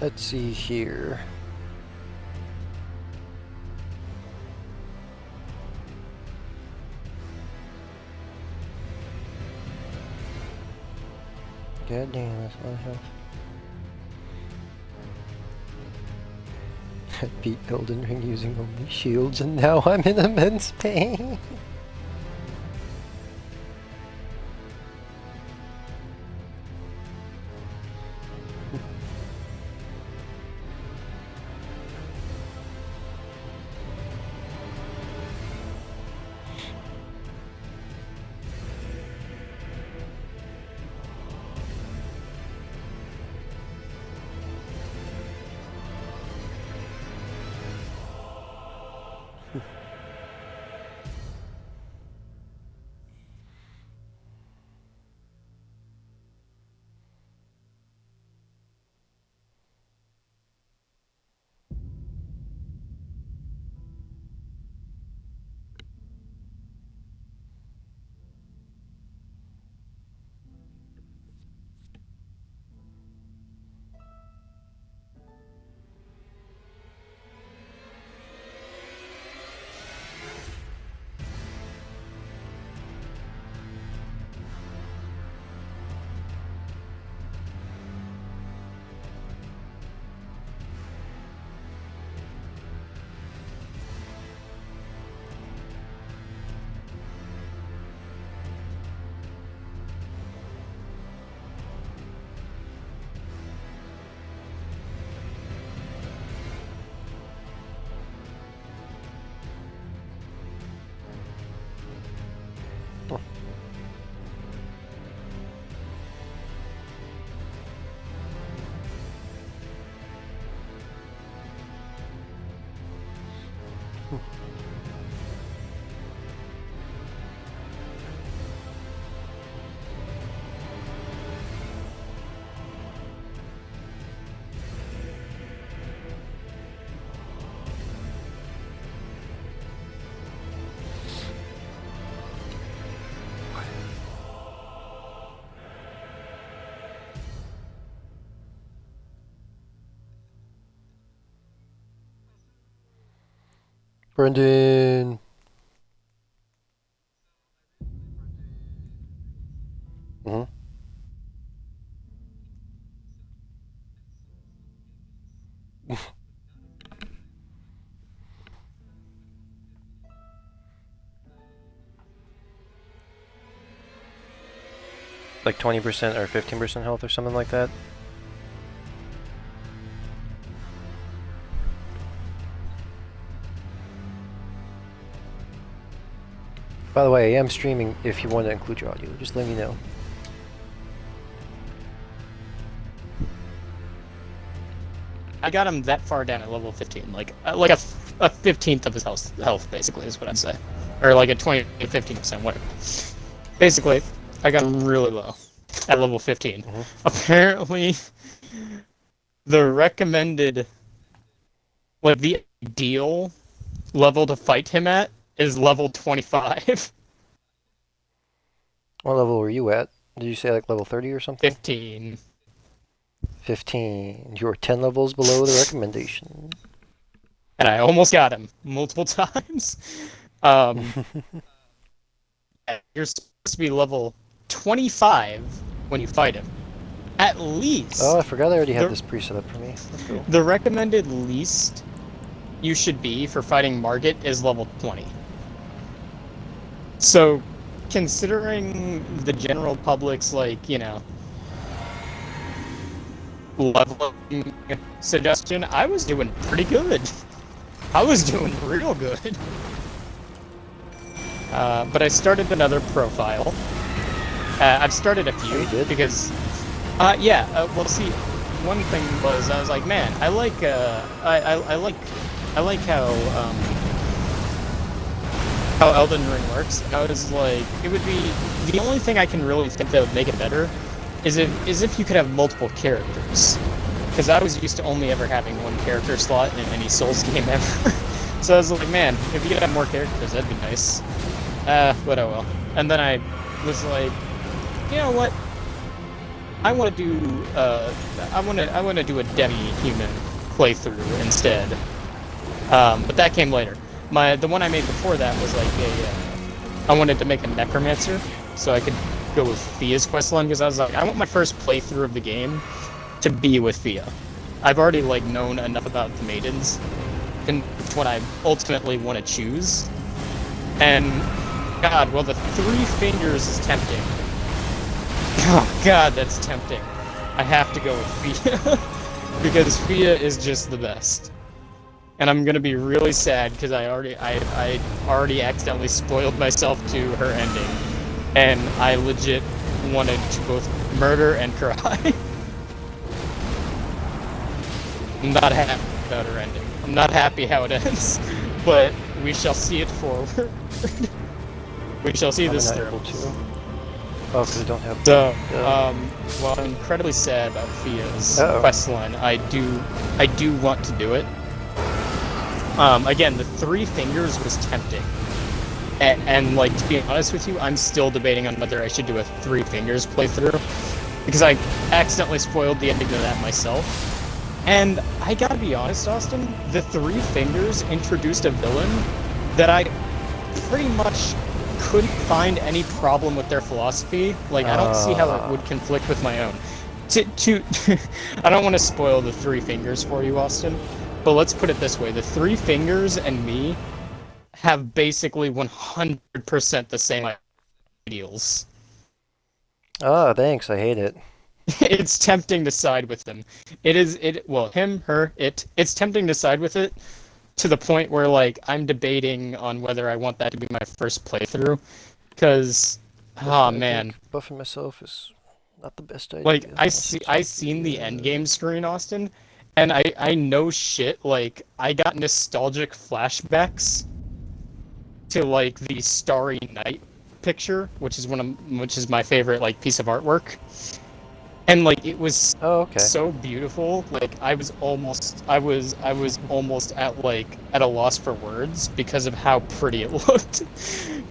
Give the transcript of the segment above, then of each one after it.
Let's see here. God damn, that's a lot of health. I beat Elden Ring using only shields, and now I'm in immense pain. Brendan. Mm-hmm. Like 20% or 15% health or something like that. By the way, I am streaming if you want to include your audio. Just let me know. I got him that far down at level 15, like a 15th of his health, basically, is what I'd say. Or like a 20 to 15%, whatever. Basically, I got him really low at level 15. Mm-hmm. Apparently, the recommended, like the ideal level to fight him at is level 25. What level were you at? Did you say like level 30 or something? 15. 15. You're 10 levels below the recommendation. And I almost got him multiple times. You're supposed to be level 25 when you fight him. At least. Oh, I forgot I already had this preset up for me. That's cool. The recommended least you should be for fighting Margit is level 20. So, considering the general public's, like, you know, leveling suggestion, I was doing pretty good. I was doing real good. But I started another profile. I've started a few because, well, see, one thing was I was like, man, I like how Elden Ring works. I was like, it would be the only thing I can really think that would make it better is if you could have multiple characters. Because I was used to only ever having one character slot in any Souls game ever. So I was like, man, if you could have more characters, that'd be nice. But oh well. And then I was like, you know what? I want to do I want to do a demi-human playthrough instead. But that came later. The one I made before that was like I wanted to make a necromancer so I could go with Fia's questline because I was like I want my first playthrough of the game to be with Fia. I've already like known enough about the maidens and which one I ultimately want to choose. And God, well the three fingers is tempting. Oh God, that's tempting. I have to go with Fia because Fia is just the best. And I'm gonna be really sad because I already accidentally spoiled myself to her ending, and I legit wanted to both murder and cry. I'm not happy about her ending. I'm not happy how it ends, but we shall see it forward. We shall see this through. Oh, because I don't have. So, well, I'm incredibly sad about Fia's questline. I do want to do it. Again, the three fingers was tempting. And like, to be honest with you, I'm still debating on whether I should do a three fingers playthrough. Because I accidentally spoiled the ending of that myself. And I gotta be honest, Austin, the three fingers introduced a villain that I pretty much couldn't find any problem with their philosophy. Like, I don't see how it would conflict with my own. I don't want to spoil the three fingers for you, Austin. But let's put it this way, the three fingers and me have basically 100% the same ideals. Oh, thanks, I hate it. It's tempting to side with them. Him, her, it's tempting to side with it to the point where, like, I'm debating on whether I want that to be my first playthrough. Because, man. Buffing myself is not the best idea. Like, I seen the endgame screen, Austin, and I know shit, like, I got nostalgic flashbacks to, like, the Starry Night picture, which is my favorite, like, piece of artwork. And, like, it was so beautiful, like, I was almost at, like, at a loss for words because of how pretty it looked.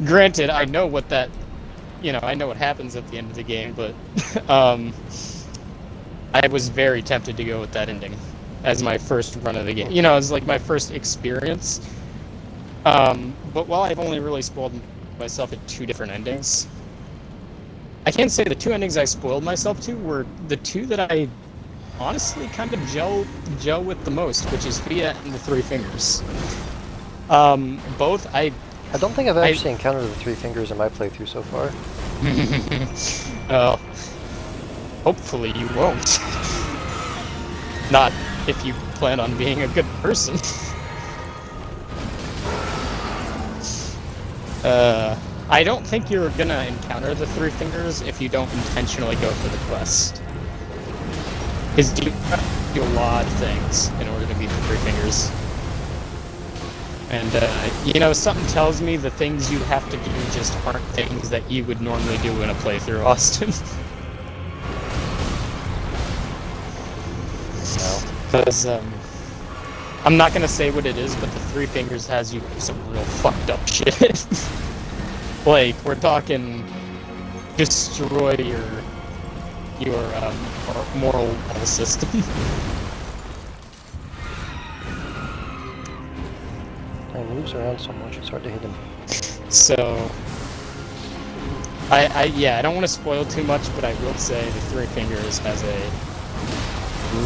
Granted, I know what happens at the end of the game, but, I was very tempted to go with that ending as my first run of the game. You know, as like my first experience. But while I've only really spoiled myself at two different endings, I can say the two endings I spoiled myself to were the two that I honestly kind of gel with the most, which is Fia and the Three Fingers. Both I don't think I've actually encountered the Three Fingers in my playthrough so far. Hopefully you won't. Not if you plan on being a good person. I don't think you're gonna encounter the Three Fingers if you don't intentionally go for the quest. Because you have to do a lot of things in order to beat the Three Fingers. And, you know, something tells me the things you have to do just aren't things that you would normally do in a playthrough, Austin. Because, I'm not gonna say what it is, but the Three Fingers has you do some real fucked up shit. Like, we're talking destroy your moral system. He moves around so much, it's hard to hit him. So, I don't want to spoil too much, but I will say the Three Fingers has a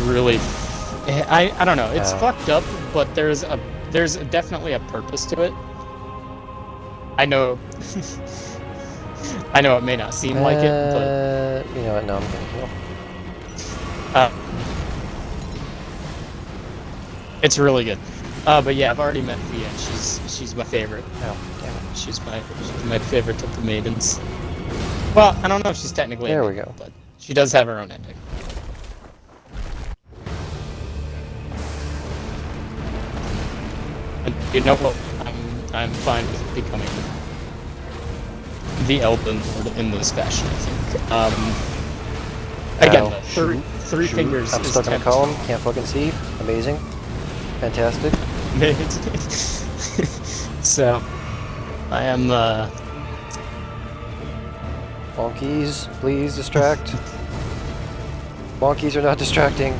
really, I don't know, it's fucked up, but there's definitely a purpose to it. I know, I know it may not seem like it, but you know what? No, I'm gonna heal. It's really good. But yeah, I've already met Fia, and she's my favorite. Oh, damn it. She's my favorite of the maidens. Well, I don't know if she's technically there a we maiden, go. but she does have her own ending. And you know what? I'm fine with becoming the Elden Lord in this fashion, I think. Again, the three fingers I'm is stuck in a tempting. column, can't fucking see. Amazing. Fantastic. So, I am, Monkeys, please distract. Monkeys are not distracting.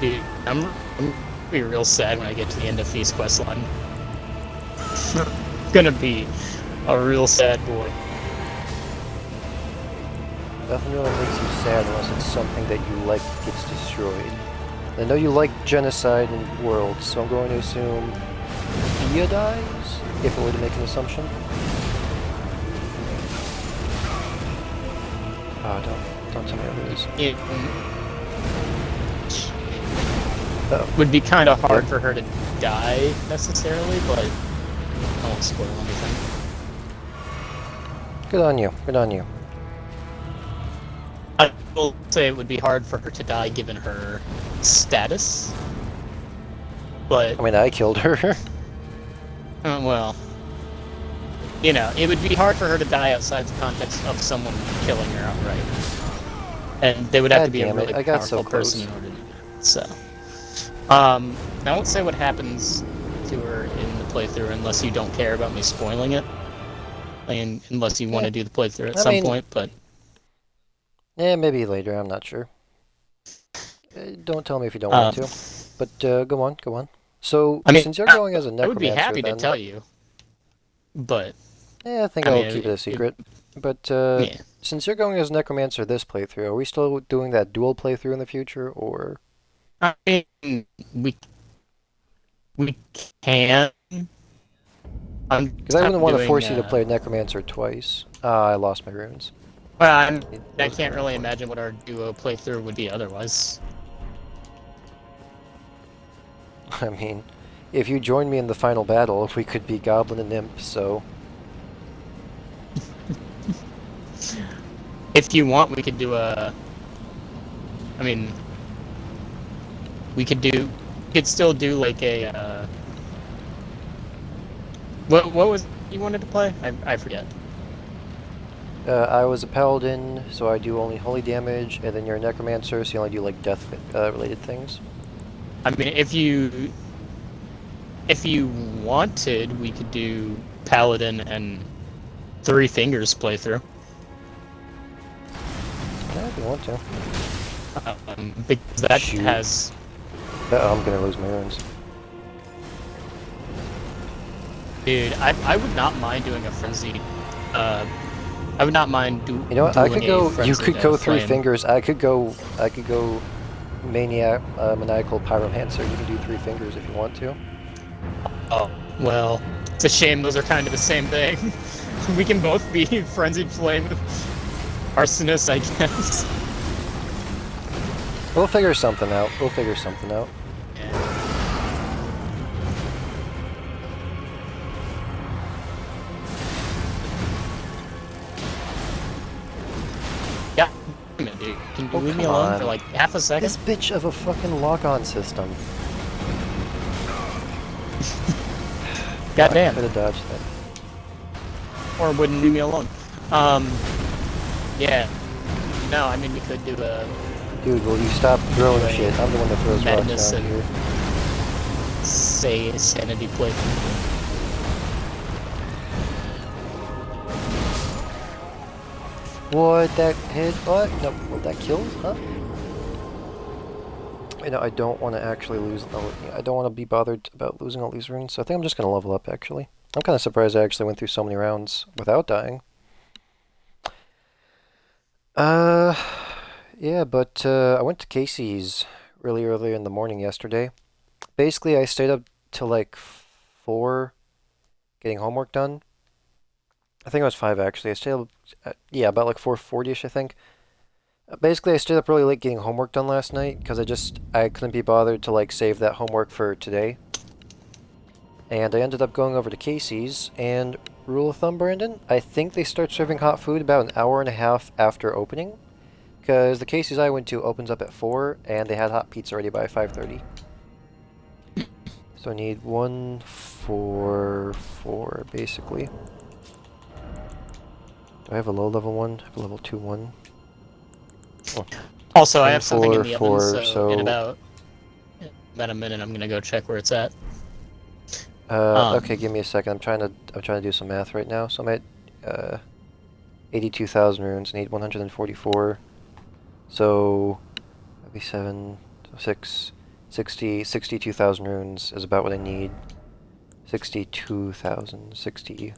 Dude, I'm gonna be real sad when I get to the end of Feast quest line. Gonna be a real sad boy. Nothing really makes you sad unless it's something that you like gets destroyed. I know you like genocide in worlds, so I'm going to assume Thea dies, if I were to make an assumption. Don't tell me I lose. It Uh-oh. would be kind of hard for her to die necessarily, but I won't spoil anything. Good on you. Good on you. I will say it would be hard for her to die given her status, but I mean, I killed her. well, you know, it would be hard for her to die outside the context of someone killing her outright, and they would have to be a really powerful person in order to do that. So, I won't say what happens to her in the playthrough unless you don't care about me spoiling it, and unless you want to do the playthrough at some point, but. Yeah, maybe later, I'm not sure. Don't tell me if you don't want to. But go on. So, I mean, since you're going as a necromancer, I would be happy then, to tell you, but... Yeah, I think I'll keep it a secret. But yeah. Since you're going as necromancer this playthrough, are we still doing that dual playthrough in the future, or...? I mean, we can... Because I wouldn't want to force you to play necromancer twice. I lost my runes. Well, I can't really imagine what our duo playthrough would be otherwise. I mean, if you join me in the final battle, we could be Goblin and Imp, so... If you want, we could do a... I mean... We could still do like a... What was you wanted to play? I forget. I was a paladin, so I do only holy damage, and then you're a necromancer, so you only do like death related things. I mean, if you wanted, we could do paladin and Three Fingers playthrough. Yeah, if you want to. Because that has... I'm gonna lose my runes. Dude, I would not mind doing a frenzy. I would not mind doing. You know what? I could go. You could go Three flame. Fingers. I could go maniac, maniacal pyromancer. You can do Three Fingers if you want to. Oh well, it's a shame those are kind of the same thing. We can both be frenzied flame arsonist, I guess. We'll figure something out. Yeah, dude. Can you leave me alone for like half a second? This bitch of a fucking lock-on system. Goddamn. I could have dodged that. Or wouldn't leave me alone. Yeah. No, I mean we could do a... Dude, will you stop throwing shit? I'm the one that throws madness rocks around and here. say sanity play. What? That hit? What? No, well, that kills? Huh? You know, I don't want to actually lose... I don't want to be bothered about losing all these runes, so I think I'm just going to level up, actually. I'm kind of surprised I actually went through so many rounds without dying. Yeah, but I went to Casey's really early in the morning yesterday. Basically, I stayed up till like 4 getting homework done. I think it was 5 actually. I stayed up, yeah, about like 4:40ish, I think. Basically, I stayed up really late getting homework done last night because I couldn't be bothered to like save that homework for today. And I ended up going over to Casey's, and rule of thumb, Brandon, I think they start serving hot food about an hour and a half after opening. Because the Casey's I went to opens up at 4, and they had hot pizza ready by 5:30. So I need 1, 4, 4, basically. Do I have a low level one? I have a level 2 one. Oh. Also, I have something in the 4, oven, so in about a minute I'm gonna go check where it's at. Okay, Um, give me a second. I'm trying to do some math right now. So I'm at uh 82,000 runes. I need 144. So that'd be 7, so 6, 60, 62,000 runes is about what I need. 62,000, 60,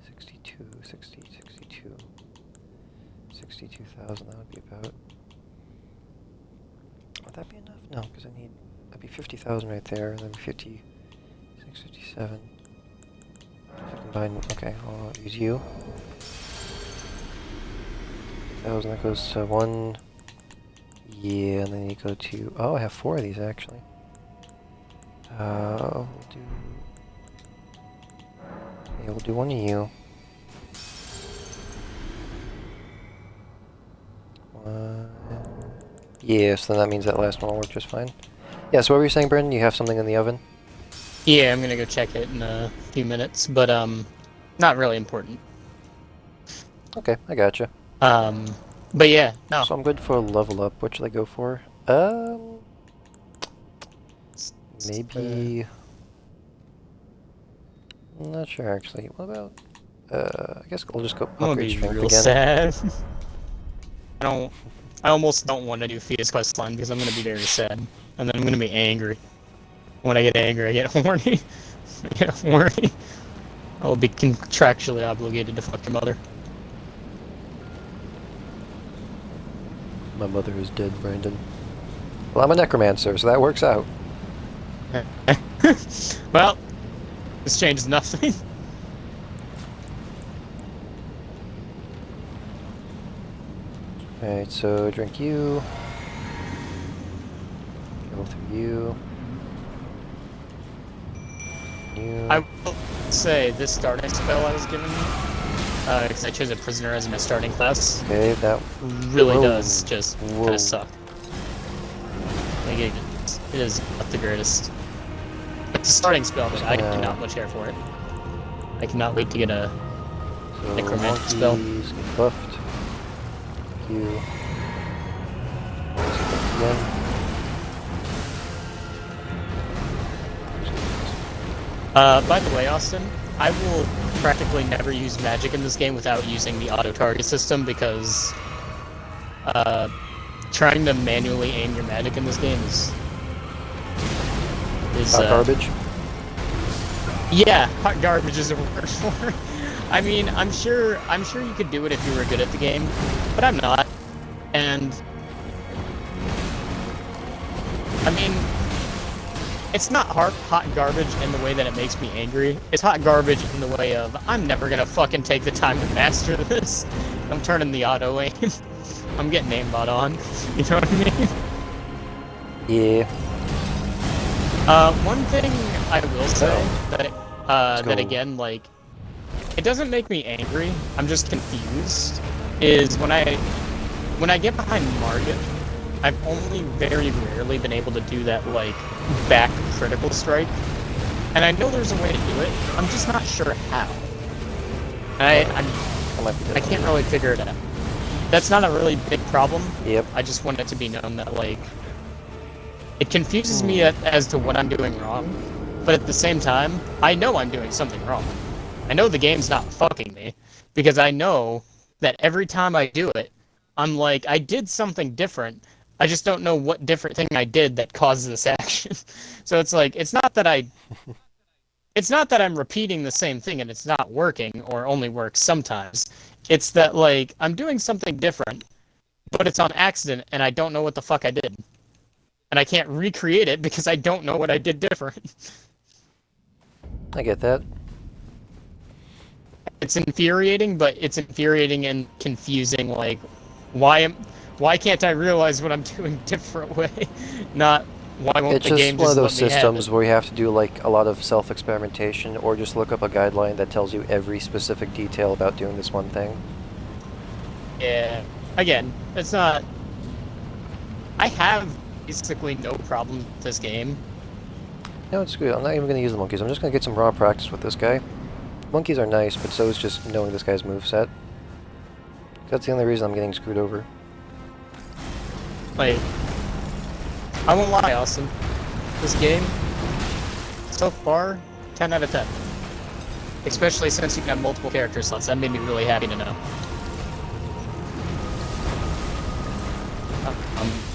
62, 60, 62, 62,000. That would be about. Would that be enough? No, because I need. That'd be 50,000 right there, and then 56, 57. Combine. Okay, I'll use you. 1,000. That goes to one. Yeah, and then you go to. Oh, I have 4 of these actually. We'll do. Yeah, we'll do one of you. One. Yeah, so then that means that last one will work just fine. Yeah, so what were you saying, Brendan? You have something in the oven? yeah, I'm gonna go check it in a few minutes, but not really important. Okay, I gotcha. Um, but yeah, no. So I'm good for a level up. What should I go for? Maybe. I'm not sure actually. What about? I guess we'll just go I'm gonna upgrade be strength real again. sad. I don't. I almost don't want to do Fia's quest line because I'm gonna be very sad, and then I'm gonna be angry. When I get angry, I get horny. I get horny. I will be contractually obligated to fuck your mother. My mother is dead, Brandon. Well, I'm a necromancer, so that works out. Well, this changes nothing. Alright, so drink you. Go through you. I You. will say this starting spell I was given, because I chose a prisoner as my starting class, Okay, that. really Whoa. does just kind Whoa. of suck. Like it is not the greatest. It's a starting spell, but I cannot much care for it. I cannot wait to get a So necromantic spell. monkeys get buffed. You. Again. By the way, Austin, I will practically never use magic in this game without using the auto target system because trying to manually aim your magic in this game is Garbage. yeah, hot garbage is a word for it. I mean, I'm sure you could do it if you were good at the game, but I'm not. And I mean, it's not hot garbage in the way that it makes me angry. It's hot garbage in the way of I'm never gonna fucking take the time to master this. I'm turning the auto aim. I'm getting aimbot on. You know what I mean? Yeah. One thing I will say that that go. again, like, it doesn't make me angry. I'm just confused. Is when I get behind Margit, I've only very rarely been able to do that like back critical strike, and I know there's a way to do it. I'm just not sure how. I can't really figure it out. That's not a really big problem. Yep. I just want it to be known that like it confuses me as to what I'm doing wrong, but at the same time, I know I'm doing something wrong. I know the game's not fucking me because I know that every time I do it, I'm like, I did something different. I just don't know what different thing I did that caused this action. So it's like, it's not that I'm repeating the same thing and it's not working or only works sometimes. It's that like I'm doing something different, but it's on accident and I don't know what the fuck I did. And I can't recreate it because I don't know what I did different. I get that. It's infuriating, but it's infuriating and confusing. Like, why can't I realize what I'm doing different way? Not why won't It's the game just one of just those let me have systems it? where you have to do like a lot of self-experimentation or just look up a guideline that tells you every specific detail about doing this one thing. Yeah. Again, it's not. I have basically no problem with this game. No, it's good. I'm not even going to use the monkeys. I'm just going to get some raw practice with this guy. Monkeys are nice, but so is just knowing this guy's moveset. That's the only reason I'm getting screwed over. Like, I won't lie, Austin. This game, so far, 10 out of 10. Especially since you can have multiple character slots. That made me really happy to know.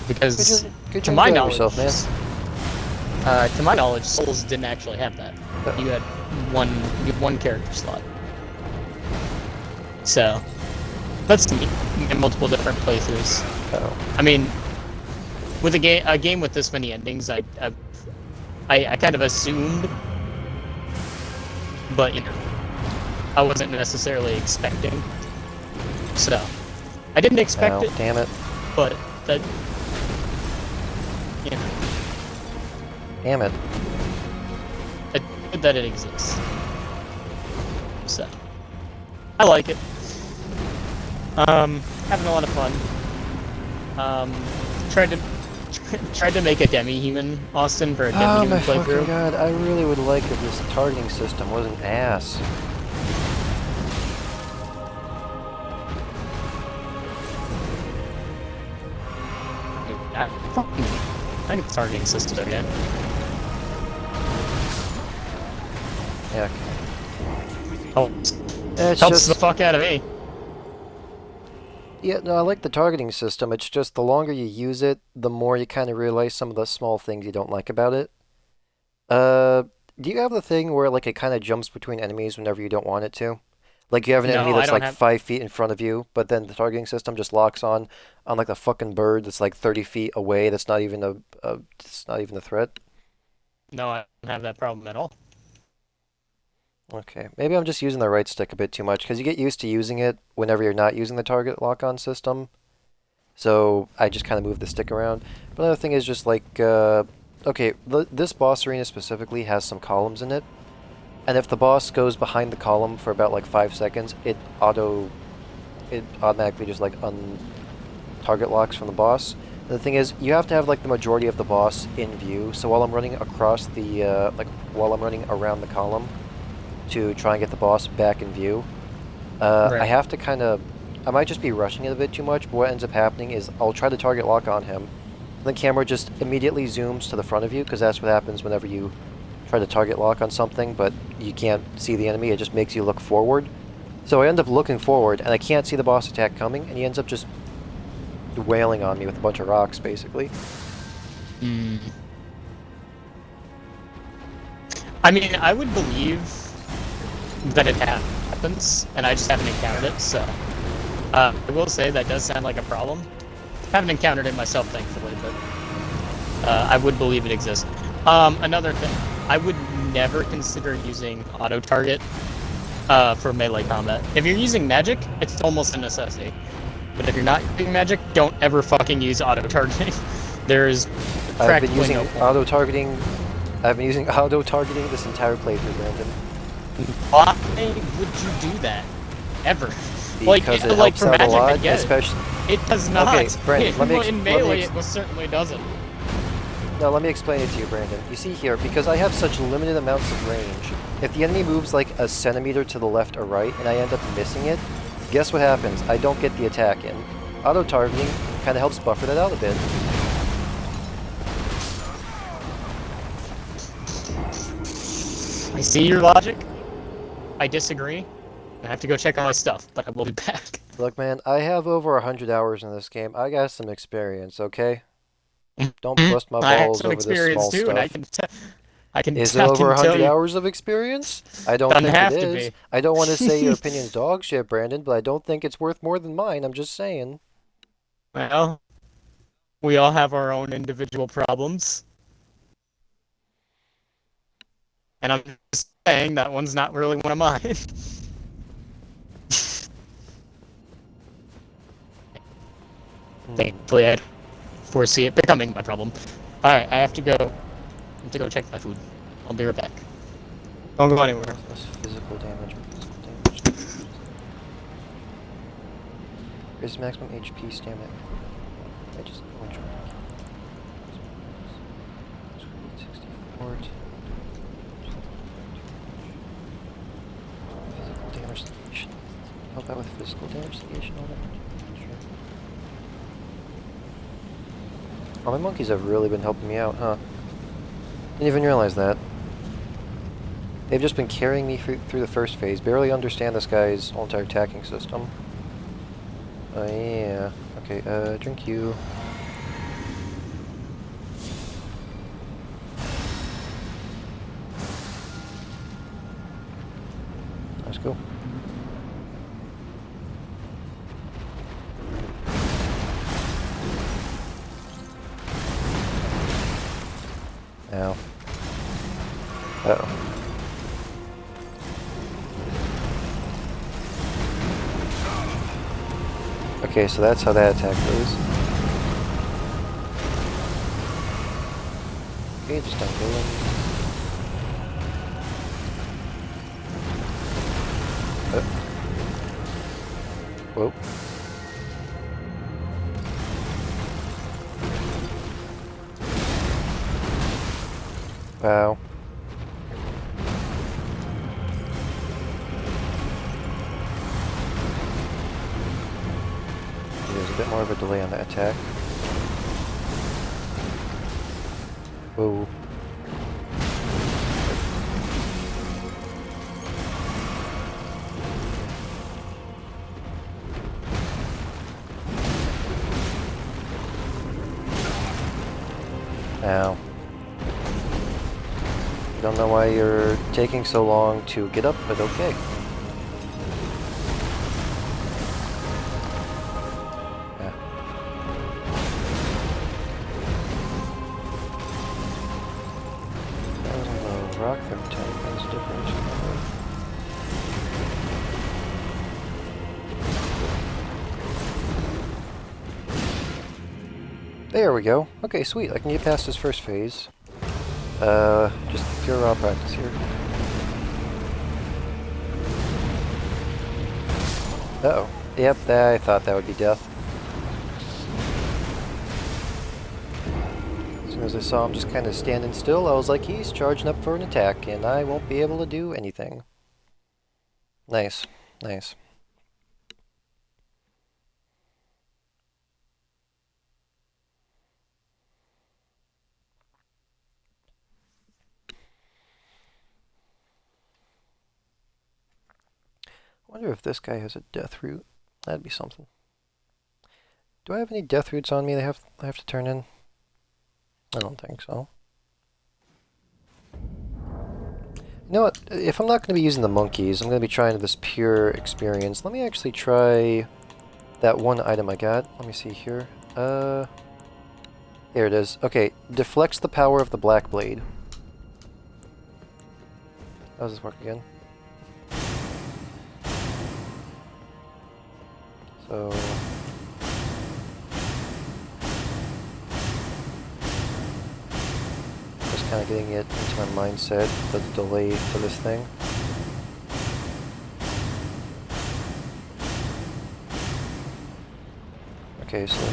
Because Good to job my enjoying knowledge, yourself, man. to my knowledge, Souls didn't actually have that. You had one character slot. So that's neat in multiple different playthroughs. Oh. I mean, with a game with this many endings, I kind of assumed, but you know, I wasn't necessarily expecting. So I didn't expect it. Damn it. But that, you know, Damn it. it's good that it exists. So I like it. Having a lot of fun. Tried to make a demi-human, Austin, for a Oh demi-human my fucking playthrough. god, I really would like if this targeting system wasn't ass. I think the targeting system again. Yeah. Helps It's helps the just... fuck out of me. Yeah, no, I like the targeting system. It's just the longer you use it, the more you kind of realize some of the small things you don't like about it. Do you have the thing where like it kind of jumps between enemies whenever you don't want it to? Like you have an enemy No, I that's don't like have. 5 feet in front of you, but then the targeting system just locks on like the fucking bird that's like 30 feet away. That's not even it's not even a threat. No, I don't have that problem at all. Okay, maybe I'm just using the right stick a bit too much because you get used to using it whenever you're not using the target lock-on system. So I just kind of move the stick around. But another thing is just like, okay, this boss arena specifically has some columns in it. And if the boss goes behind the column for about like 5 seconds, it automatically just like target locks from the boss. And the thing is, you have to have like the majority of the boss in view. So while I'm running across the, while I'm running around the column to try and get the boss back in view, Right. I have to kind of, I might just be rushing it a bit too much, but what ends up happening is I'll try to target lock on him. And the camera just immediately zooms to the front of you, because that's what happens whenever you try to target lock on something, but you can't see the enemy. It just makes you look forward. So I end up looking forward, and I can't see the boss attack coming, and he ends up just wailing on me with a bunch of rocks, basically. Hmm. I mean, I would believe that it happens, and I just haven't encountered it, so... I will say that does sound like a problem. Haven't encountered it myself, thankfully, but... I would believe it exists. Another thing. I would never consider using auto-target for melee combat. If you're using magic, it's almost a necessity. But if you're not using magic, don't ever fucking use auto-targeting. There's practically no point. I've been using auto-targeting this entire playthrough, Brandon. Why would you do that? Ever? Because it helps for out a magic, I lot, get especially... it does not. Okay, Brandon, In melee, it most certainly doesn't. No, let me explain it to you, Brandon. You see here, because I have such limited amounts of range, if the enemy moves like a centimeter to the left or right, and I end up missing it, guess what happens? I don't get the attack in. Auto-targeting kind of helps buffer that out a bit. I see your logic. I disagree. I have to go check on my stuff, but I will be back. Look, man, I have over 100 hours in this game. I got some experience, okay? Don't bust my I have balls some over this experience small too, stuff. and I can Is it I over can 100 tell you, hours of experience? I don't doesn't think it have to is. be. I don't want to say your opinion's dog shit, Brandon, but I don't think it's worth more than mine. I'm just saying. Well, we all have our own individual problems. And I'm just saying that one's not really one of mine. Thankfully, I foresee it becoming my problem. Alright, I have to go check my food. I'll be right back. Don't go anywhere. Plus physical damage. Physical damage. Here's maximum HP stamina. I just went try. 64. Physical damage negation. Help out with physical damage negation on it. Sure. Oh, my monkeys have really been helping me out, huh? Didn't even realize that. They've just been carrying me through the first phase. Barely understand this guy's whole entire attacking system. Oh yeah. Okay, drink you. Let's go. Ow. Uh-oh. Okay, so that's how that attack goes. Okay, just don't go in. Whoa. Wow. There's a bit more of a delay on that attack. Whoa. Ow. I don't know why you're taking so long to get up, but okay. Yeah. That was on the rock thermal tank, that's different. There we go. Okay, sweet. I can get past this first phase. Just pure raw practice here. Uh-oh. Yep, I thought that would be death. As soon as I saw him just kind of standing still, I was like, he's charging up for an attack, and I won't be able to do anything. Nice. Nice. I wonder if this guy has a death root. That'd be something. Do I have any death roots on me that I have to turn in? I don't think so. You know what? If I'm not going to be using the monkeys, I'm going to be trying this pure experience. Let me actually try that one item I got. Let me see here. Here it is. Okay, deflects the power of the black blade. How does this work again? So... just kind of getting it into my mindset, the delay for this thing. Okay, so...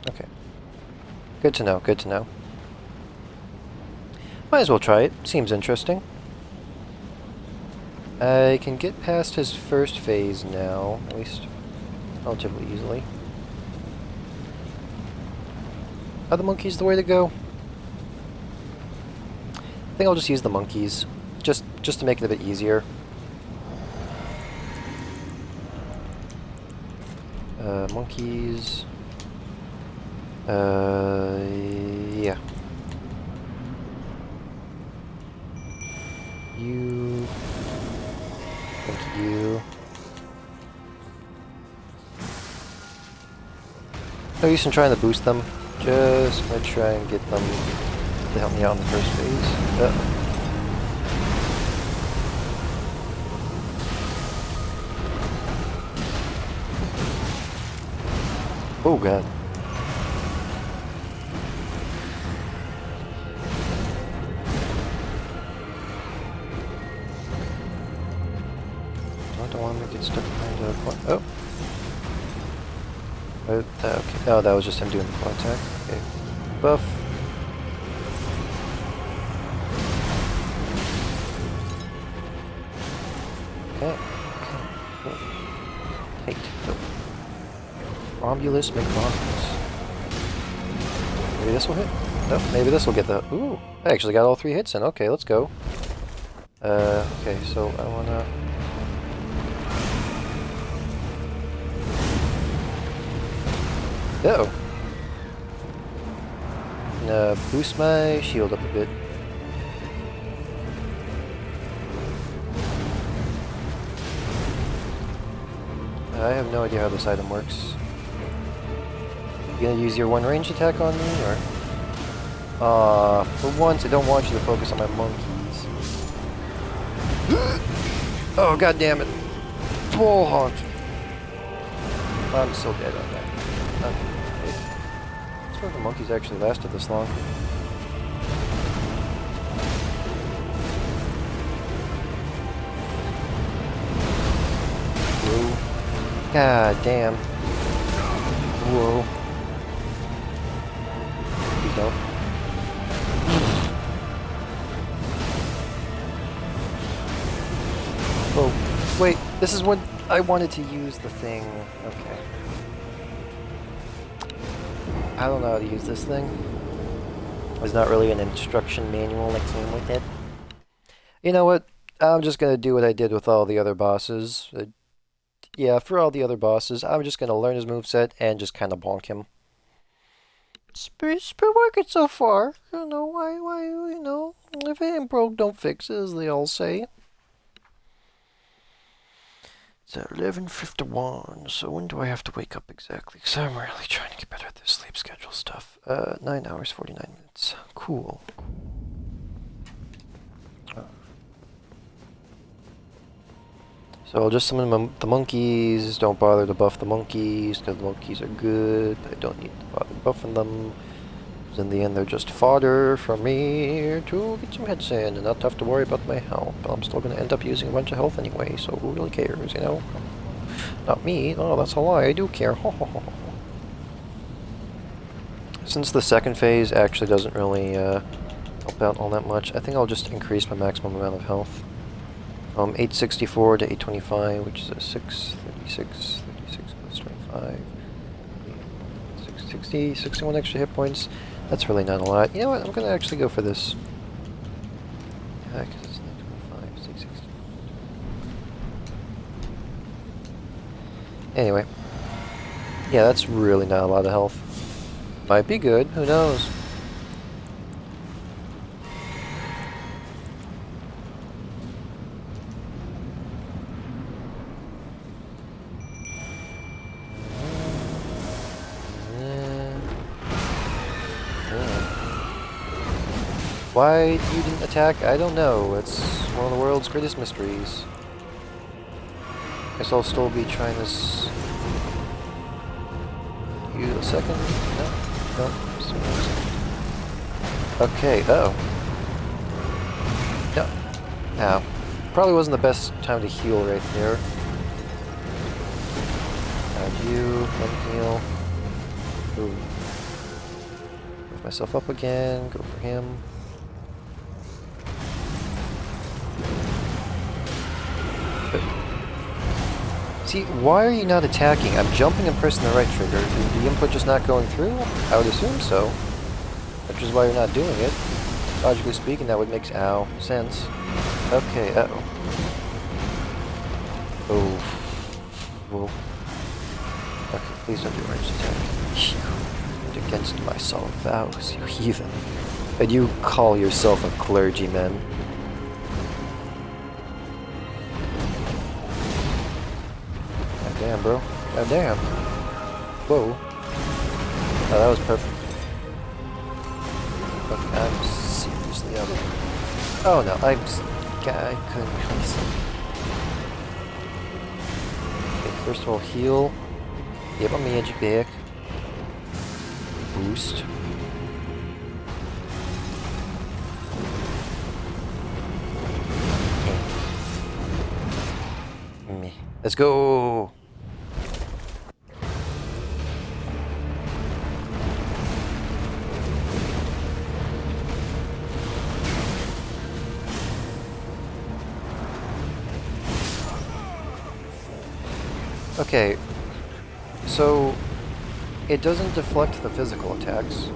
okay. Good to know, good to know. Might as well try it. Seems interesting. I can get past his first phase now, at least relatively easily. Are the monkeys the way to go? I think I'll just use the monkeys, just to make it a bit easier. Monkeys. Yeah. You. Thank you. No use in trying to boost them. Just gonna try and get them to help me out in the first phase. Oh god. I don't want to get stuck behind a point. Oh. Okay. Oh, that was just him doing the claw attack. Okay. Buff. Okay. Cool. Hate. Oh. Romulus McRomulus. Maybe this will hit? No, maybe this will get the... Ooh! I actually got all 3 hits in. Okay, let's go. Okay, so I wanna... Uh-oh. Gonna boost my shield up a bit. I have no idea how this item works. You gonna use your one range attack on me, or? For once, I don't want you to focus on my monkeys. Oh, god damn it. Bull honk. I'm so dead on that. I swear the monkeys actually lasted this long. Whoa. God damn. Whoa. Please don't. Oh, wait, this is when I wanted to use the thing. Okay. I don't know how to use this thing. There's not really an instruction manual that came with it. You know what? I'm just gonna do what I did with all the other bosses. Yeah, for all the other bosses, I'm just gonna learn his moveset and just kind of bonk him. It's been working so far. I don't know why, if it ain't broke, don't fix it, as they all say. It's 11:51, so when do I have to wake up exactly? Because I'm really trying to get better at this sleep schedule stuff. 9 hours, 49 minutes. Cool. So I'll just summon the monkeys. Don't bother to buff the monkeys, because the monkeys are good. I don't need to bother buffing them. Because in the end, they're just fodder for me to get some hits in and not have to worry about my health. But I'm still going to end up using a bunch of health anyway, so who really cares, you know? Not me. Oh, that's a lie. I do care. Since the second phase actually doesn't really help out all that much, I think I'll just increase my maximum amount of health. From 864 to 825, which is a 636, 36 plus 25, 660, 61 extra hit points. That's really not a lot. You know what? I'm going to actually go for this. Yeah, because it's 925, 660. Anyway. Yeah, that's really not a lot of health. Might be good. Who knows? Why you didn't attack, I don't know. It's one of the world's greatest mysteries. Guess I'll still be trying this... You a second? No? No? Okay, uh oh. No. Ow. Probably wasn't the best time to heal right there. And you, one heal. Ooh. Lift myself up again, go for him. See, why are you not attacking? I'm jumping and pressing the right trigger. Is the input just not going through? I would assume so. Which is why you're not doing it. Logically speaking, that would make sense. Okay, uh-oh. Oh. Whoa. Okay, please don't do a ranged attack. And against my solemn vows, you heathen. And you call yourself a clergyman. Damn, bro. God damn. Whoa. Oh, that was perfect. Okay, I'm seriously out of... Oh no, I couldn't really see. Okay, first of all, heal. Get my magic back. Boost. Okay. Me. Let's go! Okay, so it doesn't deflect the physical attacks.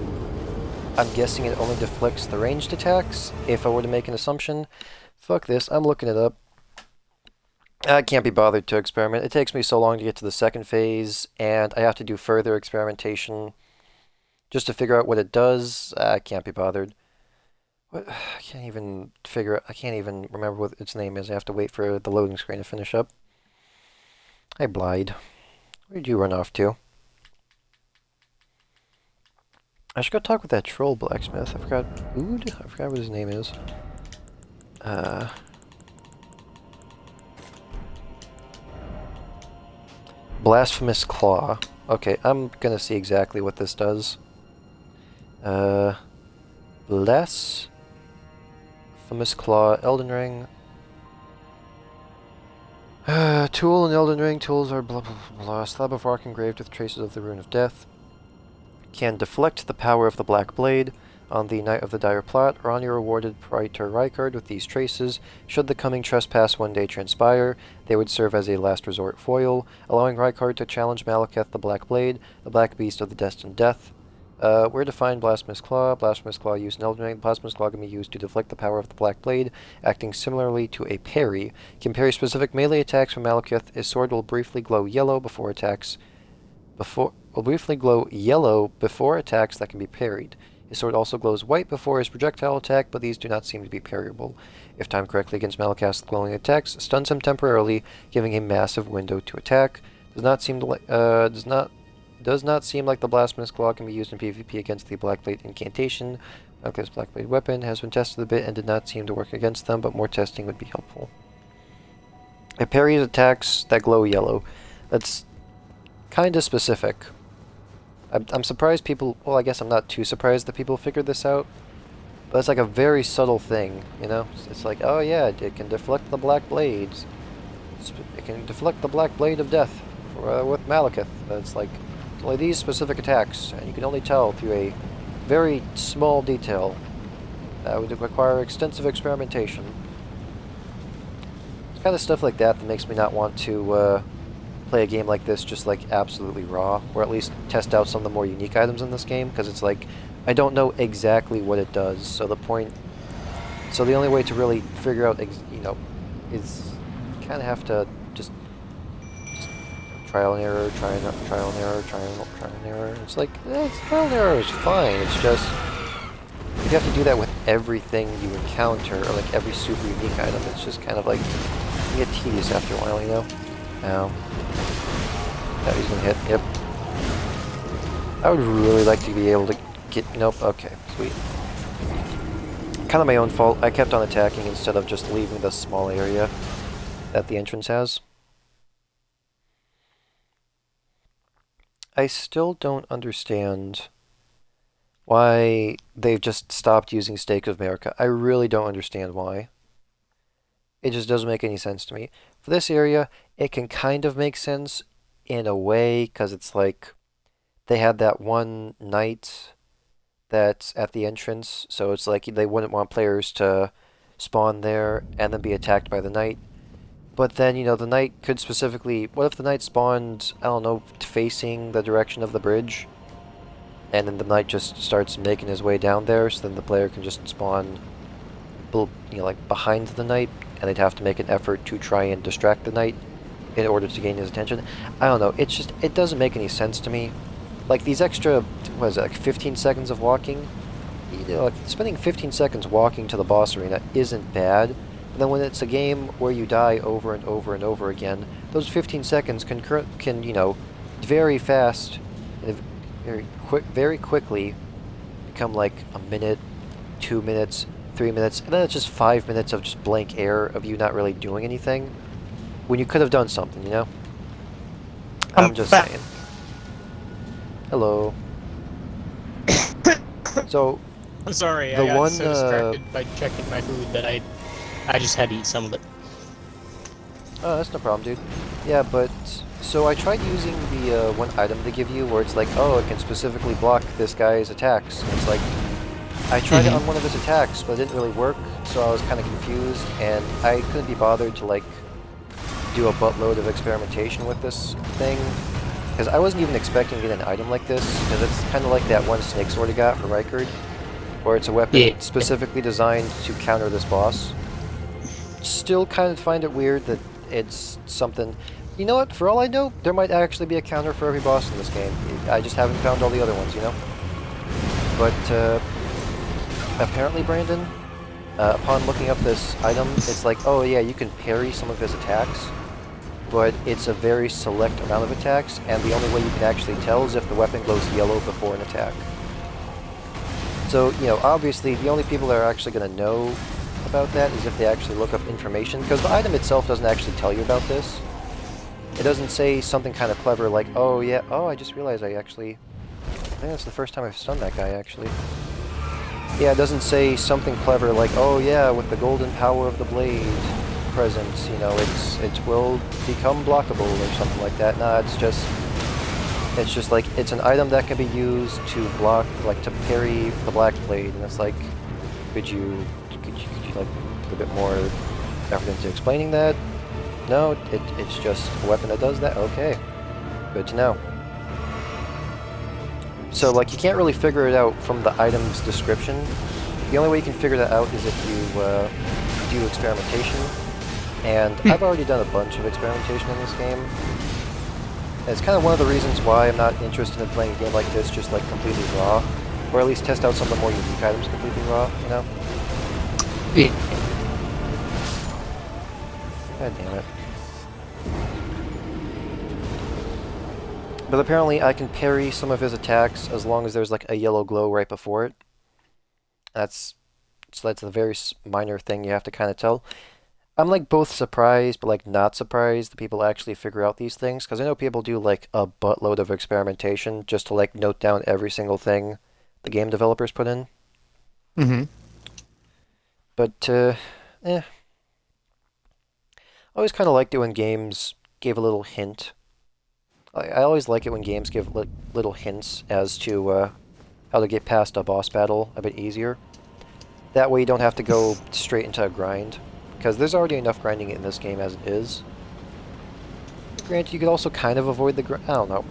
I'm guessing it only deflects the ranged attacks, if I were to make an assumption. Fuck this, I'm looking it up. I can't be bothered to experiment. It takes me so long to get to the second phase, and I have to do further experimentation just to figure out what it does. I can't be bothered. What? I can't even figure. I can't even remember what its name is. I have to wait for the loading screen to finish up. Hey, Blide. Where did you run off to? I should go talk with that troll blacksmith. I forgot. Ood? I forgot what his name is. Uh. Blasphemous Claw. Okay, I'm gonna see exactly what this does. Blasphemous Claw, Elden Ring. Tool and Elden Ring. Tools are blah blah blah. Slab of rock engraved with traces of the Rune of Death. Can deflect the power of the Black Blade on the Knight of the Dire Plot, or on your awarded Praetor Rykard with these traces. Should the coming trespass one day transpire, they would serve as a last resort foil, allowing Rykard to challenge Malekith the Black Blade, the Black Beast of the Destined Death. Where to find Blasphemous Claw? Blasphemous Claw used in Elden Ring. Blasphemous Claw can be used to deflect the power of the Black Blade, acting similarly to a parry. Can parry specific melee attacks from Malekith. His sword will briefly glow yellow before attacks. Will briefly glow yellow before attacks that can be parried. His sword also glows white before his projectile attack, but these do not seem to be parryable. If timed correctly against Malekith's glowing attacks, stuns him temporarily, giving a massive window to attack. Does not seem like the Blasphemous Claw can be used in PvP against the Black Blade incantation. Malekith's Black Blade weapon has been tested a bit and did not seem to work against them, but more testing would be helpful. It parries attacks that glow yellow. That's kinda specific. I'm surprised people, well, I guess I'm not too surprised that people figured this out, but it's like a very subtle thing, you know? It's like, oh yeah, it can deflect the Black Blades. It can deflect the Black Blade of Death with Malekith. It's like, only these specific attacks, and you can only tell through a very small detail that would require extensive experimentation. It's kind of stuff like that that makes me not want to play a game like this just like absolutely raw, or at least test out some of the more unique items in this game, because it's like I don't know exactly what it does. So the only way to really figure out, is you kind of have to just trial and error, trial and error, trial and error. It's like trial and error is fine. It's just you have to do that with everything you encounter, or like every super unique item. It's just kind of like you get tedious after a while, you know. That he's gonna hit. Yep. I would really like to be able to get. Nope. Okay. Sweet. Kind of my own fault. I kept on attacking instead of just leaving the small area that the entrance has. I still don't understand why they've just stopped using Stake of America. I really don't understand why. It just doesn't make any sense to me. For this area, it can kind of make sense in a way, because it's like they had that one knight that's at the entrance, so it's like they wouldn't want players to spawn there and then be attacked by the knight. But then, the knight could specifically... What if the knight spawned, I don't know, facing the direction of the bridge? And then the knight just starts making his way down there, so then the player can just spawn, like behind the knight, and they'd have to make an effort to try and distract the knight in order to gain his attention. I don't know, it doesn't make any sense to me. Like, these extra, what is it, like 15 seconds of walking? Like, spending 15 seconds walking to the boss arena isn't bad, but then when it's a game where you die over and over and over again, those 15 seconds can very fast, and very quickly become like a minute, 2 minutes, 3 minutes, and then it's just 5 minutes of just blank air of you not really doing anything when you could have done something, you know? I'm just saying. Hello. So, I'm sorry, I got so distracted by checking my food that I just had to eat some of it. Oh, that's no problem, dude. Yeah, but so I tried using the one item they give you where it's like, oh, it can specifically block this guy's attacks. And it's like, I tried it on one of his attacks, but it didn't really work, so I was kind of confused, and I couldn't be bothered to, like, do a buttload of experimentation with this thing, because I wasn't even expecting to get an item like this, because it's kind of like that one snake sword I got for Rykard, where it's a weapon specifically designed to counter this boss. still kind of find it weird that it's something. You know what? For all I know, there might actually be a counter for every boss in this game. I just haven't found all the other ones, you know? But apparently, Brandon, upon looking up this item, it's like, oh yeah, you can parry some of his attacks, but it's a very select amount of attacks, and the only way you can actually tell is if the weapon glows yellow before an attack. So, you know, obviously, the only people that are actually going to know about that is if they actually look up information, because the item itself doesn't actually tell you about this. It doesn't say something kind of clever like, oh yeah, oh I just realized I think that's the first time I've stunned that guy actually. Yeah, it doesn't say something clever like, oh yeah, with the golden power of the blade present, you know, it will become blockable or something like that. Nah, it's just like, it's an item that can be used to block, like to parry the black blade, and it's like, could you like put a bit more effort into explaining that? No, it's just a weapon that does that? Okay. Good to know. So, like, you can't really figure it out from the item's description. The only way you can figure that out is if you do experimentation. And I've already done a bunch of experimentation in this game. And it's kind of one of the reasons why I'm not interested in playing a game like this just, like, completely raw. Or at least test out some of the more unique items completely raw, you know? Yeah. God damn it. But apparently I can parry some of his attacks as long as there's like a yellow glow right before it. So that's a very minor thing you have to kind of tell. I'm like both surprised but like not surprised that people actually figure out these things, because I know people do like a buttload of experimentation just to like note down every single thing the game developers put in. Mm-hmm. But I always kind of liked it when games gave a little hint. I always like it when games give little hints as to how to get past a boss battle a bit easier. That way you don't have to go straight into a grind, because there's already enough grinding in this game as it is. Granted, you could also kind of avoid the I don't know.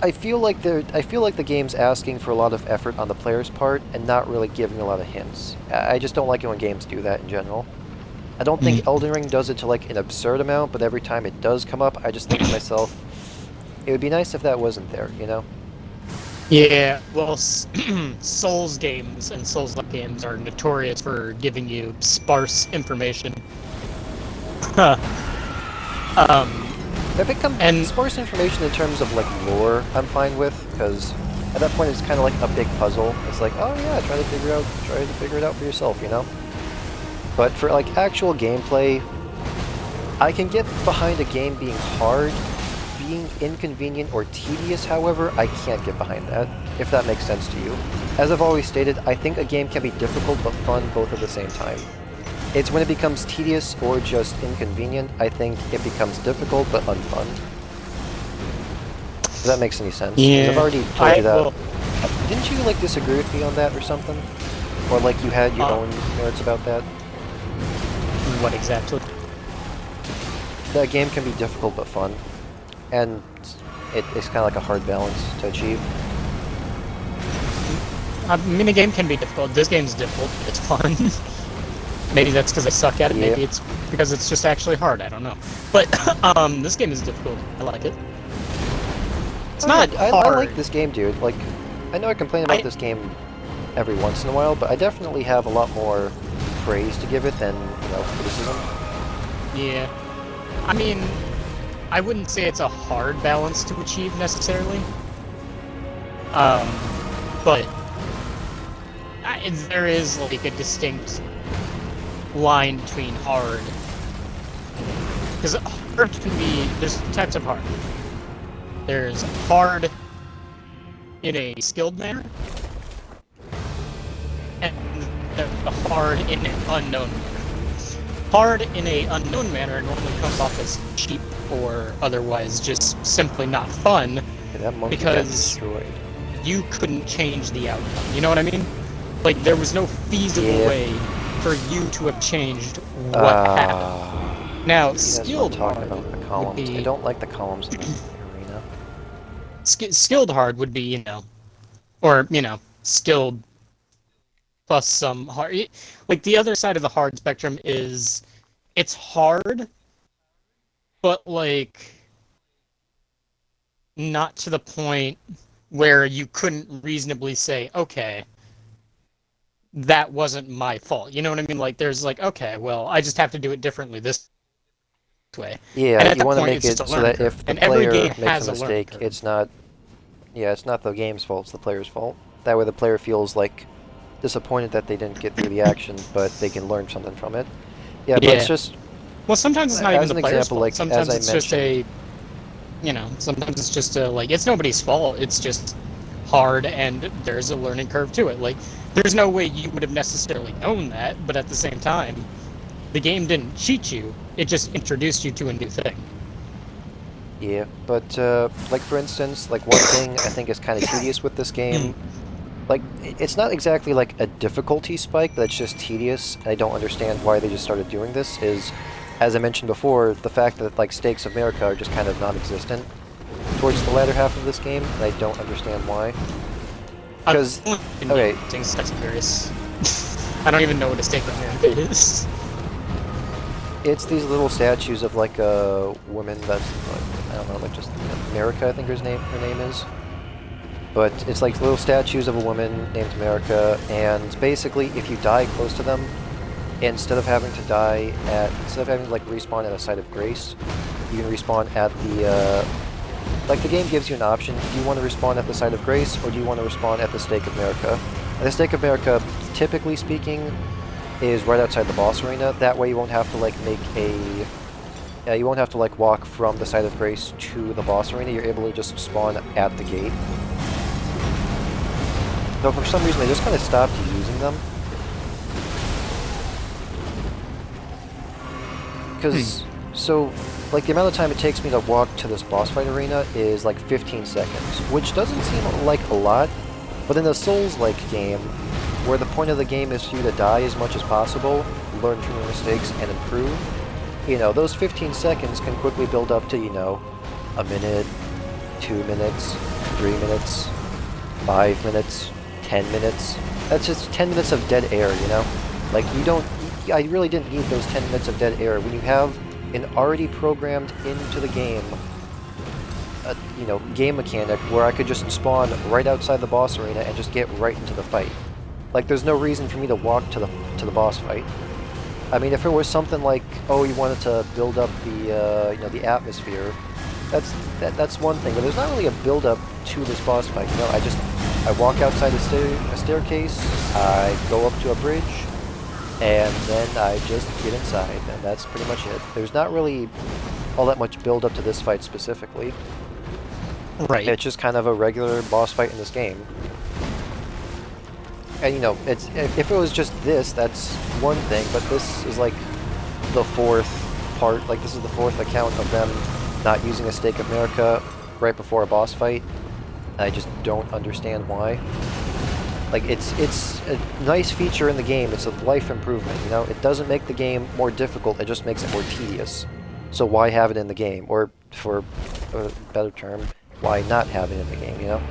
I feel like the game's asking for a lot of effort on the player's part and not really giving a lot of hints. I just don't like it when games do that in general. I don't think Elden Ring does it to like an absurd amount, but every time it does come up, I just think to myself, it would be nice if that wasn't there, you know? Yeah, well, Souls games and Souls-like games are notorious for giving you sparse information. um, If it comes and sparse information in terms of like lore, I'm fine with, because at that point it's kind of like a big puzzle. It's like, oh yeah, try to figure it out for yourself, you know? But for like actual gameplay, I can get behind a game being hard. Being inconvenient or tedious, however, I can't get behind that, if that makes sense to you. As I've always stated, I think a game can be difficult but fun both at the same time. It's when it becomes tedious or just inconvenient, I think it becomes difficult but unfun. If that makes any sense. 'Cause yeah, I've already told you that. well, Didn't you like disagree with me on that or something? Or like you had your own nerds about that? what exactly? That game can be difficult but fun. And it's kind of like a hard balance to achieve. I mean, the game can be difficult. This game's difficult, but it's fun. Maybe that's because I suck at it. Yeah. Maybe it's because it's just actually hard. I don't know. But this game is difficult. I like it. It's not I hard. like this game, dude. Like, I know I complain about this game every once in a while, but I definitely have a lot more praise to give it than, you know, criticism. Yeah. I mean, I wouldn't say it's a hard balance to achieve necessarily. But there is like a distinct line between hard. Because hard can be, there's types of hard. There's hard in a skilled manner, and there's hard in an unknown manner. Hard in a unknown manner normally comes off as cheap or otherwise just simply not fun, Okay, that monkey got because destroyed. you couldn't change the outcome. You know what I mean? Like, there was no feasible way for you to have changed what happened. Now, skilled talking hard about the would columns. be... I don't like the columns in the arena. Skilled hard would be, you know, or, you know, skilled plus some hard. Like the other side of the hard spectrum is it's hard, but like not to the point where you couldn't reasonably say, okay, that wasn't my fault. You know what I mean? Like there's like, okay, well, I just have to do it differently this way. Yeah, And at you that want to point, make it's just a it so learning that curve. if the And every player game makes a has a learning mistake, curve. it's not, yeah, it's not the game's fault, it's the player's fault. That way the player feels like disappointed that they didn't get through the action, but they can learn something from it. Yeah, but it's Yeah. just, Well, sometimes it's not even as the an player's example, fault. like, as Sometimes I it's just mentioned, a, sometimes it's just a, like, it's nobody's fault. It's just hard and there's a learning curve to it. Like, there's no way you would have necessarily known that, but at the same time, the game didn't cheat you. It just introduced you to a new thing. yeah, but, like, for instance, like, one thing I think is kind of tedious with this Hmm. game, like, it's not exactly like a difficulty spike, but it's just tedious. I don't understand why they just started doing this, is, as I mentioned before, the fact that, like, stakes of America are just kind of non-existent towards the latter half of this game, and I don't understand why. I've Because, only been okay, using Sex and Various. I don't even know what a stake of America is. it's these little statues of like a woman that's like, I don't know, like just America, I think her name is. But it's like little statues of a woman named America, and basically, if you die close to them, instead of having to like respawn at a site of grace, you can respawn at the like the game gives you an option. Do you want to respawn at the site of grace, or do you want to respawn at the Stake of America? And the Stake of America, typically speaking, is right outside the boss arena. That way you won't have to like make a you won't have to like walk from the site of grace to the boss arena. You're able to just spawn at the gate. Though for some reason they just kind of stopped using them Hmm. because so like the amount of time it takes me to walk to this boss fight arena is like 15 seconds, which doesn't seem like a lot, but in a Souls-like game, where the point of the game is for you to die as much as possible, learn from your mistakes, and improve, those 15 seconds can quickly build up to, a minute, 2 minutes, 3 minutes, 5 minutes, 10 minutes. That's just 10 minutes of dead air. Like, you don't, I really didn't need those 10 minutes of dead air when you have an already programmed into the game game mechanic where I could just spawn right outside the boss arena and just get right into the fight. Like, there's no reason for me to walk to the boss fight. I mean, if it was something like, oh, you wanted to build up the atmosphere, that's one thing. But there's not really a build up to this boss fight. I walk outside a staircase, I go up to a bridge, and then I just get inside, and that's pretty much it. There's not really all that much build up to this fight specifically. Right. It's just kind of a regular boss fight in this game. And it's if it was just this, that's one thing, but this is like the fourth part. Like this is the fourth account of them not using a Stake of America right before a boss fight. I just don't understand why. Like it's a nice feature in the game. It's a life improvement. It doesn't make the game more difficult. It just makes it more tedious. So why have it in the game? Or for a better term, why not have it in the game? Yeah.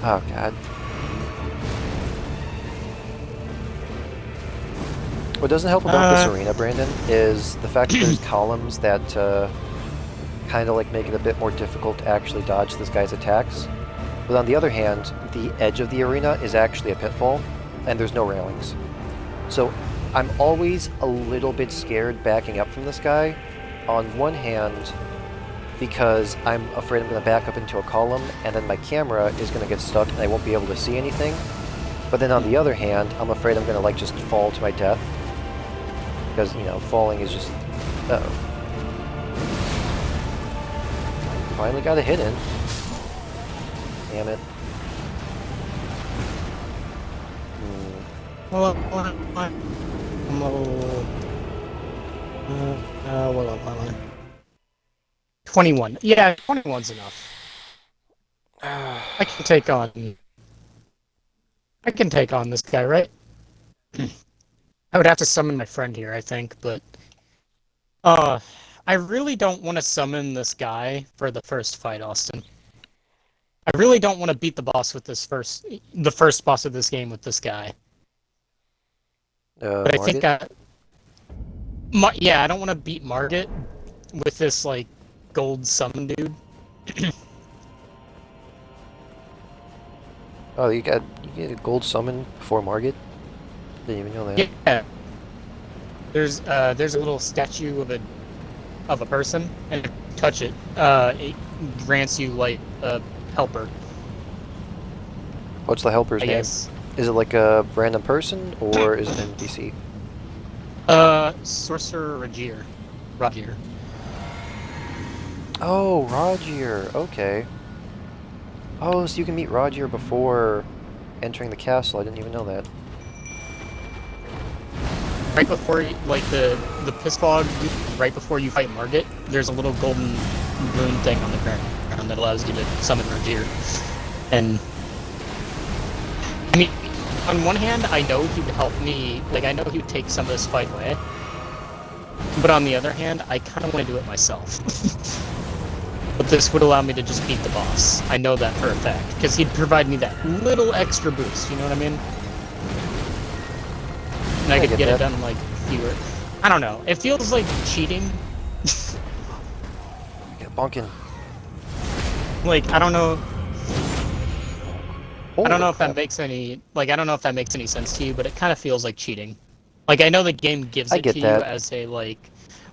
Oh god. What doesn't help about this Uh, arena, Brandon, is the fact that there's columns that kind of like make it a bit more difficult to actually dodge this guy's attacks. But on the other hand, the edge of the arena is actually a pitfall, and there's no railings. So I'm always a little bit scared backing up from this guy. On one hand, because I'm afraid I'm going to back up into a column, and then my camera is going to get stuck and I won't be able to see anything. But then on the other hand, I'm afraid I'm going to like just fall to my death. Because, falling is just... Uh-oh. Finally got a hit in. Damn it. well, I'm level. What am I? 21. Yeah, 21's enough. I can take on. I can take on this guy, right? I would have to summon my friend here, I think, but uh, I really don't want to summon this guy for the first fight, Austin. I really don't want to beat the first boss of this game with this guy. But I think Margit? yeah, I don't want to beat Margit with this like gold summon dude. Oh, you get a gold summon before Margit? Didn't even know that. Yeah, there's a little statue of a person, and if you touch it, it grants you like a helper, What's the helper's I name? guess. Is it like a random person or is it an NPC? Sorcerer Ragier. Ragier. Oh, Rogier. Okay. Oh, so you can meet Rogier before entering the castle. I didn't even know that. Right before, like the piss fog, right before you fight Margit, there's a little golden rune thing on the ground that allows you to summon Ragier. And I mean, on one hand, I know he would help me. Like, I know he would take some of this fight away. But on the other hand, I kind of want to do it myself. But this would allow me to just beat the boss. I know that for a fact, because he'd provide me that little extra boost. You know what I mean? And I I could get get it that. done like fewer. I don't know. It feels like cheating. Get bonking. Like I don't know. I don't Holy know if that crap. makes any I don't know if that makes any sense to you, but it kind of feels like cheating. Like I know the game gives I it to get you that. as a like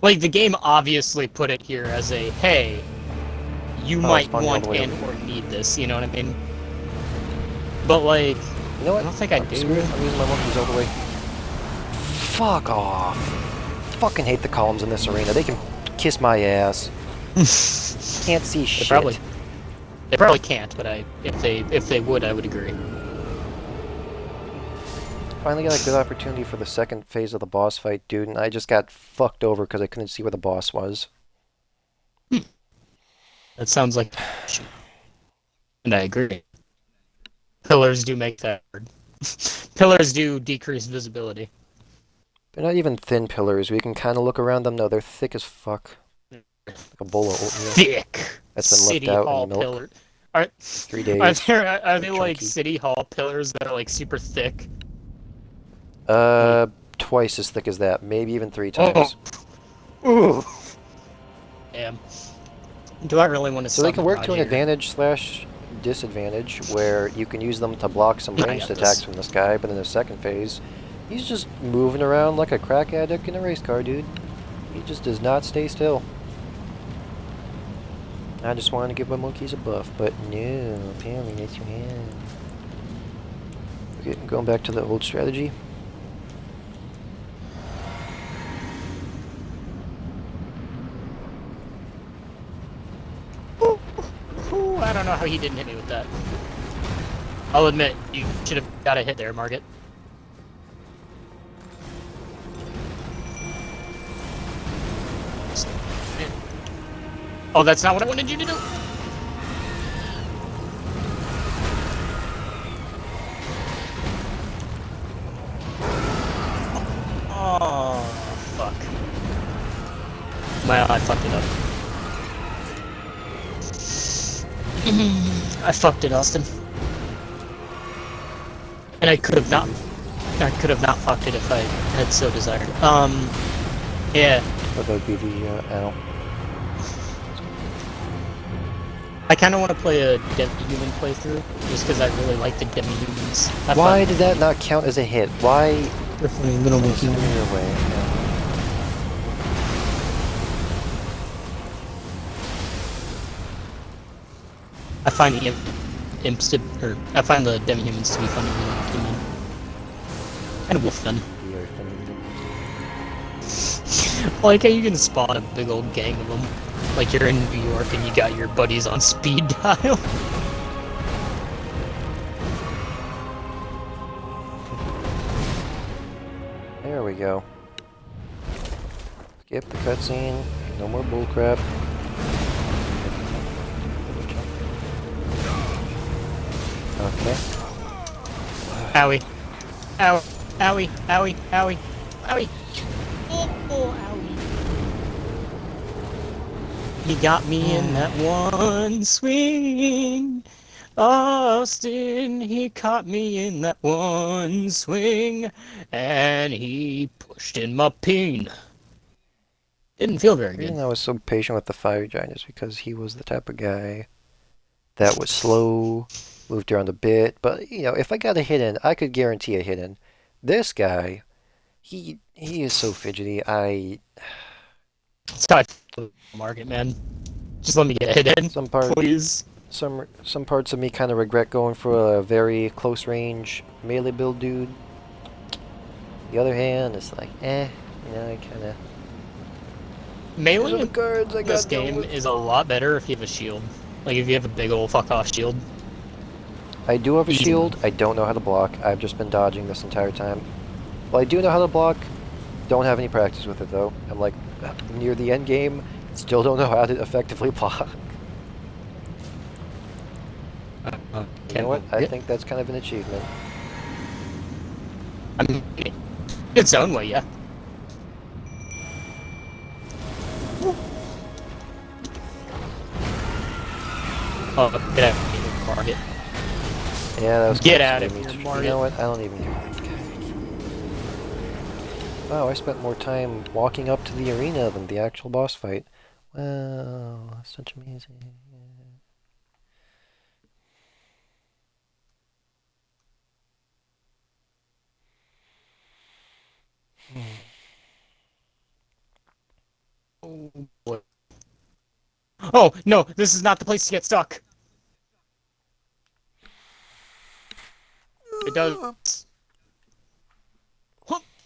the game obviously put it here as a hey, you Oh, I might spawned you all want the way and over or here. need this, you know what I mean? But like You know I what? don't think I Screw do. it. I'm using my monkeys all the way. Fuck off. Fucking hate the columns in this arena. They can kiss my ass. Can't see They shit. probably can't, but if they would, I would agree. Finally got a good opportunity for the second phase of the boss fight, dude, and I just got fucked over because I couldn't see where the boss was. That sounds like and I agree. Pillars do make that hard. Pillars do decrease visibility. They're not even thin pillars. We can kind of look around them. No, they're thick as fuck. Like a bowl of oatmeal Thick that's been left City out Hall in milk pillar. Are 3 days. are they They're like chunky. City Hall pillars that are like super thick? Like Uh, twice as thick as that. Maybe even 3 times. oh, ooh, damn. Do I really want to So they can summon work to an Roger? advantage slash disadvantage, where you can use them to block some I ranged got attacks this. from this guy, but in the second phase, he's just moving around like a crack addict in a race car, dude. He just does not stay still. I just wanted to give my monkeys a buff, but no, apparently that's your hand. Okay, going back to the old strategy. Ooh, ooh, I don't know how he didn't hit me with that. I'll admit, you should have got a hit there, Margit. Oh, that's not what I wanted you to do. Oh, fuck. I fucked it up. I fucked it, Austin. And I could have not fucked it if I had so desired. Yeah. But that would be the owl. I kind of want to play a demi-human playthrough, just because I really like the demi-humans. Why did that not count as a hit? Why? They're funny little Oh, send human. me your way. Yeah. I find the imps to, or I find the demi-humans to be funny little human. And wolfmen. We are funny. Like how you can spawn a big old gang of them. Like you're in New York and you got your buddies on speed dial. There we go. Skip the cutscene. No more bullcrap. Okay. Owie. Ow. Owie. Owie. Owie. Owie. Oh, owie. He got me in that one swing. Austin, he caught me in that one swing. And he pushed in my peen. Didn't feel very The good. reason I was so patient with the fire giant is because he was the type of guy that was slow, moved around a bit, but if I got a hit in, I could guarantee a hit in. This guy, he is so fidgety. It's how I feel the market, man. Just let me get hit in, some part please. some parts of me kind of regret going for a very close range melee build dude. The other hand, it's like, I kind of. These are Melee the in cards I this got dealt game with. is a lot better if you have a shield. Like, if you have a big old fuck off shield. I do have a Easy. shield. I don't know how to block. I've just been dodging this entire time. Well, I do know how to block. Don't have any practice with it though. I'm like near the end game. Still don't know how to effectively block. You know what? I think that's kind of an achievement. I mean, its own way, yeah. Oh, get out of here, Market. Yeah, that was Get close out to of me. here, You Market. know what? I don't even care. Wow, I spent more time walking up to the arena than the actual boss fight. Wow, that's such amazing. Oh, boy. Oh, no, this is not the place to get stuck. It does.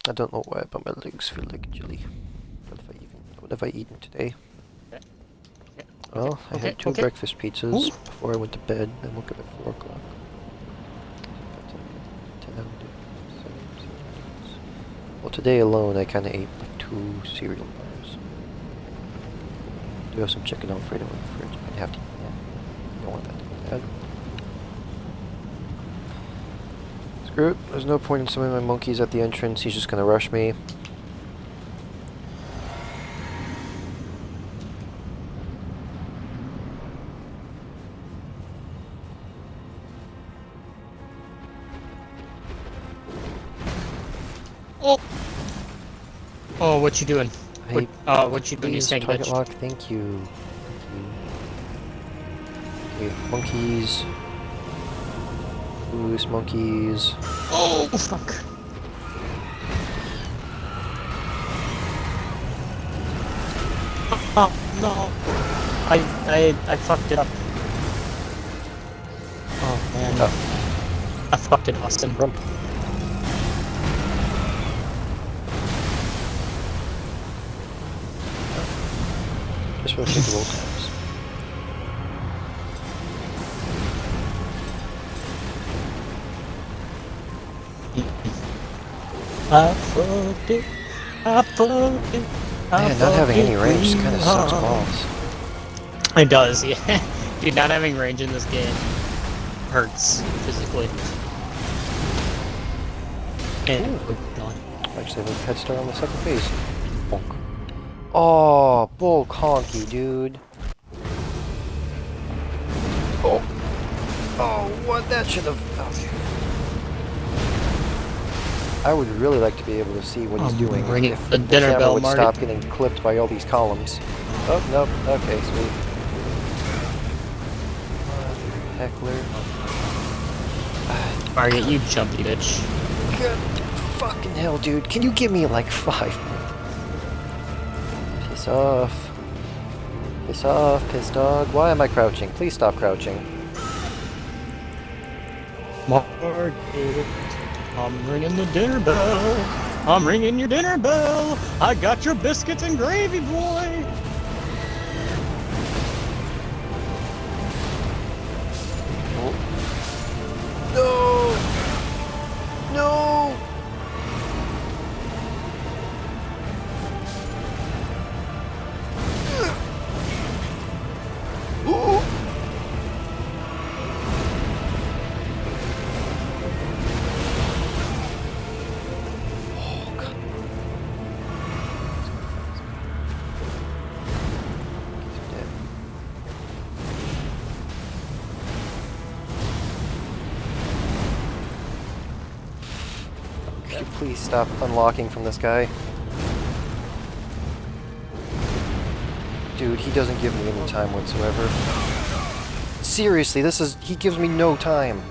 I don't know why, but my legs feel like jelly. What have I eaten today? Well, I had two Okay. breakfast pizzas before I went to bed. I woke up at 4 o'clock. That's like a 10-hour difference, 7-hour difference. Well, today alone, I kind of ate like 2 cereal bars. I do have some chicken Alfredo in the fridge. I'd have to eat that. Don't want that to go bad. Screw it. There's no point in summoning my monkeys at the entrance. He's just gonna rush me. Oh, oh, what you doing? What you doing, you Please, snake target bitch? lock. Thank you. Okay, monkeys. Loose monkeys. Oh, fuck. Oh, no. I fucked it up. Oh, man. Oh, I fucked it, Austin. run. Just for the sake of old times. I fucked it. I fucked it. Man, not having any range just kind of sucks balls. It does, yeah. Dude, not having range in this game hurts physically. And Actually, I have a head start on the second phase. Bonk. Oh, bull conky, dude. Oh. Oh, what? That should have. Okay. I would really like to be able to see what he's doing. Ringing If the dinner camera bell, would Marty. stop getting clipped by all these columns. Oh, nope. Okay, sweet. Heckler. Margaret, you jumpy bitch. Good fucking hell, dude. Can you give me like 5 minutes? Piss off. Piss off, piss dog. Why am I crouching? Please stop crouching. Margaret, I'm ringing the dinner bell. I'm ringing your dinner bell. I got your biscuits and gravy, boy. No! No! you please stop unlocking from this guy? Dude, he doesn't give me any time whatsoever. Seriously, he gives me no time.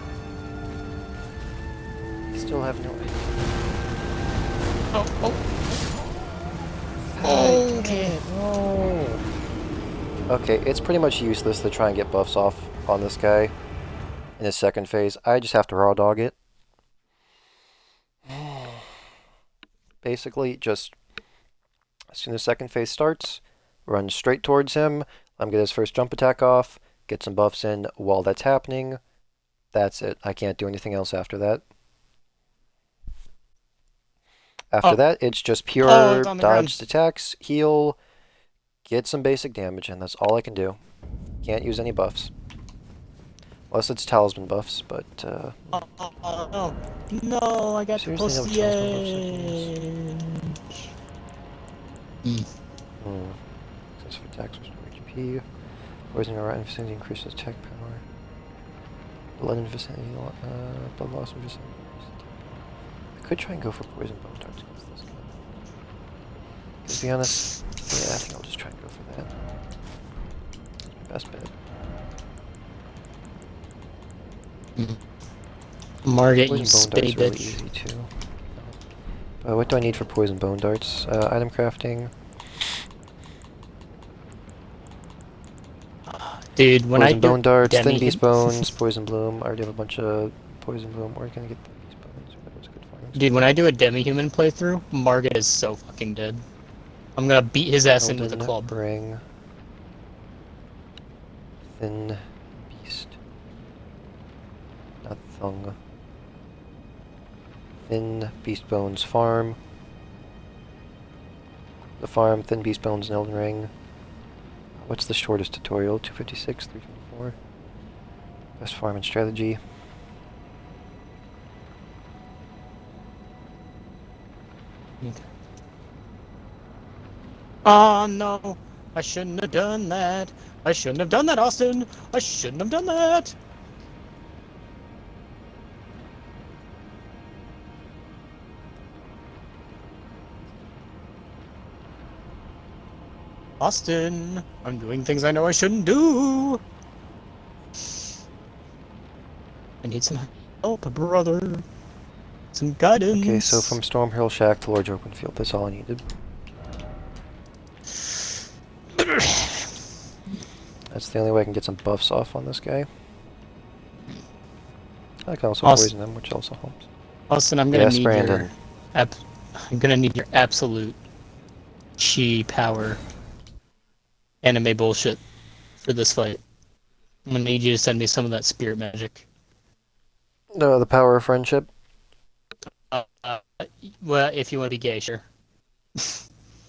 I still have no... Okay. No. Okay, it's pretty much useless to try and get buffs off on this guy in his second phase. I just have to raw dog it. Basically, just as soon as second phase starts, run straight towards him, let him get his first jump attack off, get some buffs in while that's happening. That's it. I can't do anything else after that. After that, it's just pure it's on the ground. dodged attacks, heal, get some basic damage, and that's all I can do. Can't use any buffs. Unless it's talisman buffs, but... no. No, I got the seriously, no talisman postage. Access for attacks, restore HP. Poison around vicinity increases attack power. Blood in vicinity, blood loss in vicinity. I could try and go for poison bone darts against this guy. To be honest, yeah, I think I'll just try and go for that. Best bet. Margaret, you Poison bone spitty darts are really bitch. easy too. What do I need for poison bone darts? Item crafting. Dude, when Poison I do bone darts, thin demi beast bones, poison bloom. I already have a bunch of poison bloom. Where can I get thin beast bones? What's good for Dude, when I do a demi-human playthrough, Margaret is so fucking dead. I'm gonna beat his ass in with a Elden club. ring. Thin beast. Not thung. Thin beast bones farm. The farm, thin beast bones, and Elden ring. What's the shortest tutorial? 256, 324. Best farm and strategy. Okay. Oh no! I shouldn't have done that! I shouldn't have done that, Austin! I shouldn't have done that! Austin! I'm doing things I know I shouldn't do! I need some help, brother. Some guidance. Okay, so from Stormhill Shack to Lord's Openfield, that's all I needed. That's the only way I can get some buffs off on this guy. I can also poison him, which also helps. Austin, I'm gonna Yes, need Brandon. I'm gonna need your absolute chi power anime bullshit for this fight. I'm gonna need you to send me some of that spirit magic. No, the power of friendship. Well, if you want to be gay, sure.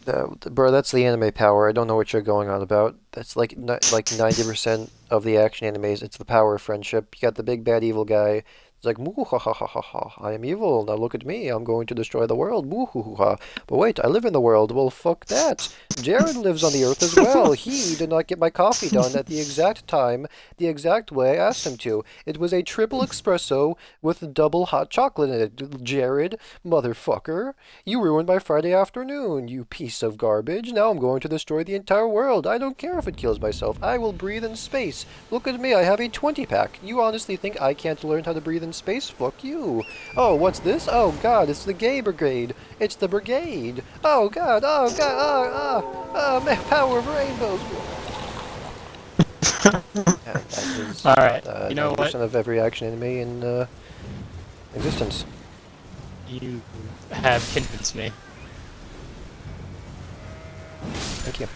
Bro, that's the anime power. I don't know what you're going on about. That's like 90% of the action animes. It's the power of friendship. You got the big bad evil guy. It's like, moo ha ha ha ha ha. I am evil. Now look at me. I'm going to destroy the world. Moo hoo hoo ha. But wait, I live in the world. Well, fuck that. Jared lives on the earth as well. He did not get my coffee done at the exact time, the exact way I asked him to. It was a triple espresso with double hot chocolate in it. Jared, motherfucker. You ruined my Friday afternoon, you piece of garbage. Now I'm going to destroy the entire world. I don't care if it kills myself. I will breathe in space. Look at me. I have a 20-pack. You honestly think I can't learn how to breathe in space? Fuck you. Oh, what's this? Oh, God, it's the gay brigade. It's the brigade. Oh, God. Oh, God. Power of rainbows. That is, Alright, you know what? 90% of every action anime in existence. You have convinced me. Thank you.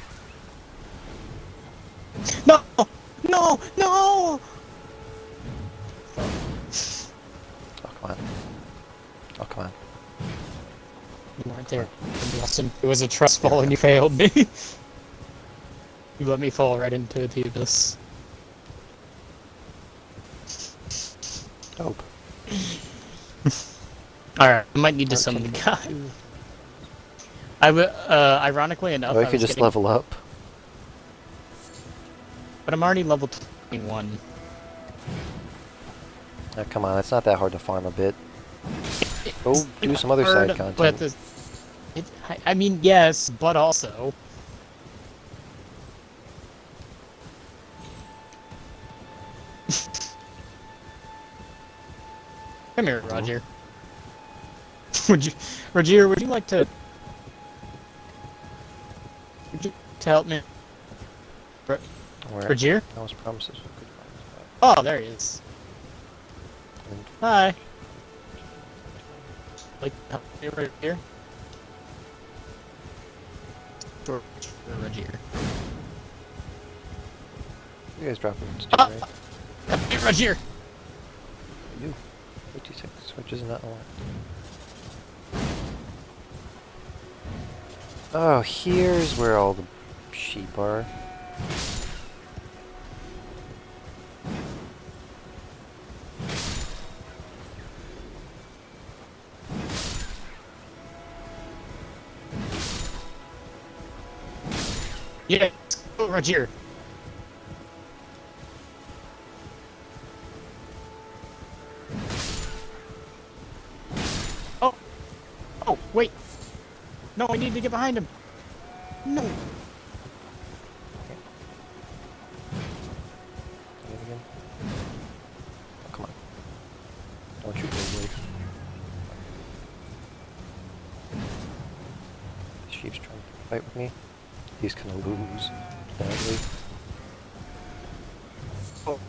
No! No! No! Oh, come on. Oh, come on. You weren't there. Austin. It was a trust fall and you failed me. You let me fall right into the abyss. Hope. Alright, I might need to summon the guy. I would, ironically enough, Oh, I I could was just getting, level up. but I'm already level 21. Oh, come on, it's not that hard to farm a bit. Go It's do some other side hard, but content. I mean, yes, but also. Come here, Hmm. Roger. Would you, Roger, would you to help me? Where Roger? I was promised this good find Oh, there he is. spot. Hi. Like, help me right here. Roger. You guys drop it too, Ah, right? help me, Roger. I do. 56, which is not a lot. Oh, here's where all the sheep are. Yeah, go, Roger. Oh, oh, wait. No, I need to get behind him. No. Say it again. Oh, come on. Don't you go away. The sheep's trying to fight with me. He's gonna lose badly. Oh,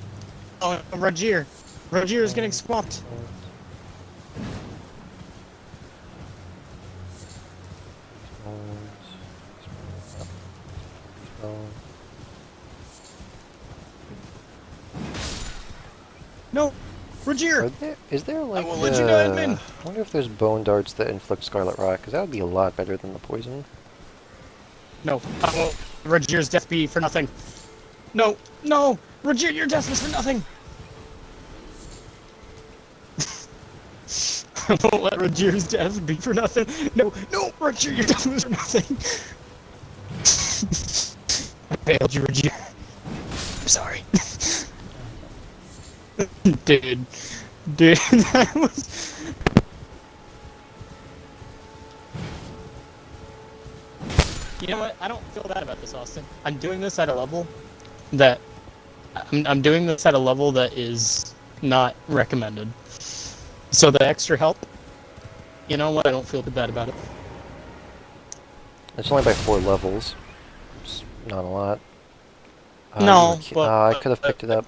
oh, Roger. Roger is getting Don't, swamped. don't. Bones. Bones. No, Roger. Is there I like, will let you know, admin. I wonder if there's bone darts that inflict scarlet rot, because that would be a lot better than the poison. No, I won't. Roger's death be for nothing. No, no, Roger, your death was for nothing. I won't let Roger's death be for nothing. No, no, Roger, your death was for nothing. I failed you, Roger. I'm sorry. Dude, that was. You know what? I don't feel bad about this, Austin. I'm doing this at a level that I'm doing this at a level that is not recommended. So the extra help, you know what? I don't feel too bad about it. It's only by 4 levels. It's not a lot. No, but I could have picked it up.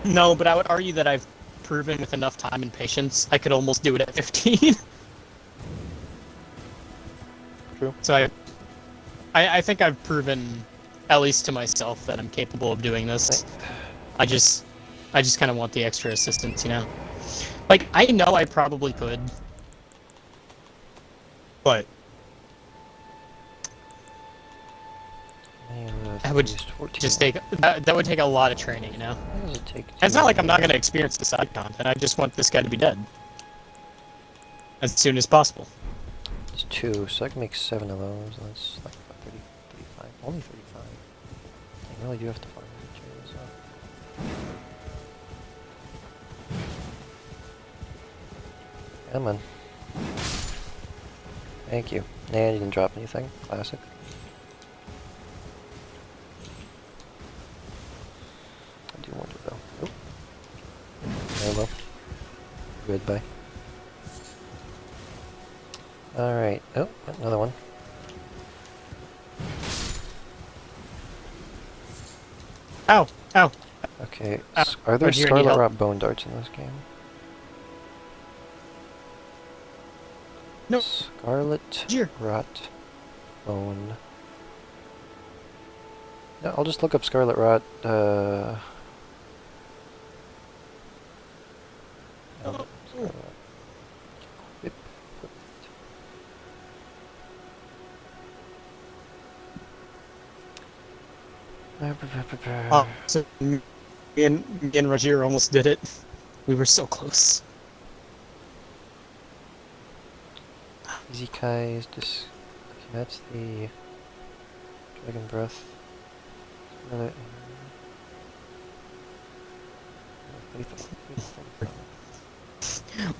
no, but I would argue that I've proven with enough time and patience, I could almost do it at 15. True. So I think I've proven, at least to myself, that I'm capable of doing this. I just kind of want the extra assistance, you know? Like, I know I probably could, but I would just take that would take a lot of training, you know? Why does it take And it's not like I'm not going to experience the side content. I just want this guy to be dead as soon as possible. It's 2, so I can make 7 of those. That's like about 30, 35. Only 35. I really do have to farm this up. Come on. Thank you. And you didn't drop anything. Classic. I do wonder though. Oh. Hello. Goodbye. Alright. Oh, another one. Ow! Ow! Okay. Ow. Are there Right here, I need Scarlet help. Rot bone darts in this game? No. Scarlet Here. Rot bone. No, I'll just look up Scarlet Rot. Oh. Scarlet Rot. Whip. Oh, so me and Roger almost did it. We were so close. Easy Kai is just. Okay, that's the Dragon Breath. Another. Faithful.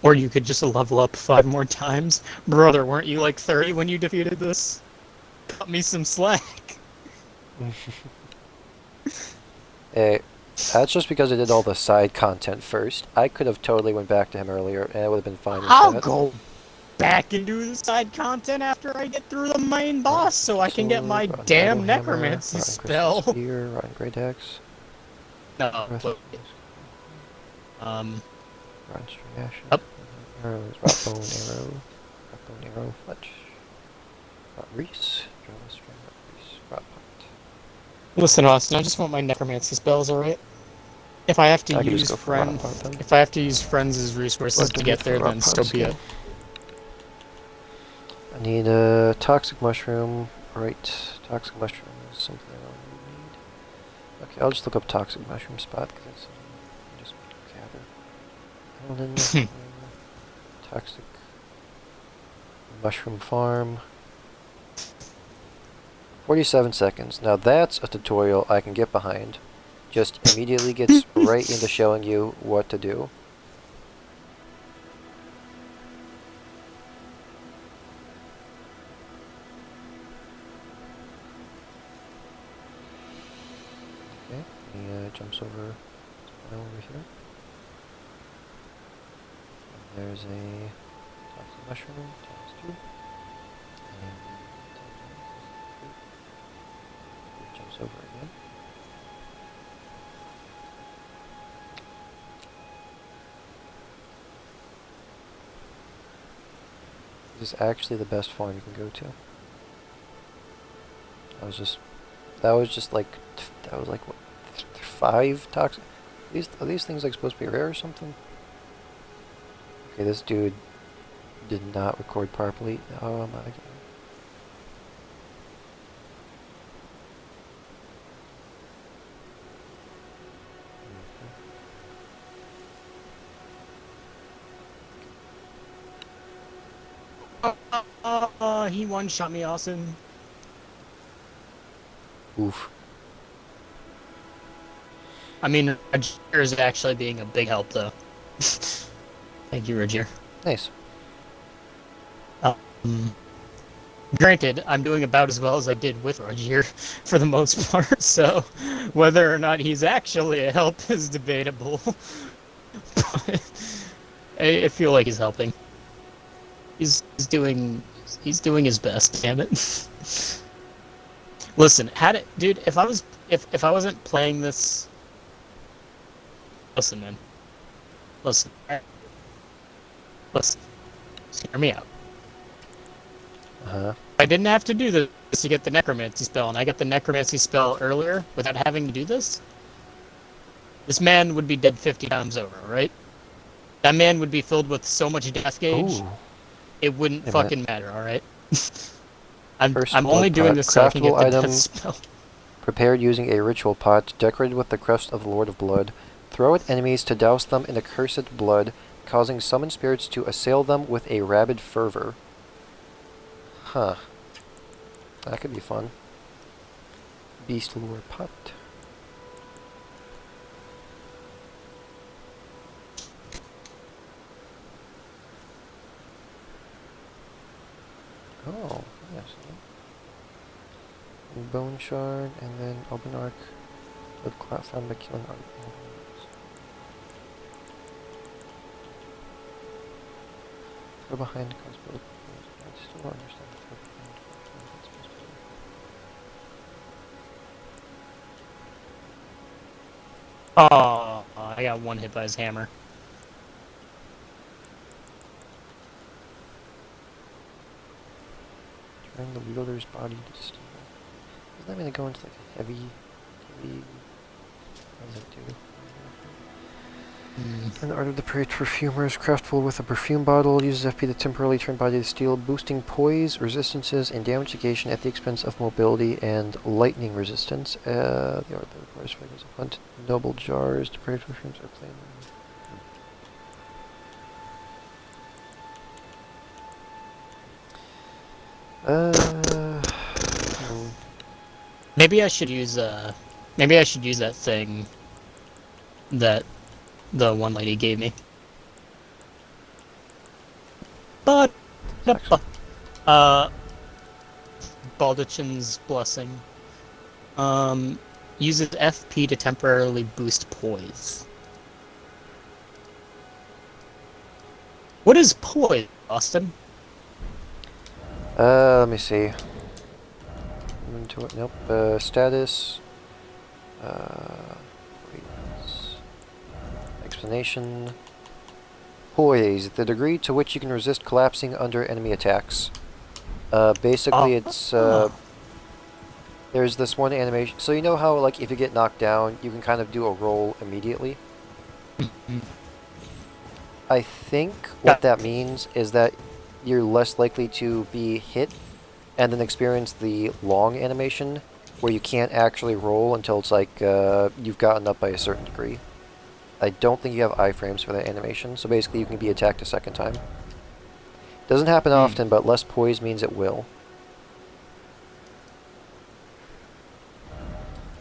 Or you could just level up 5 more times. Brother, weren't you like 30 when you defeated this? Cut me some slack. Hey, that's just because I did all the side content first. I could have totally went back to him earlier, and I would have been fine with I'll that. go back and do the side content after I get through the main Rotten boss so I can get sword, my rotten battle damn hammer, necromancy rotten crystal spell. spear, rotten great axe, No, breath of wait. Um, rotten string ashes, up. arrows, rot bone arrow, fletch, rot reese, drama string, rot reese, rot pot. Listen, Austin, I just want my necromancy spells, alright? If I have to I could just use go for rot pot then. if I have to use friends as resources What do to I need get for there, rot then pot so be skin? it. I need a toxic mushroom. Right, toxic mushroom is something I don't really need. Okay, I'll just look up toxic mushroom spot because that's something I just gather. Elden, toxic mushroom farm. 47 seconds. Now that's a tutorial I can get behind. Just immediately gets right into showing you what to do. Okay, he jumps over here. And there's a toxic mushroom, times 2. And he jumps over again. This is actually the best farm you can go to. That was just like, that was like, what, 5 toxic? Are these things like supposed to be rare or something? Okay, this dude did not record properly. Oh my god. He one-shot me, Austin. Oof. I mean, Rogier is actually being a big help, though. Thank you, Rogier. Nice. Um, Granted, I'm doing about as well as I did with Rogier for the most part, so whether or not he's actually a help is debatable. But I feel like he's helping. He's doing his best. Damn it. Listen, dude, if I wasn't playing this, listen, man, listen, listen, just hear me out. Uh-huh. I didn't have to do this to get the necromancy spell, and I got the necromancy spell earlier without having to do this. This man would be dead 50 times over, right? That man would be filled with so much death gauge, Ooh. it wouldn't Wait a minute. fucking matter, alright? First I'm only blood doing pot. this so I can get Craftable the item death spell. prepared using a ritual pot decorated with the crest of the Lord of Blood. Throw at enemies to douse them in accursed blood, causing summoned spirits to assail them with a rabid fervor. Huh. That could be fun. Beast lure pot. Oh, yes. Bone shard, and then open arc with clout found by killing arc. Throw behind cause build. I still don't understand the throw behind. What that's supposed to do. Oh, I got one hit by his hammer. Turn the wielder's body to steel. Doesn't that mean they go into like a heavy? What does it do? An art of the perfumer is craftable with a perfume bottle. Uses FP to temporarily turn body to steel, boosting poise, resistances, and damage negation at the expense of mobility and lightning resistance. The art that requires fragrance of hunt. Noble jars. Depraved perfumes are plain. Maybe I should use maybe I should use that thing that the one lady gave me. It's actually Uh, Baldachin's Blessing. Um, uses FP to temporarily boost poise. What is poise, Austin? let me see. Into it. Nope. Status. Wait. Explanation. Poise, the degree to which you can resist collapsing under enemy attacks. Basically, it's Oh. there's this one animation. So you know how like if you get knocked down, you can kind of do a roll immediately. I think what that means is that you're less likely to be hit and then experience the long animation where you can't actually roll until it's like you've gotten up by a certain degree. I don't think you have iframes for that animation, so basically you can be attacked a second time. Doesn't happen often, but less poise means it will.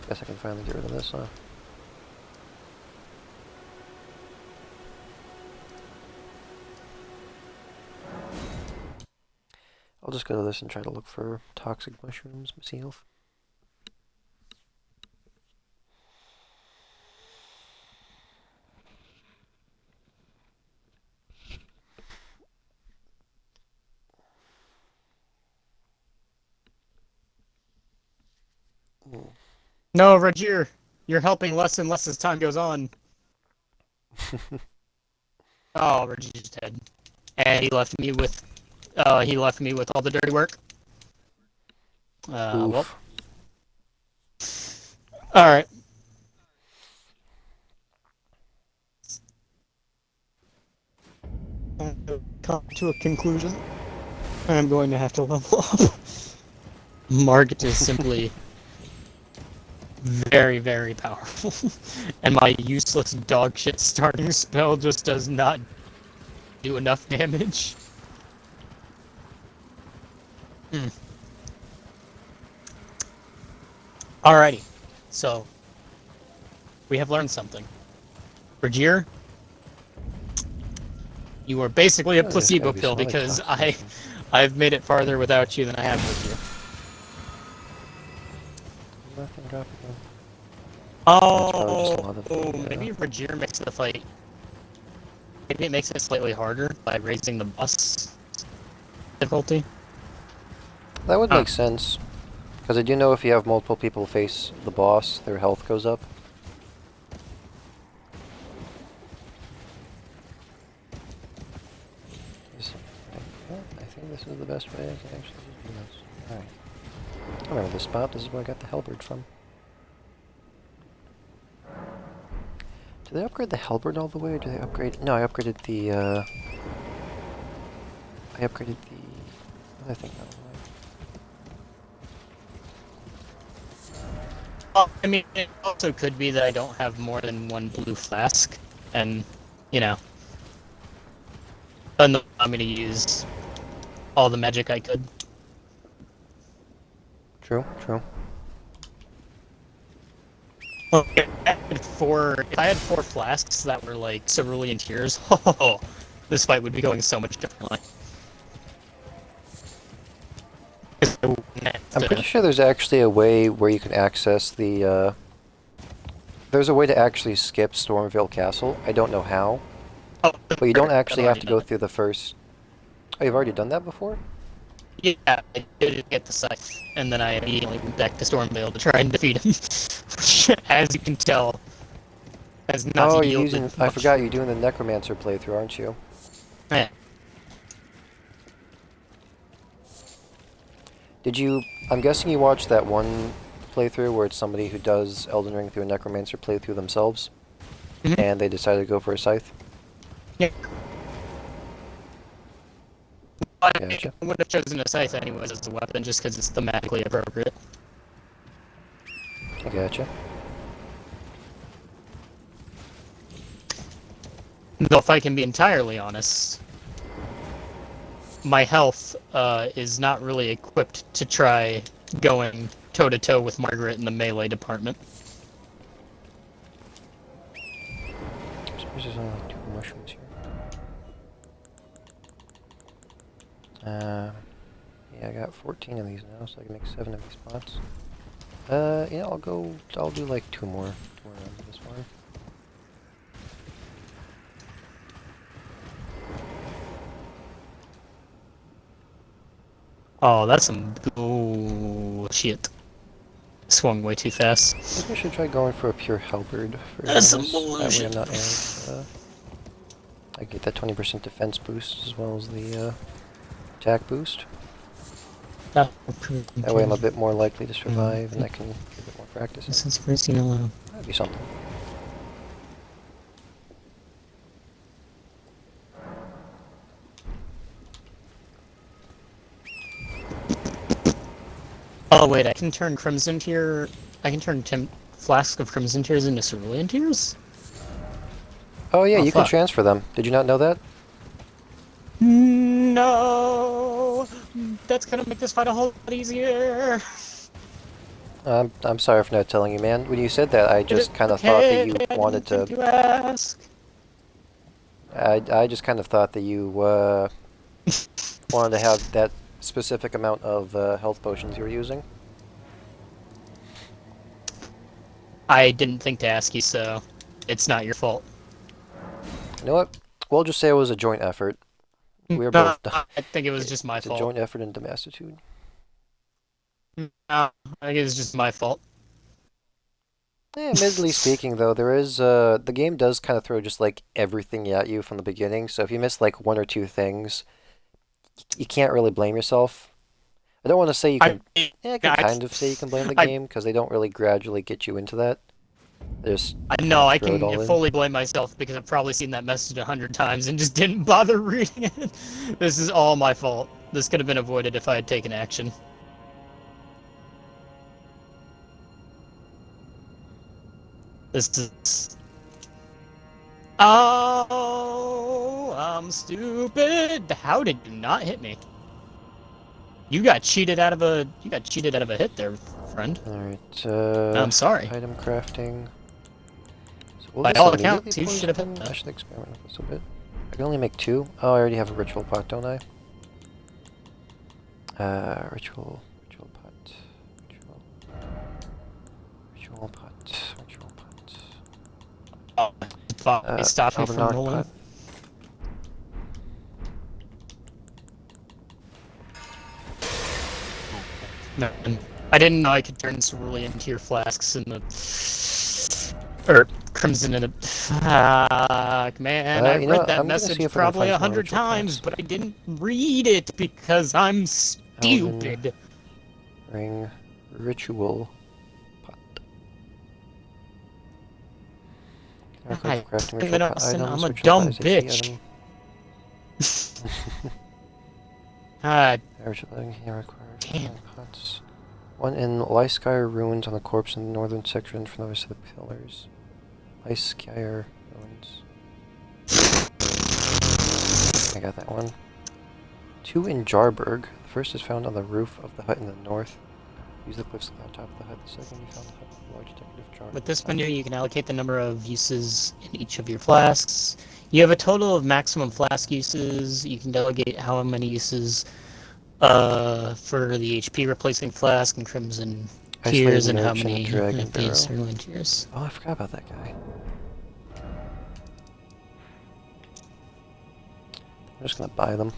Guess I can finally get rid of this, huh? I'll just go to this and try to look for toxic mushrooms myself. No, Roger, you're helping less and less as time goes on. Oh, Reggie's dead, and he left me with all the dirty work. Well, Oof. all right. Come to a conclusion. I'm going to have to level up. Margit is simply very, very powerful, and my useless dogshit starting spell just does not do enough damage. Alrighty, so we have learned something. Regier, you are basically a Oh, there's gotta placebo be pill some other because toxic mushrooms. I've made it farther without you than I have with you. Nothing dropping. That's probably just a Oh, lot of maybe Regier makes the fight. Maybe it makes it slightly harder by raising the boss difficulty. That would Huh. make sense. Because I do know if you have multiple people face the boss, their health goes up. I think this is the best way I can actually just do this. Alright. I remember this spot. This is where I got the halberd from. Did they upgrade the halberd all the way, or did they upgrade... No, I upgraded the, I upgraded the other thing all the way. Well, I mean, it also could be that I don't have more than one blue flask, and, you know, doesn't allow me to use all the magic I could. True, true. Okay, if I had four flasks that were like cerulean tears, oh, this fight would be going so much differently. I'm pretty sure there's actually a way where you can access the, there's a way to actually skip Stormvale Castle. I don't know how, Oh, but you don't I've actually have already to done go it. through the first... Oh, you've already done that before? Yeah, I did get the scythe, and then I immediately went back to Stormvale to try and defeat him. As you can tell, has not Oh, you're yielded using... I much. forgot you're doing the Necromancer playthrough, aren't you? Yeah. Did you... I'm guessing you watched that one playthrough where it's somebody who does Elden Ring through a Necromancer playthrough themselves, Mhm. and they decided to go for a scythe? Yeah. I Gotcha. would have chosen a scythe anyways as a weapon just because it's thematically appropriate. I gotcha. Though if I can be entirely honest, my health is not really equipped to try going toe-to-toe with Margaret in the melee department. I suppose there's only like 2 mushrooms here. Uh, yeah, I got 14 of these now, so I can make 7 of these pots. Yeah, I'll do like two more rounds of this one. Oh, that's some bullshit. Swung way too fast. Maybe I should try going for a pure halberd version That's of some this. That way I'm bullshit. not as, I get that 20% defense boost as well as the, attack boost. That way I'm a bit more likely to survive and I can get a bit more practice in. Since first, you That'd be something. Oh wait, I can turn Crimson Tear. I can turn Flask of Crimson Tears into Cerulean Tears? Oh yeah, Oh you can fuck. transfer them. Did you not know that? No! That's gonna make this fight a whole lot easier! I'm sorry for not telling you, man. When you said that, I It is just kind of thought that okay, you I wanted didn't think to. to ask. I just kind of thought that you wanted to have that specific amount of health potions you were using. I didn't think to ask you, so it's not your fault. You know what? We'll just say it was a joint effort. We were No, both. I think it was just my It's a fault. joint effort in Damastitude. No, I think it was just my fault. Admittedly speaking, though, there is the game does kind of throw just like everything at you from the beginning. So if you miss like one or two things, you can't really blame yourself. I don't want to say you I, can. Yeah, I can I, kind of say you can blame the I, game because they don't really gradually get you into that. They just I kind know of I throw it can all in. fully blame myself because I've probably seen that message 100 times and just didn't bother reading it. This is all my fault. This could have been avoided if I had taken action. This is. Oh, I'm stupid. How did you not hit me? You got cheated out of a hit there, friend. All right. I'm sorry. Item crafting. So will By this all immediately accounts, you should poison have hit him? I that. should experiment with this a bit. I can only make 2. Oh, I already have a ritual pot, don't I? Ritual pot, ritual, ritual pot, ritual pot. Oh, fuck, it stopped me Elven from Arc rolling. pot. No, I didn't know I could turn cerulean into your flasks in the or crimson in the. Fuck, man! I've You know read what? that I'm gonna see message if I can probably find a some more hundred ritual times, pots. but I didn't read it because I'm Elven stupid. ring ritual pot. Can I record I for crafting ritual even pot Austin, I'm items? a Ritual pot dumb is a key bitch. item. God Ritual item can require damn. pots. One in Lyskire ruins on the corpse in the northern section from the rest of the pillars. Lyskire ruins. I got that one. 2 in Jarburg. The first is found on the roof of the hut in the north. Use the cliffs on top of the hut. The second, you found the hut with a large decorative jar. With this menu, you can allocate the number of uses in each of your flasks. You have a total of maximum flask uses. You can delegate how many uses for the HP replacing flask and crimson Isolated tears and how merchant many dragon the barrow. cerulean tears. Oh, I forgot about that guy. I'm just gonna buy them.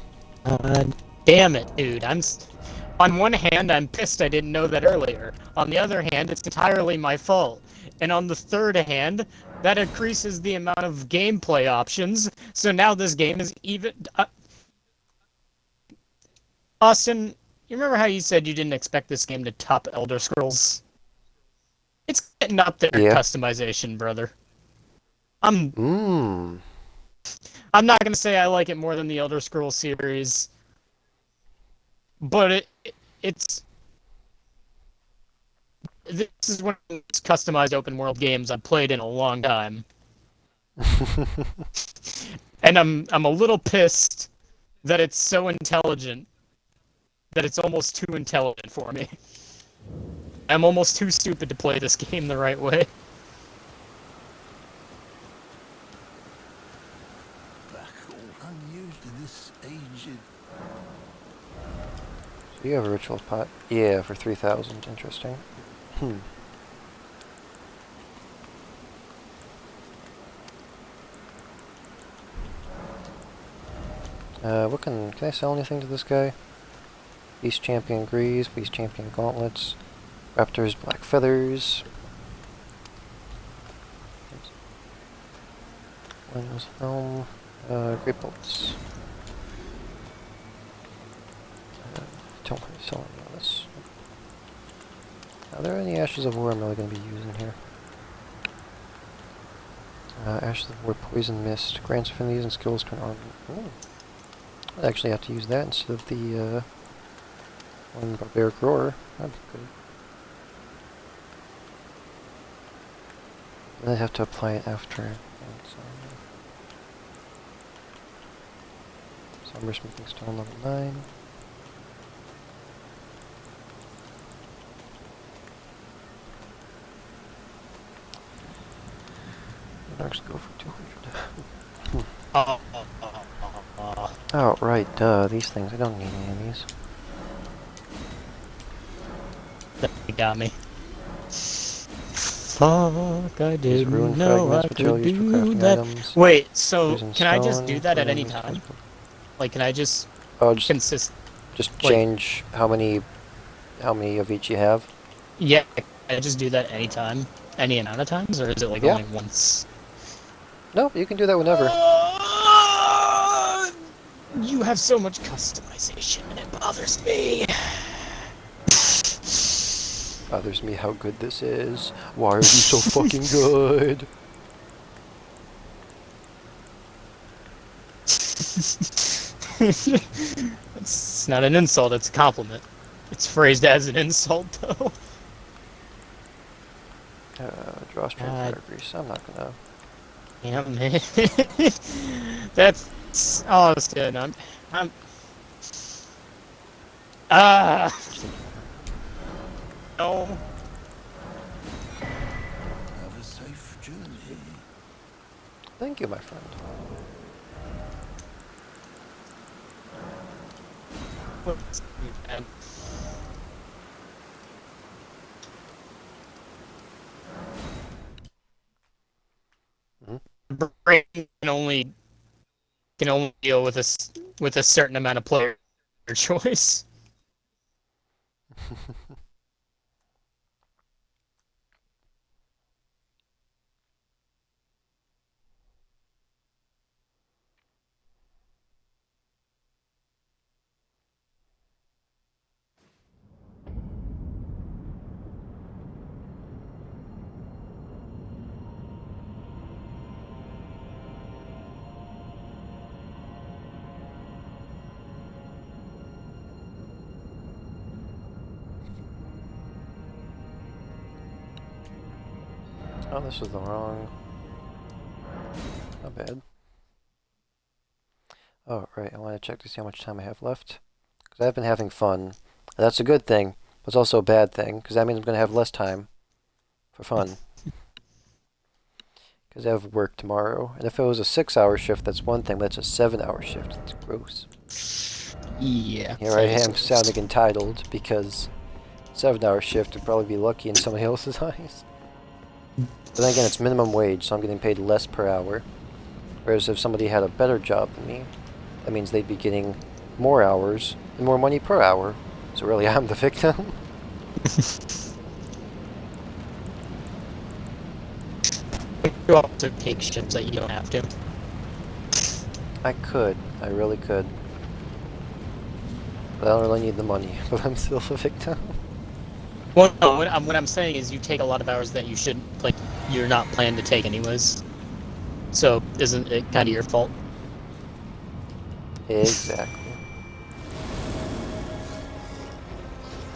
Damn it, dude. On one hand, I'm pissed I didn't know that earlier. On the other hand, it's entirely my fault. And on the third hand, that increases the amount of gameplay options. So now this game is even. Austin, you remember how you said you didn't expect this game to top Elder Scrolls? It's getting up there in Yeah. customization, brother. I'm Mmm. I'm not gonna say I like it more than the Elder Scrolls series, but it's this is one of the most customized open world games I've played in a long time, and I'm a little pissed that it's so intelligent that it's almost too intelligent for me. I'm almost too stupid to play this game the right way. Back all unused in this aged. Do you have a ritual pot? Yeah, for 3,000. Interesting. Hmm. What can I sell anything to this guy? Beast Champion Greaves, Beast Champion Gauntlets, Raptor's Black Feathers. Wind's Helm, Great Bolts. Don't want to sell any of this. Are there any Ashes of War I'm really going to be using here? Ashes of War, Poison Mist, grants affinities and skills to an armor. Ooh. I'd actually have to use that instead of the one Barbaric Roar. That'd be good. Then I'd have to apply it after. Summer Smithing Stone level 9. Let's go for 200. Oh, right, duh. These things, I don't need any of these. You got me. Fuck, I These rune didn't know fragments, I which I'll could use for do crafting that. items. Wait, so Poison can I just do stone, that at poison any mist, time? poison- Like, can I just Oh, just like, change how many of each you have. yeah, can I just do that anytime? Any amount of times, or is it like Yeah. only once? Nope, you can do that whenever. You have so much customization, and it bothers me. Bothers me how good this is. Why are you so fucking good? It's not an insult, it's a compliment. It's phrased as an insult, though. Drawstring fire grease. I'm not gonna. Yeah, man. That's all it's good. I'm. Ah. No. Have a safe journey. Thank you, my friend. Brain can only deal with with a certain amount of player choice. Oh, this is the wrong. Not bad. Oh, right. I want to check to see how much time I have left. Because I've been having fun. That's a good thing, but it's also a bad thing, because that means I'm going to have less time for fun. Because I have work tomorrow. And if it was a 6-hour shift, that's one thing, but it's a 7-hour shift. It's gross. Yeah. Here I am sounding entitled, because 7-hour shift would probably be lucky in somebody else's eyes. But then again, it's minimum wage, so I'm getting paid less per hour. Whereas if somebody had a better job than me, that means they'd be getting more hours and more money per hour. So really, I'm the victim. You also take shifts that you don't have to. I could. I really could. But I don't really need the money. But I'm still the victim. Well, no, what I'm saying is you take a lot of hours that you should, like, you're not planned to take anyways. So, isn't it kind of your fault? Exactly.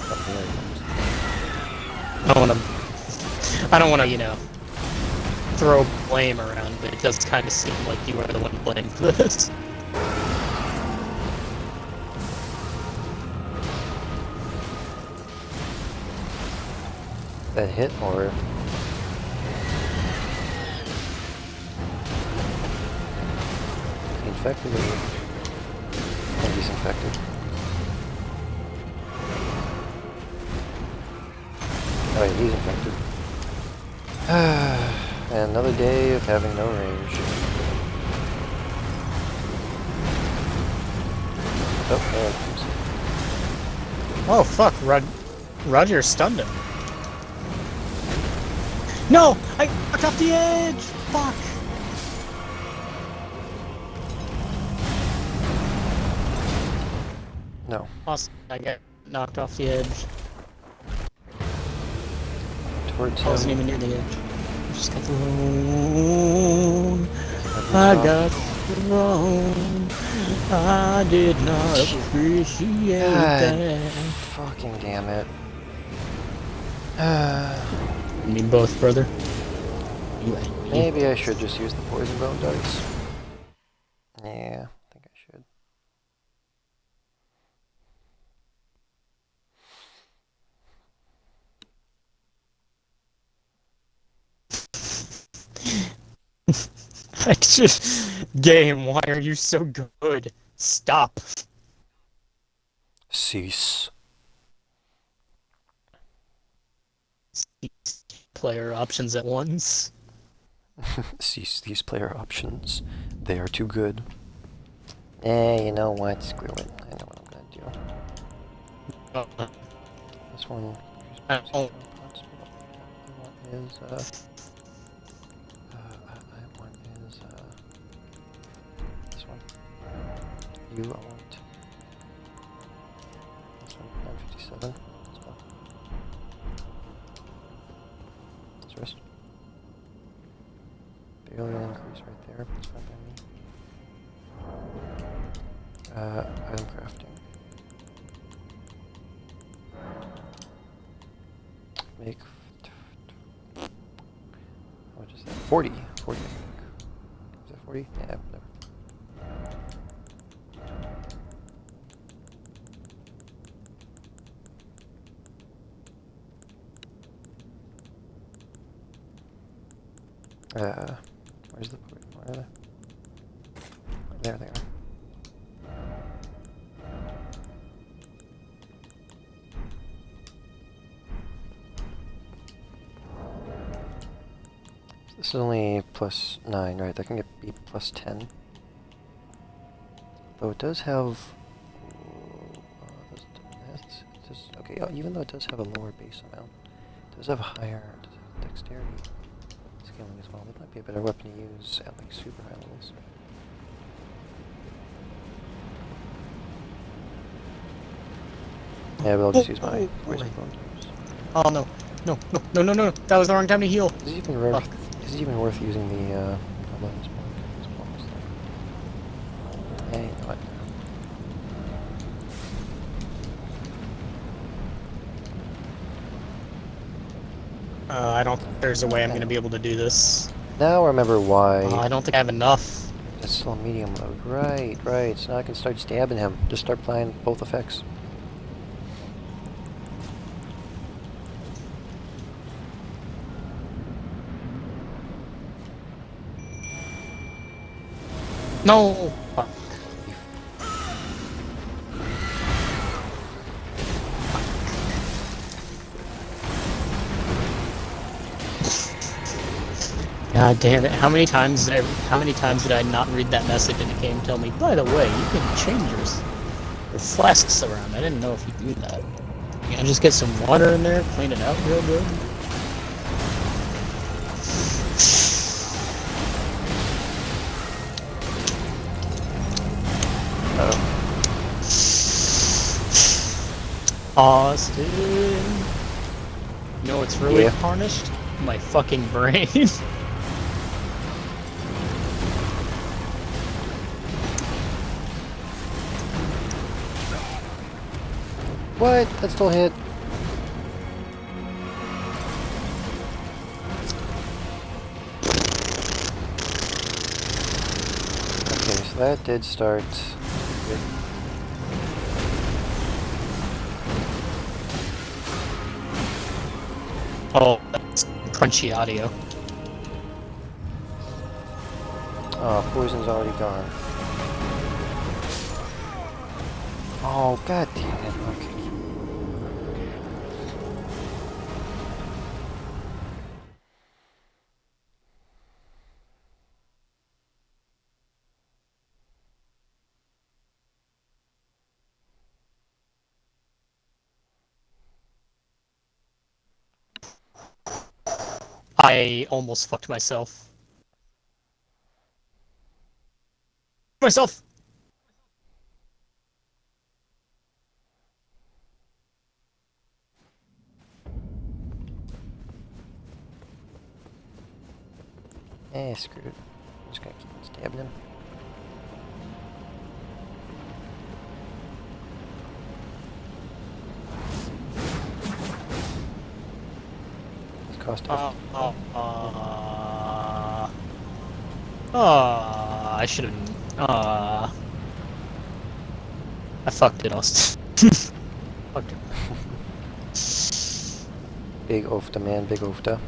Oh, there it I don't want to, throw blame around, but it does kind of seem like you are the one blamed for this. That hit or infected or maybe he's infected. Oh yeah, he's infected. And another day of having no range. Oh, there it comes. Oh fuck, Roger stunned him. No! I knocked off the edge! Fuck! No. Awesome. I got knocked off the edge. Towards I wasn't him. even near the edge. I just got thrown. Heavens I off. got thrown. I did not appreciate God. that. Fucking damn it. You mean both, brother? You Maybe I should just use the poison bone dice. Yeah, I think I should. I just... Game, why are you so good? Stop. Cease. Player options at once. Cease these player options. They are too good. You know what? Screw it. I know what I'm gonna do. This one. Oh. Is I want is this one. I want this one. 957. This one. This wrist. Barely an increase right there. That's fine by me. Item crafting. Make. How much is that? 40. 40, I think. Is that 40? Yeah, whatever. Where's the point? Where are they? There they are. So this is only plus 9, right? That can be plus 10. Though it does have... okay, even though it does have a lower base amount, it does have a higher dexterity scaling as well. That might be a better weapon to use at like super high levels. Yeah, but I'll just use my poison bone. Oh no. No, no, no, no, no. That was the wrong time to heal. Is it even worth using the weapons bonus thing? Hey, you know what? I don't think there's a way I'm going to be able to do this. Now I remember why. I don't think I have enough. It's still medium mode. Right, right. So now I can start stabbing him. Just start applying both effects. No! Fuck. God damn it! How many times did I not read that message in the game? Tell me, by the way, you can change your flasks around. I didn't know if you do that. You know, just get some water in there, clean it out real good. Austin. You know what's really tarnished? My fucking brain. What? That still hit. Okay, so that did start. Good. Oh, that's crunchy audio. Oh, poison's already gone. Oh, god damn it. Okay. I almost fucked myself. Myself! Screw it. I'm just gonna keep stabbing him. It's cost us. I should have. I fucked it, Austin. Fucked it. Big ofta, man. Big ofta.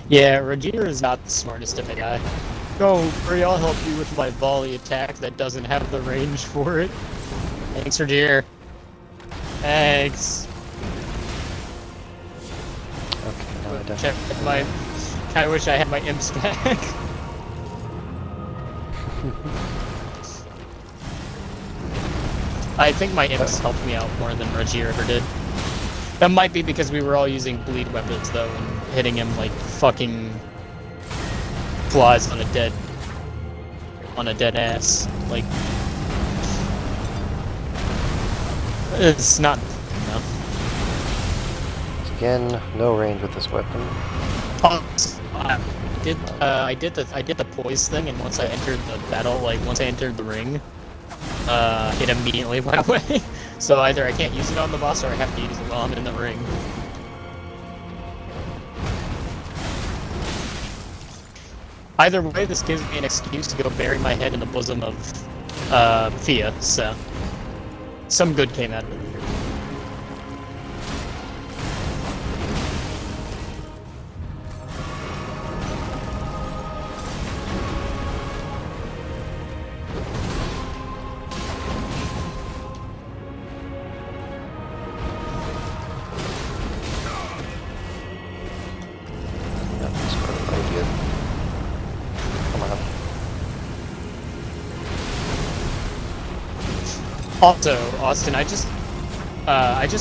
Yeah, Roger is not the smartest of AI. Don't worry, I'll help you with my volley attack that doesn't have the range for it. Thanks, Roger. Thanks. Okay, now I Check don't. my. I wish I had my imps back. I think my imps helped me out more than Roger ever did. That might be because we were all using bleed weapons though, and hitting him like fucking flies on a dead ass. Like it's not. No. Again, no range with this weapon. I did the poise thing, and once I entered the battle, like once I entered the ring, it immediately went away. So either I can't use it on the boss, or I have to use it while I'm in the ring. Either way, this gives me an excuse to go bury my head in the bosom of Fia. So some good came out of it. Also, Austin, I just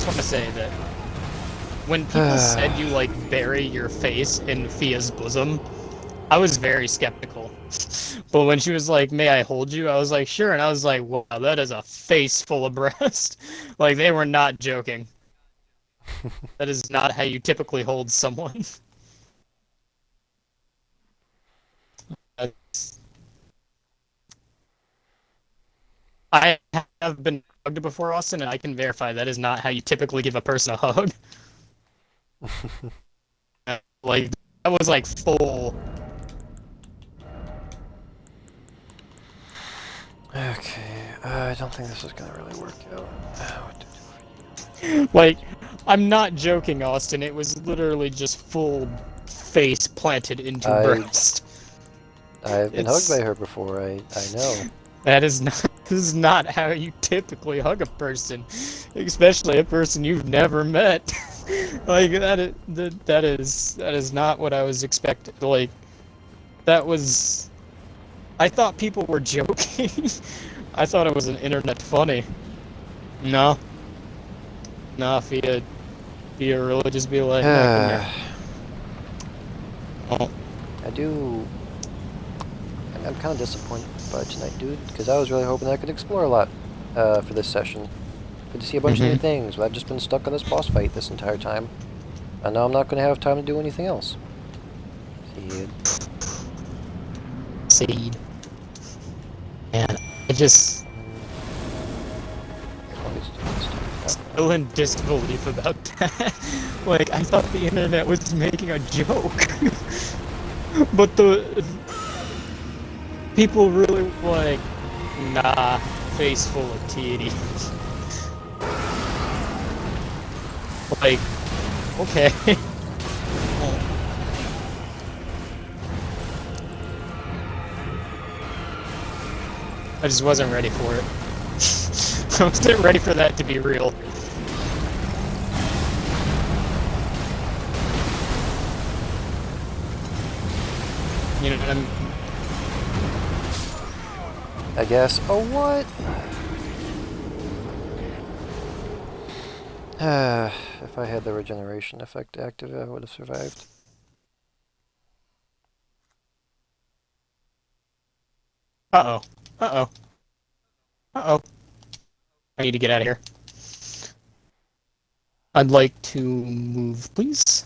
want to say that when people said you like bury your face in Fia's bosom, I was very skeptical. But when she was like, "May I hold you?" I was like, "Sure," and I was like, "Wow, that is a face full of breast." Like they were not joking. That is not how you typically hold someone. I have been hugged before, Austin, and I can verify that is not how you typically give a person a hug. Like, that was like full. Okay, I don't think this is gonna really work out. What to do for you? Like, I'm not joking, Austin. It was literally just full face planted into breast. I've been hugged by her before, I know. That is not. This is not how you typically hug a person, especially a person you've never met. Like that is not what I was expecting. Like that was. I thought people were joking. I thought it was an internet funny. No. No, Fia really just be like, no, come here. Oh. I'm kind of disappointed by tonight, dude, because I was really hoping I could explore a lot for this session. Good to see a bunch of new things, but I've just been stuck on this boss fight this entire time. And now I'm not going to have time to do anything else. Seed. And I just... still in disbelief about that. Like, I thought the internet was making a joke. But the... people really were like, nah, face full of titties. Like, okay. I just wasn't ready for it. I wasn't ready for that to be real. You know what I mean? I guess. Oh, what? If I had the regeneration effect active, I would have survived. Uh-oh. Uh-oh. Uh-oh. I need to get out of here. I'd like to move, please.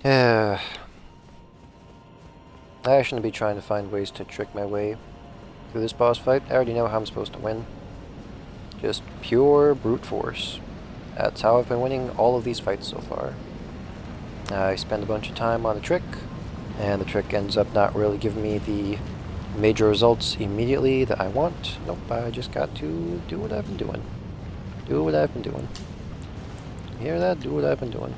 Yeah. I shouldn't be trying to find ways to trick my way through this boss fight. I already know how I'm supposed to win. Just pure brute force. That's how I've been winning all of these fights so far. I spend a bunch of time on a trick, and the trick ends up not really giving me the major results immediately that I want. Nope, I just got to do what I've been doing. Do what I've been doing. You hear that? Do what I've been doing.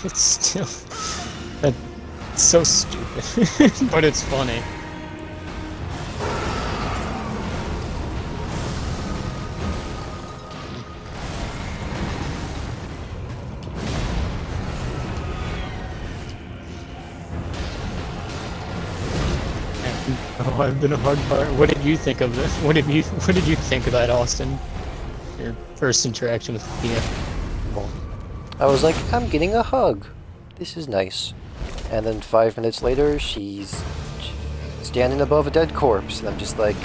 It's still... That's so stupid. But it's funny. Oh, I've been a hard part. What did you think of this? What did you think of that, Austin? Your first interaction with Thea. Well, I was like, I'm getting a hug. This is nice. And then 5 minutes later, she's standing above a dead corpse, and I'm just like,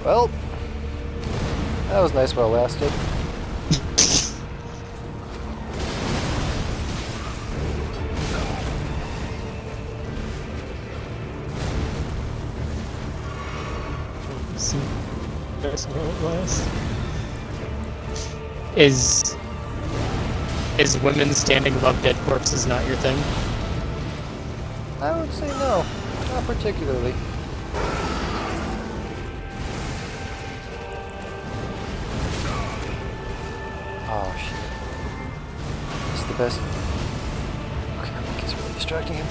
well, that was nice while it lasted. See, that's what it was. Is women standing above dead corpses not your thing? I would say no, not particularly. Oh shit. This is the best. Okay, I think he's really distracting him.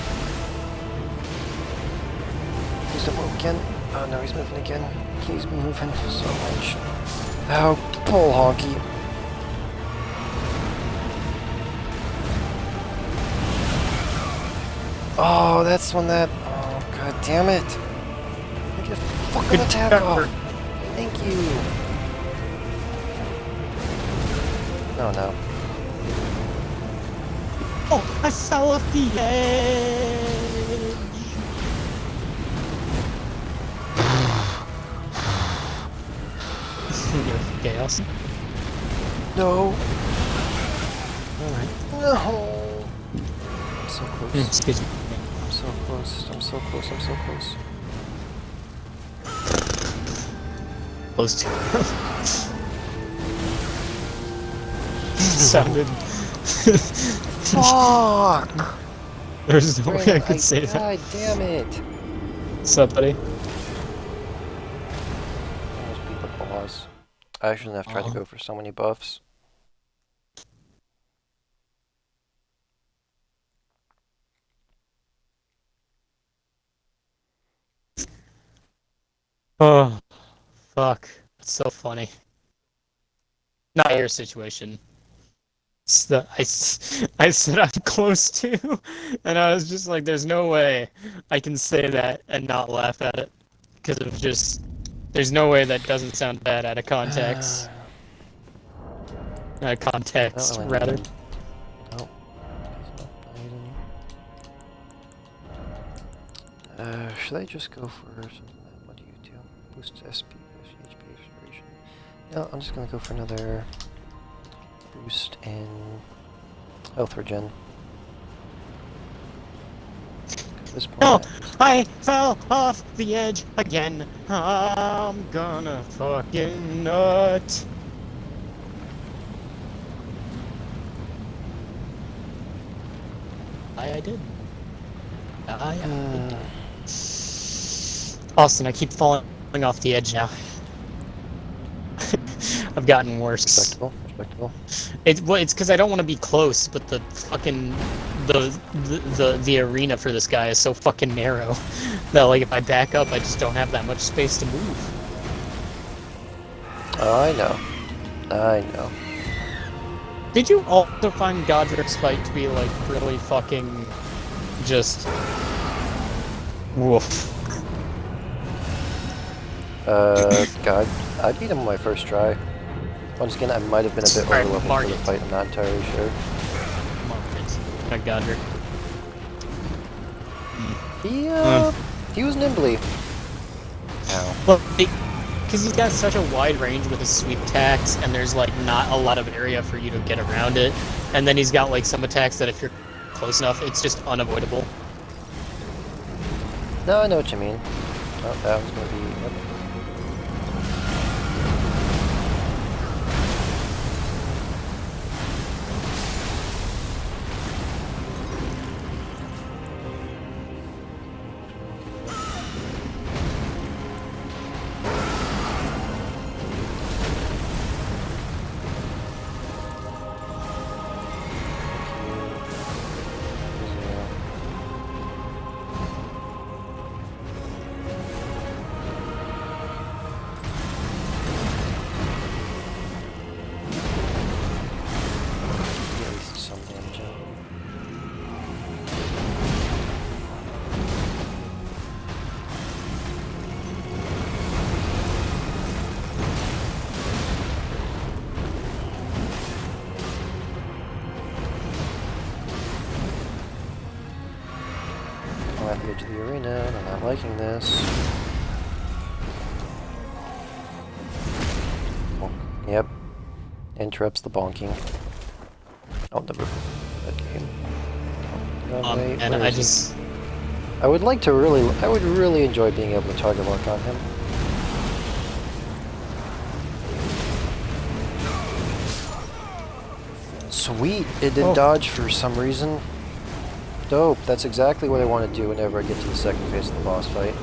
Please don't move again. Oh no, he's moving again. He's moving so much. Oh, pull honky. Oh, that's when that. Oh, god damn it. Make it fucking attack off. Thank you. Oh no. Oh, I fell off the edge. Okay, Austin. No. Alright. No. I'm so close. Excuse me. I'm so close. I'm so close. I'm so close. Close to sounded. Fuck! There's no way I Brandon, could say that. God damn it. What's up, buddy? Almost beat the boss. I shouldn't have tried to go for so many buffs. Oh, fuck. It's so funny. Not your situation. It's the, I said I'm close to, and I was just like, there's no way I can say that and not laugh at it. Because of just, there's no way that doesn't sound bad out of context. Context, No, rather. Nope. Should I just go for something that, what do you do? Boost SP, HP restoration. No, I'm just gonna go for another boost in health regen. At this point, No! I fell off the edge again! I'm gonna fucking nut! I did. I did. Austin, I keep falling off the edge now. I've gotten worse. Respectable, respectable. It's because I don't want to be close, but the fucking the arena for this guy is so fucking narrow that like if I back up, I just don't have that much space to move. Oh, I know. I know. Did you also find Godrick's fight to be like really fucking just woof? God, I beat him on my first try. Once again, I might have been a bit Alright, overleveled mark for the it. fight, I'm not entirely sure. Not Godrick. He was nimbly. Ow. Well, because he's got such a wide range with his sweep attacks, and there's like not a lot of area for you to get around it. And then he's got like some attacks that if you're close enough, it's just unavoidable. No, I know what you mean. Oh, that was gonna be... Yep. At least some damage out. I'm at the edge of the arena, and I'm not liking this. Bonk. Yep. Interrupts the bonking. I'll never forget that game. Oh, no, wait, And where I is he? just I would really enjoy being able to target lock on him. Sweet! It did dodge for some reason. Dope, that's exactly what I want to do whenever I get to the second phase of the boss fight.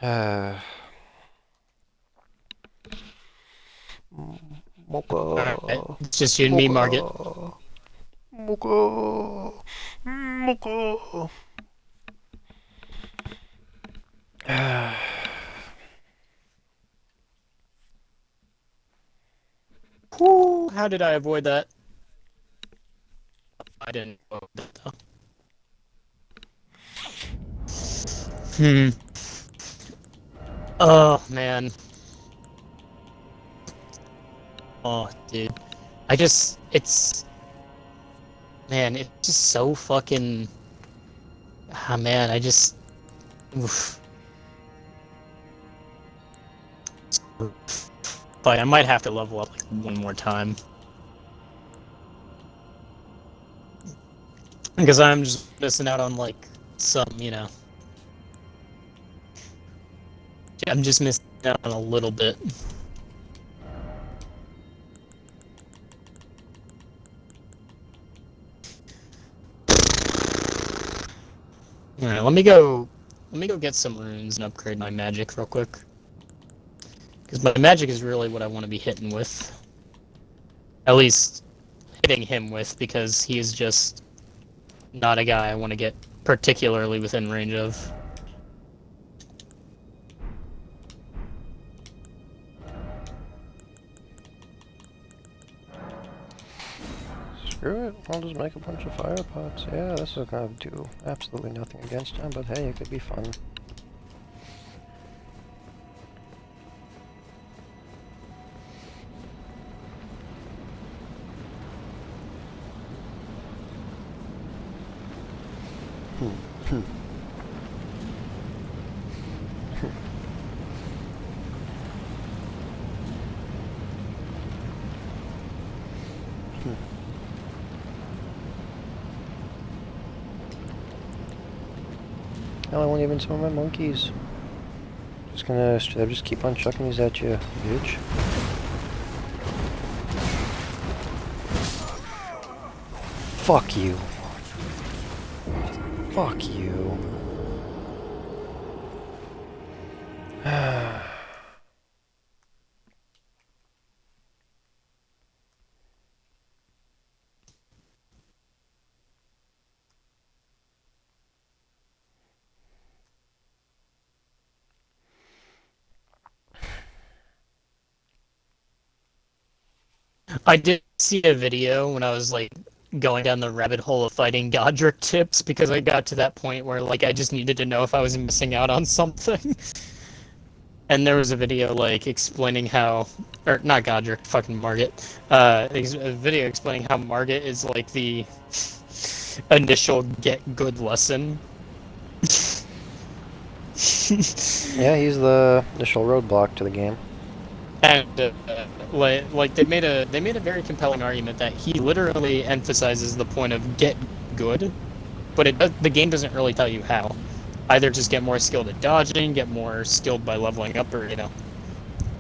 alright, Moko. it's just you and me, Margit. Moko. Moko. Moko. Whew, how did I avoid that? I didn't avoid that though. Oh man. Oh dude. Man, it's just so fucking ah man, oof. But I might have to level up like one more time. Because I'm just missing out on like some, I'm just missing out on a little bit. Alright, let me go get some runes and upgrade my magic real quick. Because my magic is really what I want to be hitting with. At least hitting him with, because he is just not a guy I want to get particularly within range of. Screw it, I'll just make a bunch of fire pots. Yeah, this is gonna do absolutely nothing against him, but hey, it could be fun. Hell, I won't even summon my monkeys. Just gonna just keep on chucking these at you, bitch. Fuck you. Fuck you. I did see a video when I was like going down the rabbit hole of fighting Godric tips because I got to that point where like I just needed to know if I was missing out on something. And there was a video like explaining how, or not Godric, fucking Margit. A video explaining how Margit is like the initial get good lesson. Yeah, he's the initial roadblock to the game. And like they made a very compelling argument that he literally emphasizes the point of get good, but the game doesn't really tell you how. Either just get more skilled at dodging, get more skilled by leveling up, or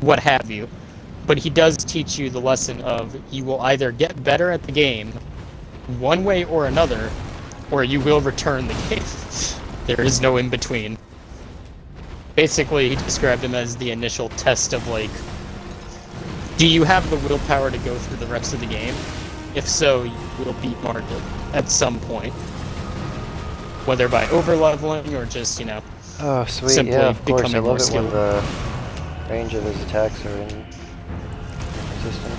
what have you. But he does teach you the lesson of you will either get better at the game one way or another, or you will return the game. There is no in between. Basically, he described him as the initial test of like, do you have the willpower to go through the rest of the game? If so, you will beat Margit at some point. Whether by overleveling or just, Oh, sweet. simply Yeah, of course. I becoming more love it when skilled. the range of his attacks are inconsistent.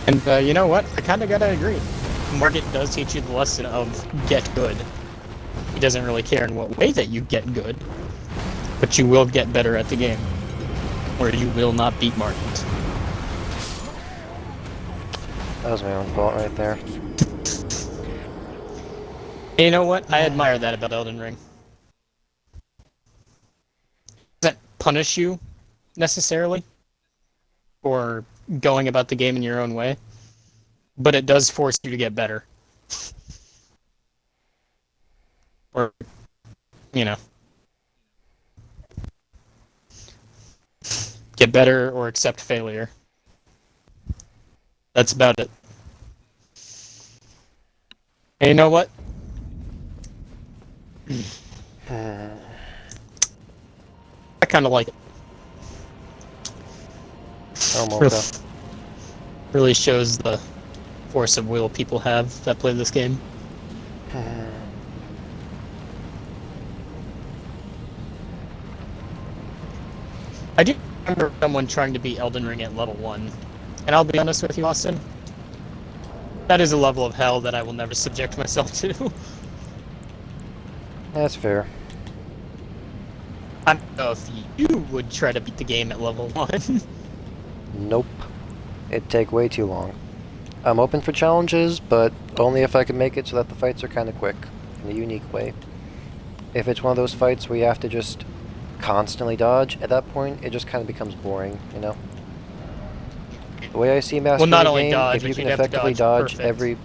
And you know what? I kind of gotta agree. Margit does teach you the lesson of get good. He doesn't really care in what way that you get good, but you will get better at the game, or you will not beat Margit. That was my own fault right there. And you know what? I admire that about Elden Ring. It doesn't punish you necessarily for going about the game in your own way, but it does force you to get better. Or, you know, get better or accept failure. That's about it. And you know what? I kind of like it. Oh, Mocha. Really shows the force of will people have that play this game. I do remember someone trying to beat Elden Ring at level 1. And I'll be honest with you, Austin. That is a level of hell that I will never subject myself to. That's fair. I don't know if you would try to beat the game at level 1. Nope. It'd take way too long. I'm open for challenges, but only if I can make it so that the fights are kind of quick, in a unique way. If it's one of those fights where you have to just constantly dodge, at that point, it just kind of becomes boring, you know? The way I see mastering not a only game, dodge, if you but can you'd have to effectively dodge dodge perfect. every...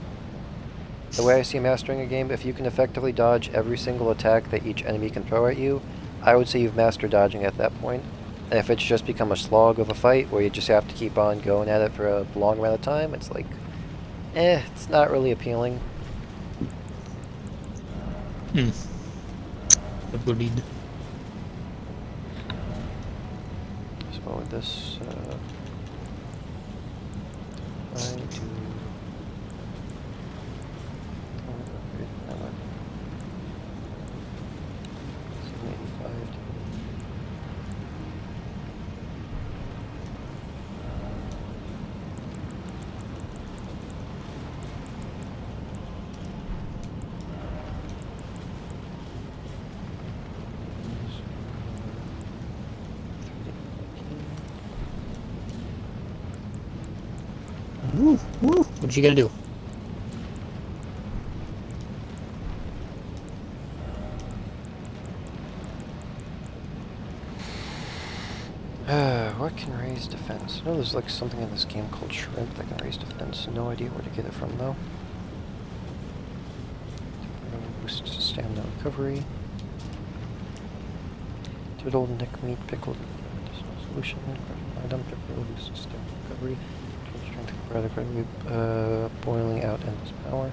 The way I see mastering a game, if you can effectively dodge every single attack that each enemy can throw at you, I would say you've mastered dodging at that point. And if it's just become a slog of a fight where you just have to keep on going at it for a long amount of time, it's like, it's not really appealing. Agreed. So what would this, try to... upgrade that one. 785 to... Woo, woo. What you gonna do? What can raise defense? I know there's like something in this game called Shrimp that can raise defense. No idea where to get it from though. Boost stamina recovery. Twiddle, neck meat, pickled. Solution. Item, pepper, boost stamina recovery. Strength, rather quickly. Boiling out endless power.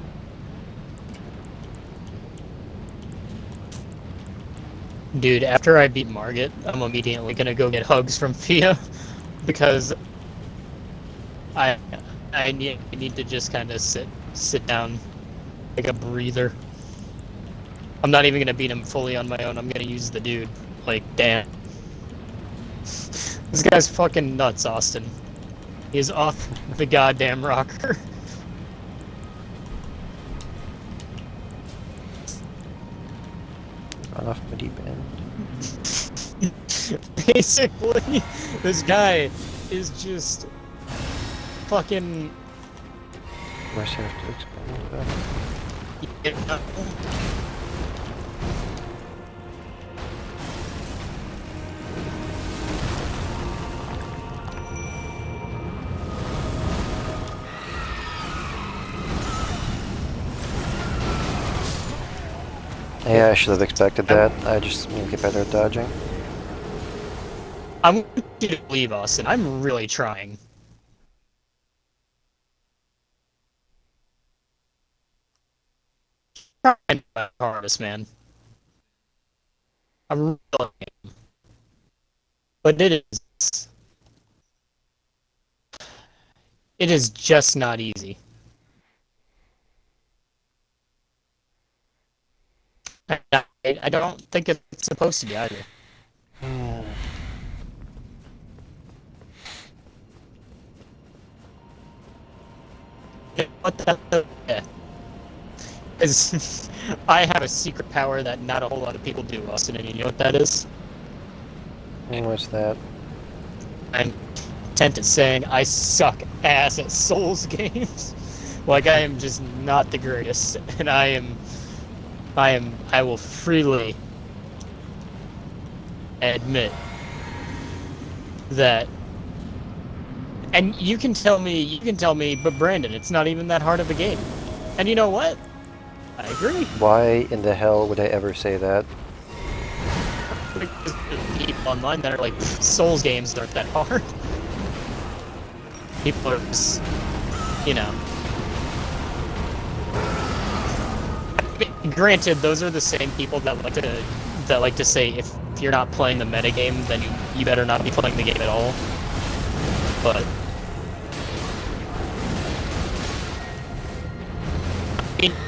Dude, after I beat Margit, I'm immediately gonna go get hugs from Thea because I need to just kind of sit down, take a breather. I'm not even gonna beat him fully on my own. I'm gonna use the dude. Like, damn, this guy's fucking nuts, Austin. He's off the goddamn rocker. Gone off my deep end. Basically, this guy is just fucking. Where's I have to expand that? Yeah, I should have expected that. I just need to get better at dodging. I want you to believe, Austin. I'm really trying. Trying my hardest, man. I'm really, but it is just not easy. I don't think it's supposed to be either. What the? Yeah. Because I have a secret power that not a whole lot of people do, Austin, and you know what that is? What's that? I'm content at saying I suck ass at Souls games. Like, I am just not the greatest, and I will freely admit that. And you can tell me, but Brandon, it's not even that hard of a game. And you know what? I agree. Why in the hell would I ever say that? Because there's people online that are like, Souls games aren't that hard. People are just, you know. Granted, those are the same people that like to say if you're not playing the metagame, then you better not be playing the game at all. But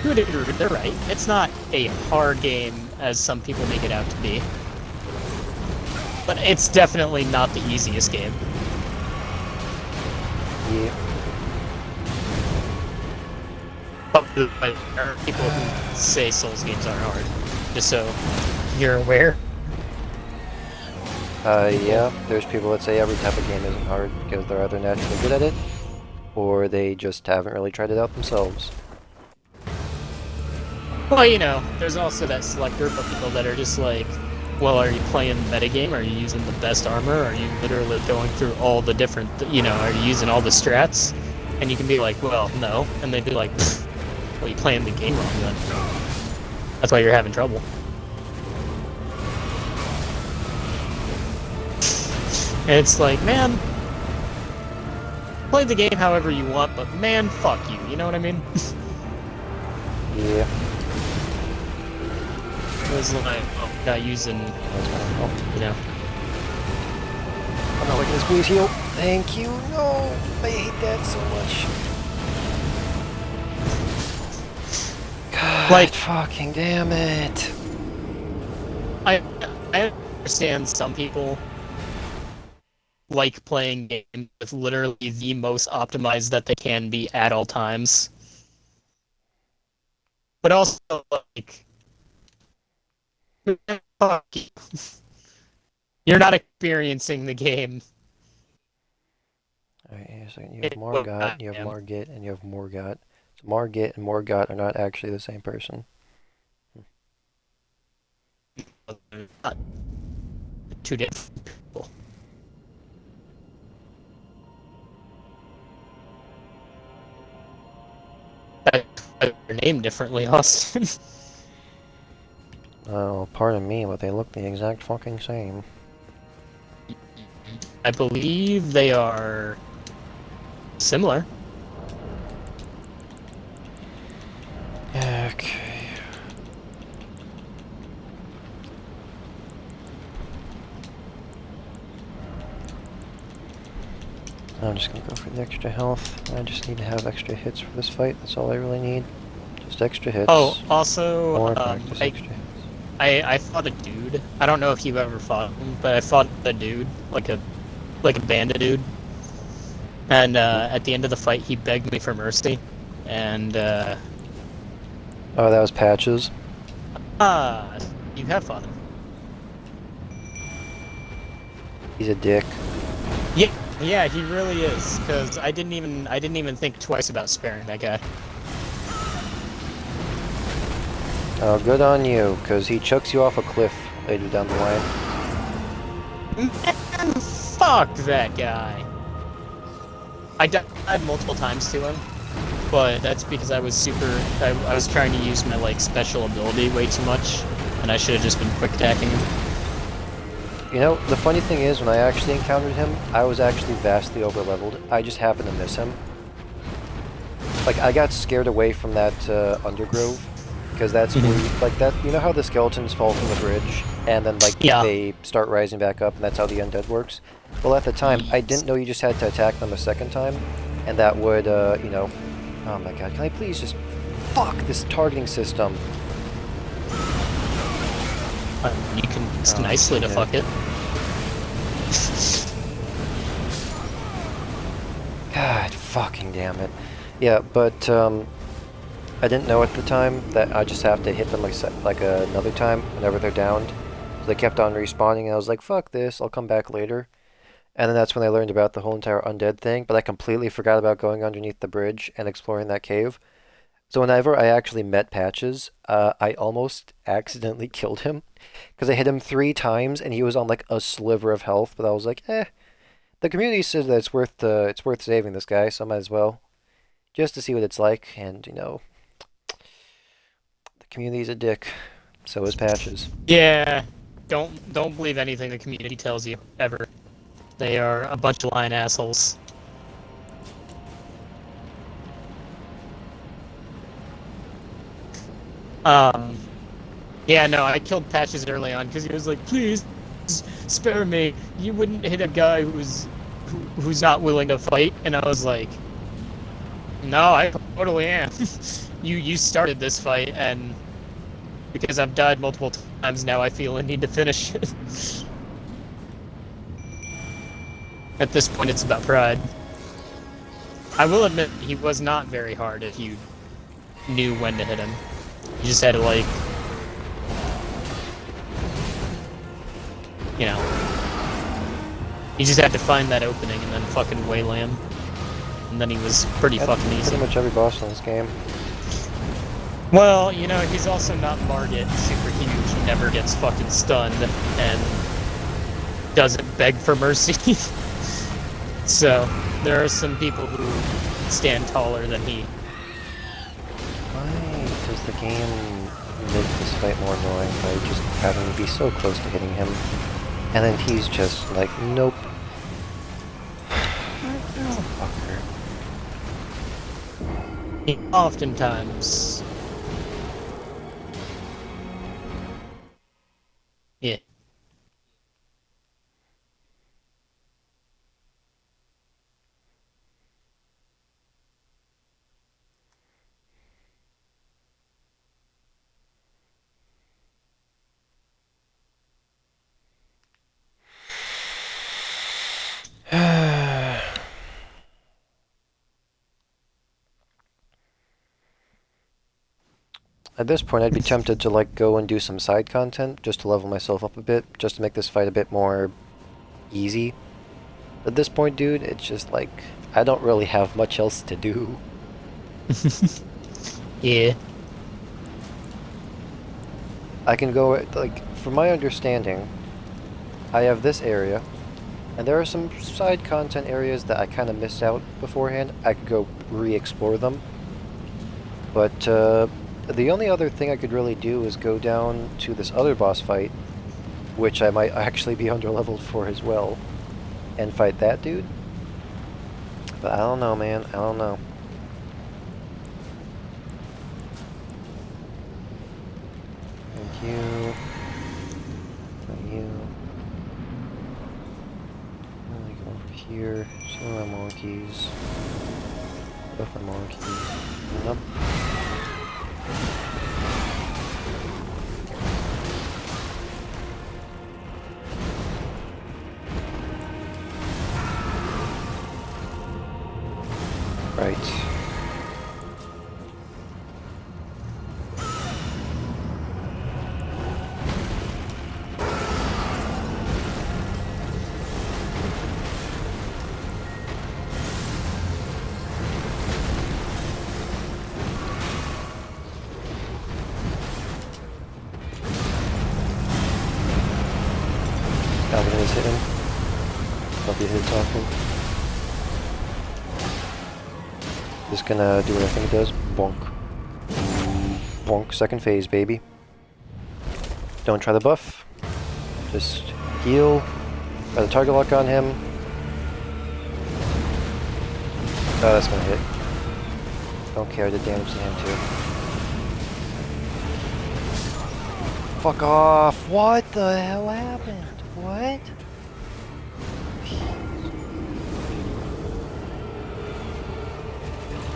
to a degree, they're right. It's not a hard game as some people make it out to be. But it's definitely not the easiest game. Yeah. But there are people who say Souls games aren't hard. Just so you're aware. Yeah, there's people that say every type of game isn't hard because they're either naturally good at it, or they just haven't really tried it out themselves. Well, you know, there's also that select group of people that are just like, well, are you playing metagame? Are you using the best armor? Are you literally going through all the different, you know, are you using all the strats? And you can be like, well, no. And they'd be like, well, you're playing the game wrong then. That's why you're having trouble. And it's like, man, play the game however you want, but man, fuck you. You know what I mean? Yeah. It was like, oh, not using, you know. I'm not looking to squeeze heal. Thank you. No, I hate that so much. God, Like, fucking damn it. I understand some people like playing games with literally the most optimized that they can be at all times. But also, like, fuck you. You're not experiencing the game. Alright, here's a second. You have Morgot, you have Margit, and you have Morgot. So Margit and Morgot are not actually the same person. Two different people. They're named differently, Austin. Oh, pardon me, but they look the exact fucking same. I believe they are similar. Okay. I'm just gonna go for the extra health. I just need to have extra hits for this fight. That's all I really need. Just extra hits. Oh, also, More practice extra hits. I fought a dude. I don't know if you've ever fought him, but I fought a dude, like a bandit dude. And at the end of the fight, he begged me for mercy. And, Oh, that was Patches. ah, you have fought him. He's a dick. Yeah, yeah, he really is. Because I didn't even think twice about sparing that guy. Oh, good on you, because he chucks you off a cliff later down the line. Man, fuck that guy. I died multiple times to him, but that's because I was I was trying to use my, like, special ability way too much, and I should have just been quick attacking him. You know, the funny thing is, when I actually encountered him, I was actually vastly overleveled. I just happened to miss him. Like, I got scared away from that undergrove, because that's where you, like that. You know how the skeletons fall from the bridge, and then like Yeah. they start rising back up, and that's how the undead works. Well, at the time, I didn't know you just had to attack them a second time, and that would, you know. Oh my god, can I please just fuck this targeting system? You can Oh, nicely to yeah. fuck it. God fucking damn it. Yeah, but I didn't know at the time that I just have to hit them like another time whenever they're downed. So they kept on respawning, and I was like, fuck this, I'll come back later. And then that's when I learned about the whole entire undead thing, but I completely forgot about going underneath the bridge and exploring that cave. So whenever I actually met Patches, I almost accidentally killed him because I hit him 3 times and he was on like a sliver of health. But I was like, the community says that it's worth saving this guy, so I might as well just to see what it's like. And you know, the community's a dick. So is Patches. Yeah, don't believe anything the community tells you ever. They are a bunch of lying assholes. Um, yeah, no, I killed Patches early on because he was like, "Please, spare me. You wouldn't hit a guy who's not willing to fight." And I was like, "No, I totally am. You started this fight, and because I've died multiple times now, I feel a need to finish it." At this point, it's about pride. I will admit he was not very hard if you knew when to hit him. You just had to, like, you know, you just had to find that opening and then fucking waylay him. And then he was pretty That's fucking easy. pretty much every boss in this game. Well, you know, he's also not Margit, super huge, he never gets fucking stunned, and doesn't beg for mercy. So, there are some people who stand taller than he. Why does the game make this fight more annoying by just having to be so close to hitting him? And then he's just like, nope. Fucker. Oftentimes. Yeah. At this point, I'd be tempted to like go and do some side content just to level myself up a bit, just to make this fight a bit more easy. But at this point, dude, it's just like I don't really have much else to do. Yeah. I can go like, from my understanding, I have this area, and there are some side content areas that I kind of missed out beforehand. I could go re-explore them. But the only other thing I could really do is go down to this other boss fight, which I might actually be underleveled for as well, and fight that dude. But I don't know, man. I don't know. Thank you. Thank you. I'm gonna go over here. Some of my monkeys. Both my monkeys. And up. Alright. Alvin is hitting. Don't be hit talking. Just gonna do what I think it does. Bonk. Bonk. Second phase, baby. Don't try the buff. Just heal. Try the target lock on him. Oh, that's gonna hit. Don't care, the damage to him too. Fuck off! What the hell happened? What?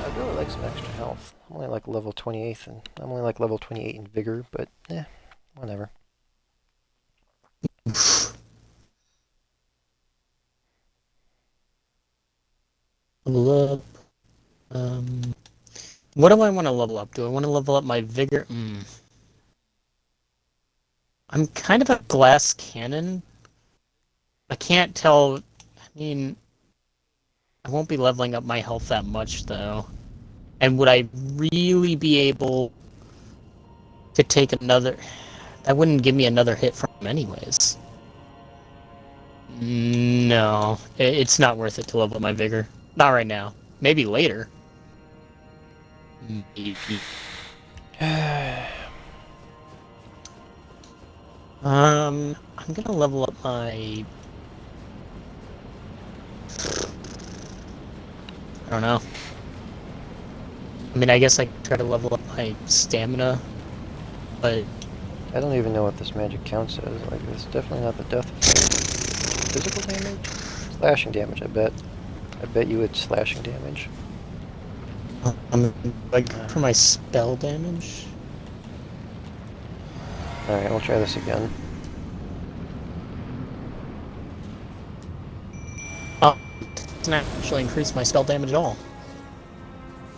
I'd really like some extra health. I'm only like level 28 and I'm only like level 28 in vigor, but whatever. Level up. What do I want to level up? Do I want to level up my vigor? I'm kind of a glass cannon. I can't tell. I mean, I won't be leveling up my health that much, though. And would I really be able to take another... That wouldn't give me another hit from him anyways. No. It's not worth it to level up my vigor. Not right now. Maybe later. Maybe. I'm gonna level up my... I don't know. I mean, I guess I could try to level up my stamina, but... I don't even know what this magic counts as. Like, it's definitely not the death effect. Physical damage? Slashing damage, I bet. I bet you it's slashing damage. Like, for my spell damage? Alright, we'll try this again. Oh, it doesn't actually increase my spell damage at all.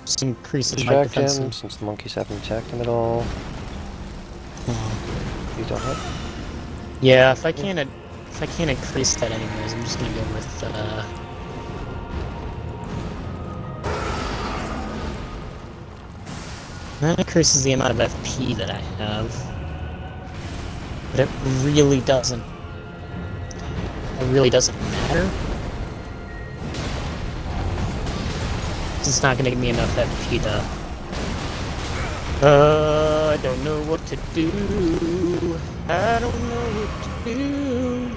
Just increases my Distract defense. him, since the monkeys haven't attacked him at all. Please don't hit. Yeah, if I can't increase that anyways, I'm just gonna go with that increases the amount of FP that I have. But it really doesn't. It really doesn't matter. It's not gonna give me enough FP to... I don't know what to do. I don't know what to do.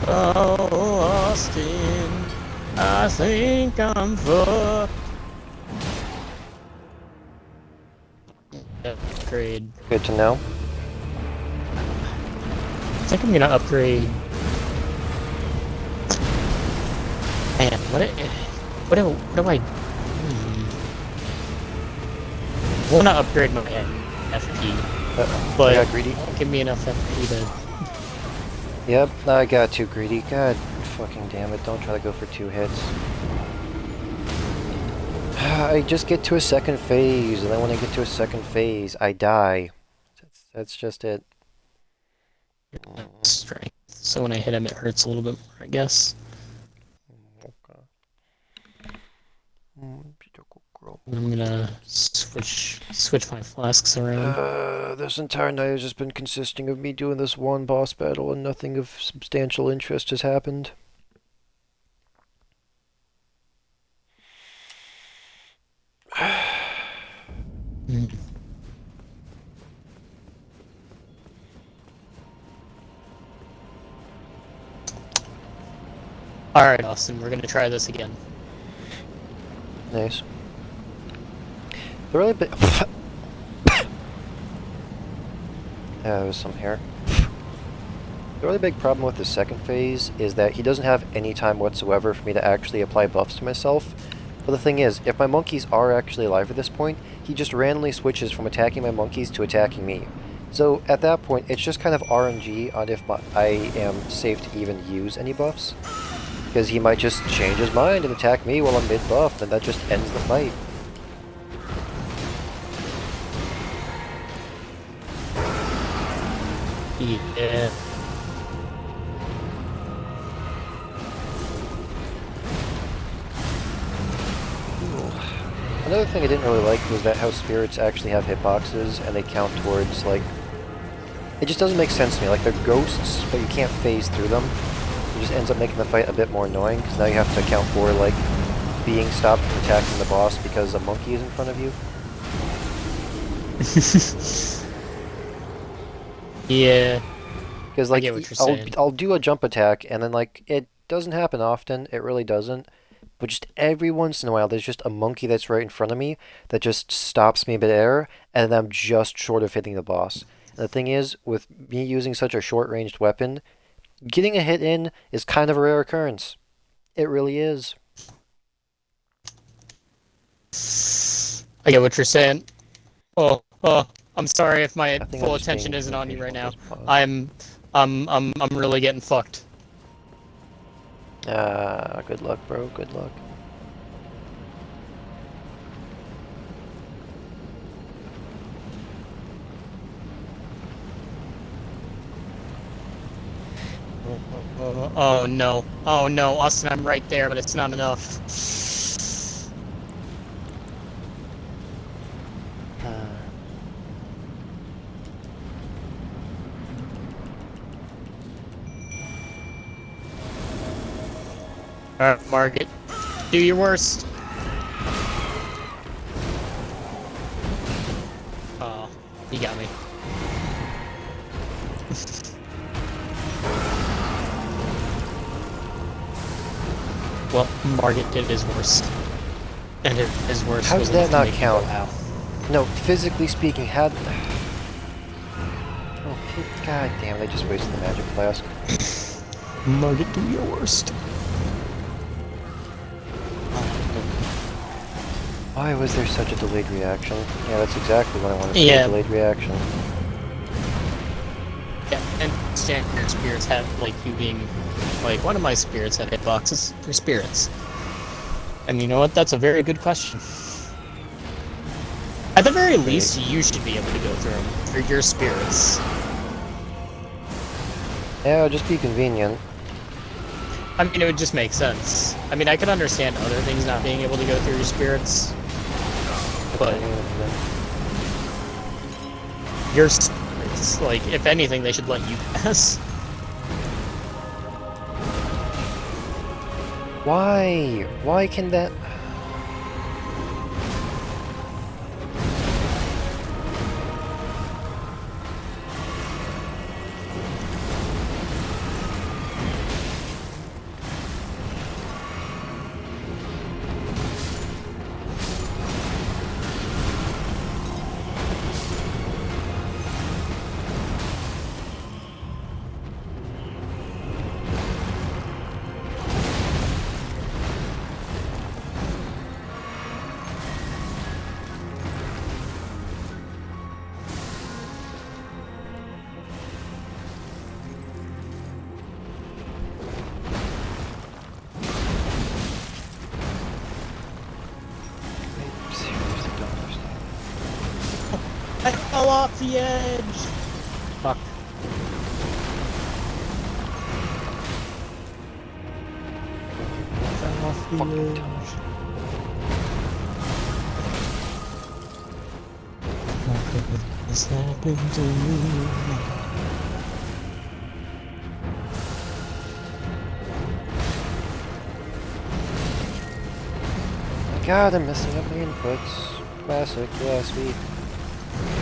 Oh, Austin, I think I'm fucked. Upgrade. Good to know. I think I'm gonna upgrade. Man, what do I? I want to upgrade my FP, but I got greedy. it won't give me enough FP to... Yep, I got too greedy. God fucking damn it, don't try to go for 2 hits. I just get to a second phase, and then when I get to a second phase, I die. That's just it. Strength. So when I hit him, it hurts a little bit more, I guess. I'm gonna switch my flasks around. This entire night has just been consisting of me doing this one boss battle, and nothing of substantial interest has happened. Alright, Austin, we're gonna try this again. Nice. The really big... Yeah, there was some hair. The really big problem with the second phase is that he doesn't have any time whatsoever for me to actually apply buffs to myself. But the thing is, if my monkeys are actually alive at this point, he just randomly switches from attacking my monkeys to attacking me. So at that point, it's just kind of RNG on if I am safe to even use any buffs. Because he might just change his mind and attack me while I'm mid-buff, and that just ends the fight. Yeah. Another thing I didn't really like was that how spirits actually have hitboxes and they count towards, like... It just doesn't make sense to me. Like, they're ghosts, but you can't phase through them. It just ends up making the fight a bit more annoying, because now you have to account for, like, being stopped from attacking the boss because a monkey is in front of you. Yeah. Because, I like, get what you're saying. I'll do a jump attack, and then, like, it doesn't happen often. It really doesn't. But just every once in a while, there's just a monkey that's right in front of me that just stops me mid-air, and then I'm just short of hitting the boss. And the thing is, with me using such a short-ranged weapon, getting a hit in is kind of a rare occurrence. It really is. I get what you're saying. Oh, I'm sorry if my I think I'm full just being attention isn't on you right now. impatient with I'm really getting fucked. this pause. Good luck, bro. Good luck. Oh no. Oh no, Austin, I'm right there, but it's not enough. Alright, Margaret. Do your worst. Oh, he got me. Well, Margaret did his worst. And his worst How was does that enough to not make me go, count? "Ow." No, physically speaking, had... Oh, god damn, they just wasted the magic flask. Margaret, do your worst. Why was there such a delayed reaction? Yeah, that's exactly what I want to say, Yeah. delayed reaction. Yeah, and standard spirits have, like, you being... Like, one of my spirits had hitboxes for spirits. And you know what? That's a very good question. At the very least, you should be able to go through them for your spirits. Yeah, it'll just be convenient. I mean, it would just make sense. I mean, I could understand other things not being able to go through your spirits, but your spirits, like, if anything, they should let you pass. Why? Why can that... I seriously don't understand. I fell off the edge! Fuck. I fell off the Fucking edge. How could this happen to me? God, I'm messing up my inputs. Classic, yeah, sweet.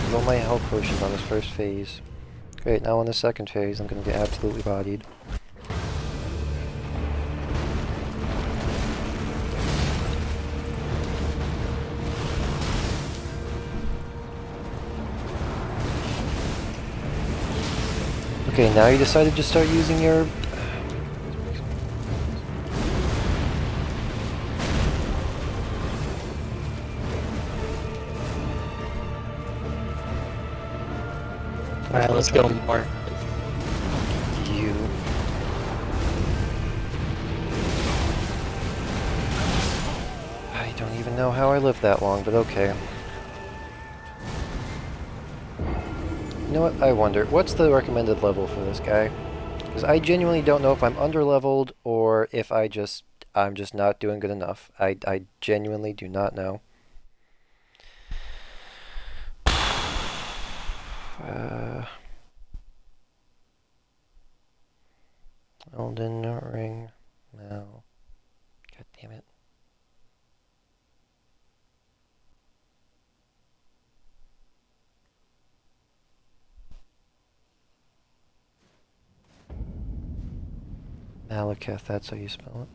Use all my health potions on this first phase. Great, now on the second phase, I'm gonna get absolutely bodied. Okay, now you decided to start using your... Alright, let's go more. You... know how I lived that long, but okay. You know what? I wonder, what's the recommended level for this guy? Because I genuinely don't know if I'm underleveled or if I'm just not doing good enough. I genuinely do not know. Elden Ring. No. God damn it. Malekith, that's how you spell it.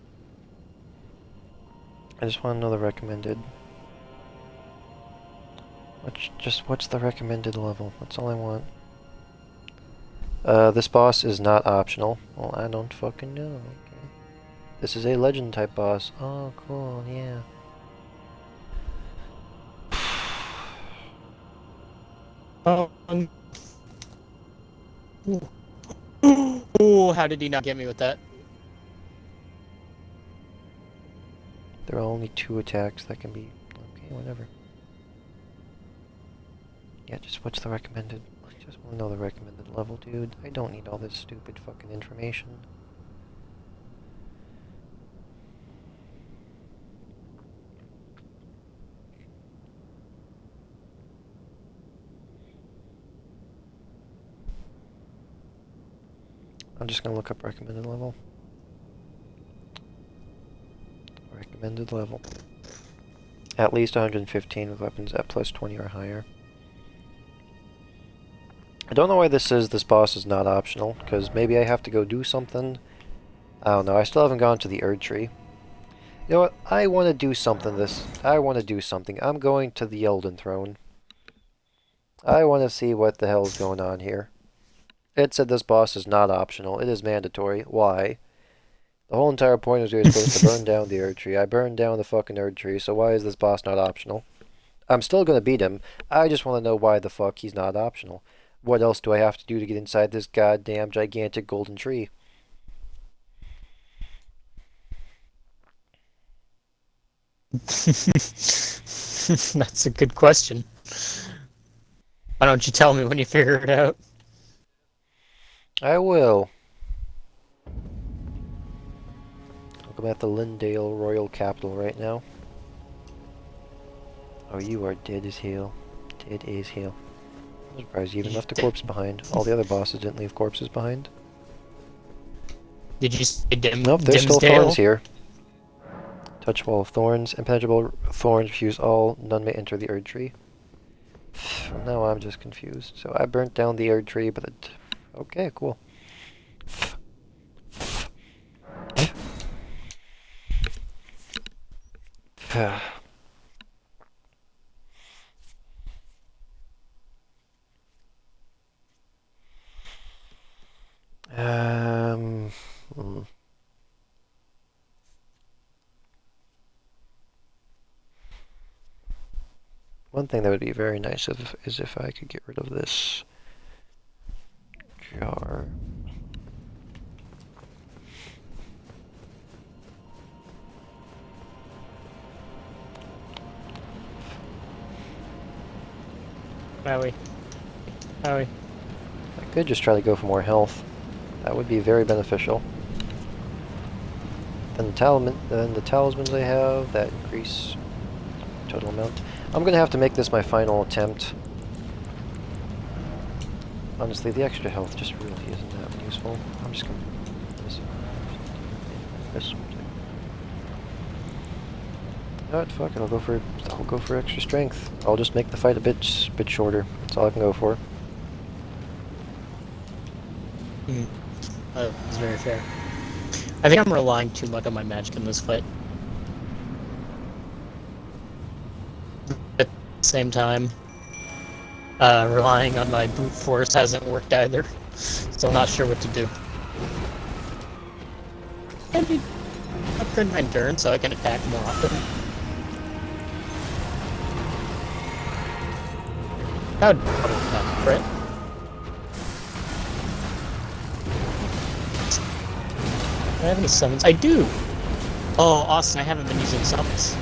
I just want to know the recommended. What's the recommended level? That's all I want. This boss is not optional. Well, I don't fucking know. Okay. This is a legend type boss. Oh, cool, yeah. Ooh, how did he not get me with that? There are only 2 attacks that can be... Okay, whatever. Yeah, just what's the recommended... I just want to know the recommended level, dude. I don't need all this stupid fucking information. I'm just gonna look up recommended level. Recommended level. At least 115 with weapons at plus 20 or higher. I don't know why this says this boss is not optional, because maybe I have to go do something. I don't know, I still haven't gone to the Erd Tree. You know what, I want to do something I'm going to the Elden Throne. I want to see what the hell is going on here. It said this boss is not optional, it is mandatory. Why? The whole entire point is you're supposed to burn down the Erd Tree. I burned down the fucking Erd Tree, so why is this boss not optional? I'm still gonna beat him. I just want to know why the fuck he's not optional. What else do I have to do to get inside this goddamn gigantic golden tree? That's a good question. Why don't you tell me when you figure it out? I will. I'm at the Lindale Royal Capital right now. Oh, you are dead as hell. Dead as hell. I'm surprised you even left a corpse behind. All the other bosses didn't leave corpses behind. Did you say Nope, there's still Dimsdale? thorns here. Touch wall of thorns. Impenetrable thorns refuse all. None may enter the Erd Tree. Now I'm just confused. So I burnt down the Erd Tree, but it... Okay, cool. um... hmm. One thing that would be very nice is if I could get rid of this jar. Howie. I could just try to go for more health. That would be very beneficial. Then the talismans I have that increase total amount. I'm gonna have to make this my final attempt. Honestly, the extra health just really isn't that useful. I'm just gonna do this. You know what? Fuck it. I'll go for extra strength. I'll just make the fight a bit shorter. That's all I can go for. That's very fair. I think I'm relying too much on my magic in this fight. At the same time, relying on my brute force hasn't worked either, so I'm not sure what to do. Maybe upgrade my endurance so I can attack more often. That would probably help, right? Do I have any summons? I do! Oh, Austin, I haven't been using summons.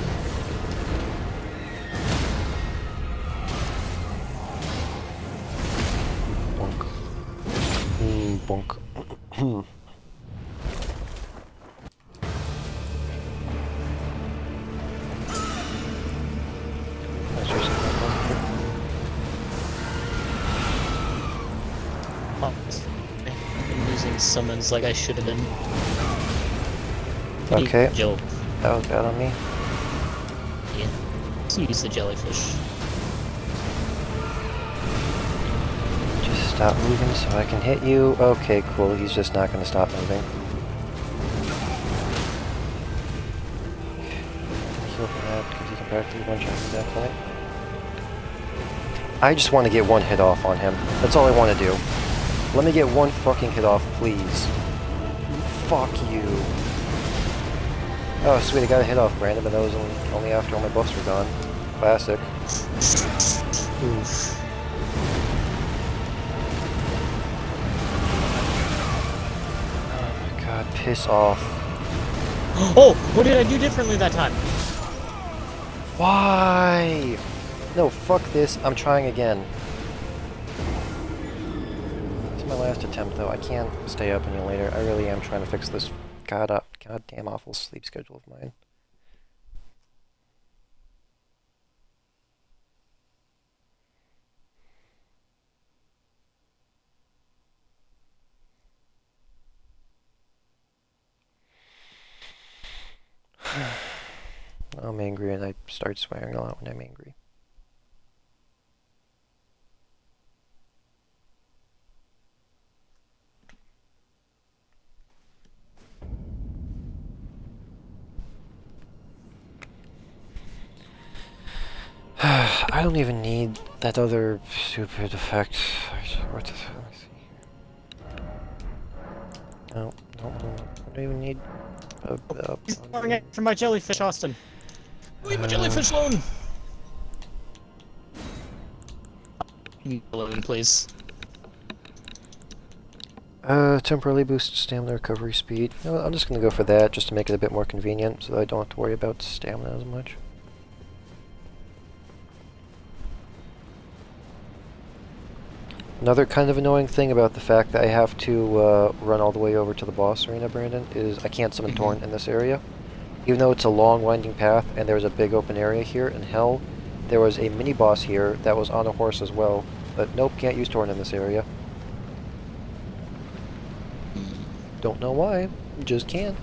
Bunk. I've been using summons like I should have been. Okay, Jill. that was bad on me. Yeah. So use the jellyfish. Just stop moving so I can hit you. Okay, cool. He's just not going to stop moving. Heal from that because he can practically one-shot at that point. I just want to get one hit off on him. That's all I want to do. Let me get one fucking hit off, please. Fuck you. Oh, sweet, I got a hit off, Brandon, but that was only after all my buffs were gone. Classic. Oof. Oh my god, piss off. Oh! What did I do differently that time? Why? No, fuck this. I'm trying again. This is my last attempt, though. I can't stay up any later. I really am trying to fix this goddamn awful sleep schedule of mine. I'm angry and I start swearing a lot when I'm angry. I don't even need that other stupid effect. What the, let me see. No, I don't even need He's going after my jellyfish, Austin. Leave my jellyfish alone! Leave me alone, please. temporarily boost stamina recovery speed. You know what, I'm just gonna go for that just to make it a bit more convenient so that I don't have to worry about stamina as much. Another kind of annoying thing about the fact that I have to run all the way over to the boss arena, Brandon, is I can't summon Torrent in this area. Even though it's a long winding path and there's a big open area here, in hell, there was a mini-boss here that was on a horse as well. But nope, can't use Torrent in this area. Don't know why, just can't.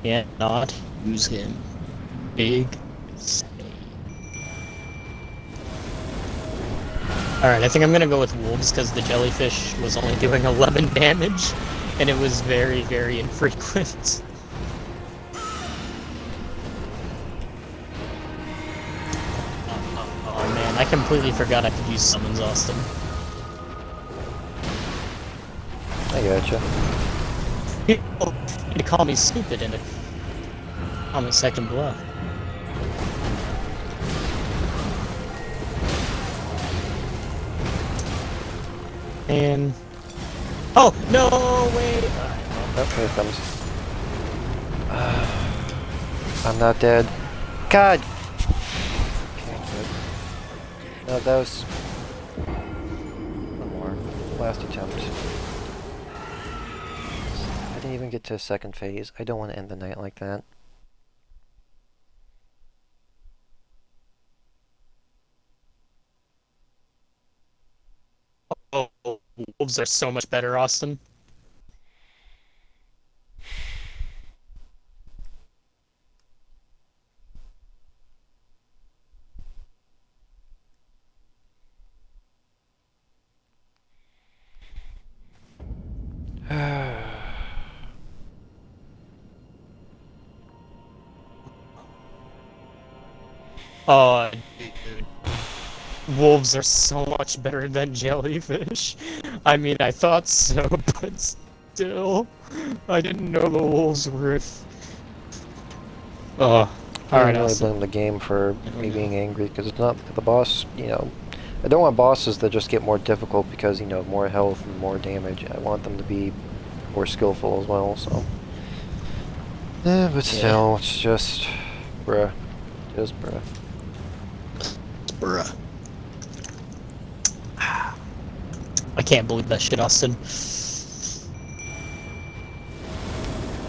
Can't not use him. Big. Alright, I think I'm gonna go with wolves because the jellyfish was only doing 11 damage and it was very, very infrequent. Oh man, I completely forgot I could use summons, Austin. I gotcha. People need to call me stupid in it. On the second blow. And... oh, no, wait! Oh, here it comes. I'm not dead. God! No, that was... one more. Last attempt. I didn't even get to a second phase. I don't want to end the night like that. Oh, wolves are so much better, Austin. Oh, dude. Wolves are so much better than jellyfish. I mean, I thought so, but still. I didn't know the wolves were... oh, I alright, don't really Austin. blame the game for me being angry, because it's not the boss, you know. I don't want bosses that just get more difficult because, you know, more health and more damage. I want them to be more skillful as well, so. But still, it's just... bruh. Just bruh. Bruh. I can't believe that shit, Austin.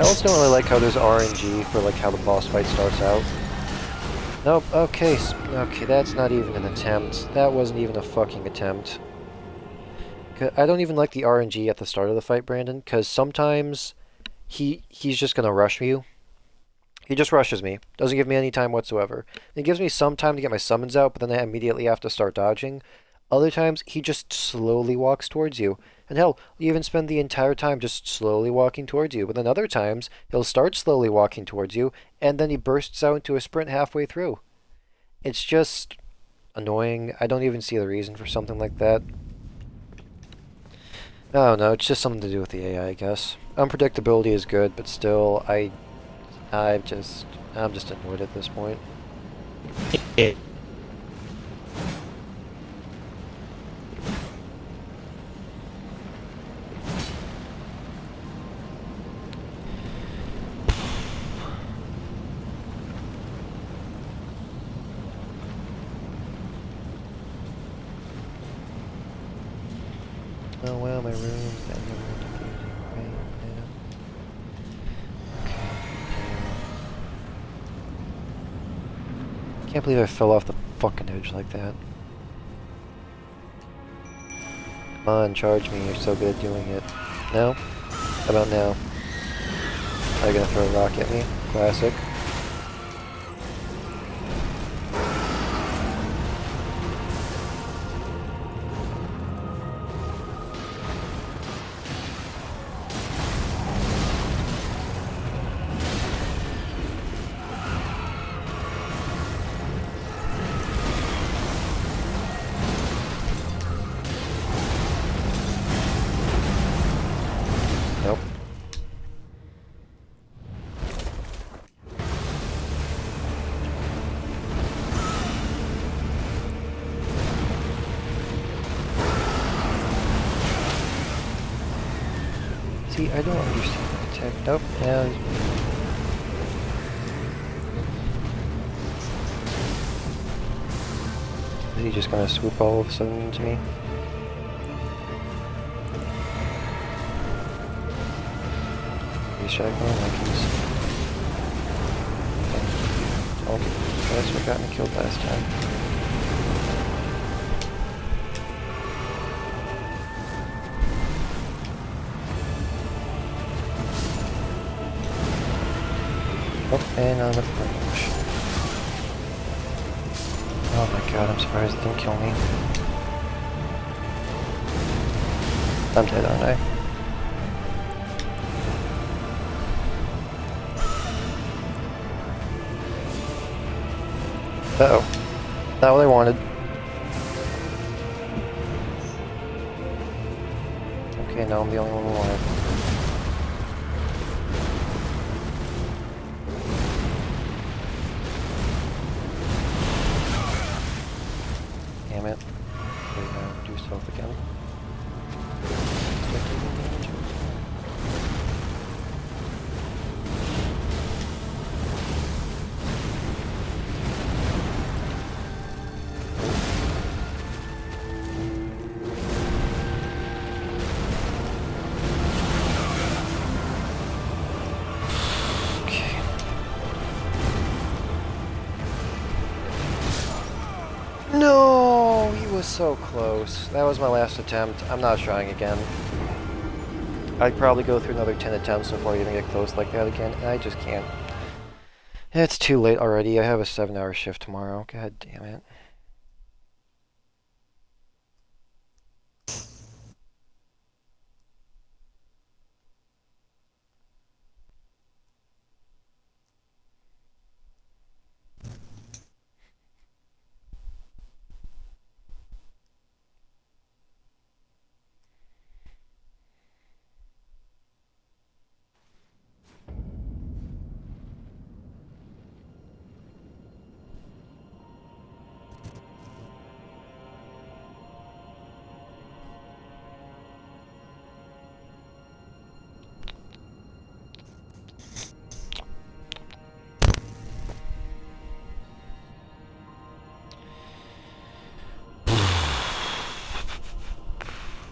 I also don't really like how there's RNG for like how the boss fight starts out. Nope, okay, okay, that's not even an attempt. That wasn't even a fucking attempt. I don't even like the RNG at the start of the fight, Brandon, because sometimes he's just gonna rush you. He just rushes me. Doesn't give me any time whatsoever. It gives me some time to get my summons out, but then I immediately have to start dodging. Other times, he just slowly walks towards you. And hell, you even spend the entire time just slowly walking towards you. But then other times, he'll start slowly walking towards you, and then he bursts out into a sprint halfway through. It's just annoying. I don't even see the reason for something like that. I don't know, it's just something to do with the AI, I guess. Unpredictability is good, but still, I'm just annoyed at this point. It, Oh well, my room's that never end up using right now. Okay. Can't believe I fell off the fucking edge like that. Come on, charge me, you're so good at doing it. No? How about now? Are you gonna throw a rock at me? Classic. Nope. See, I don't understand the tech. Nope. Yeah. Is he just gonna swoop all of a sudden into me? He's shotgun monkeys. Oh, that's what got me killed last time. Oh, and on the fringe. Oh my god, I'm surprised it didn't kill me. I'm dead, aren't I? Uh-oh. Not what I wanted. Okay, now I'm the only one alive. Damn it. Okay, do stealth again. No, he was so close. That was my last attempt. I'm not trying again. I'd probably go through another 10 attempts before I even get close like that again, and I just can't. It's too late already. I have a 7-hour shift tomorrow. God damn it.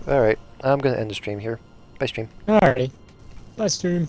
Alright, I'm gonna end the stream here. Bye, stream. Alrighty. Bye, stream.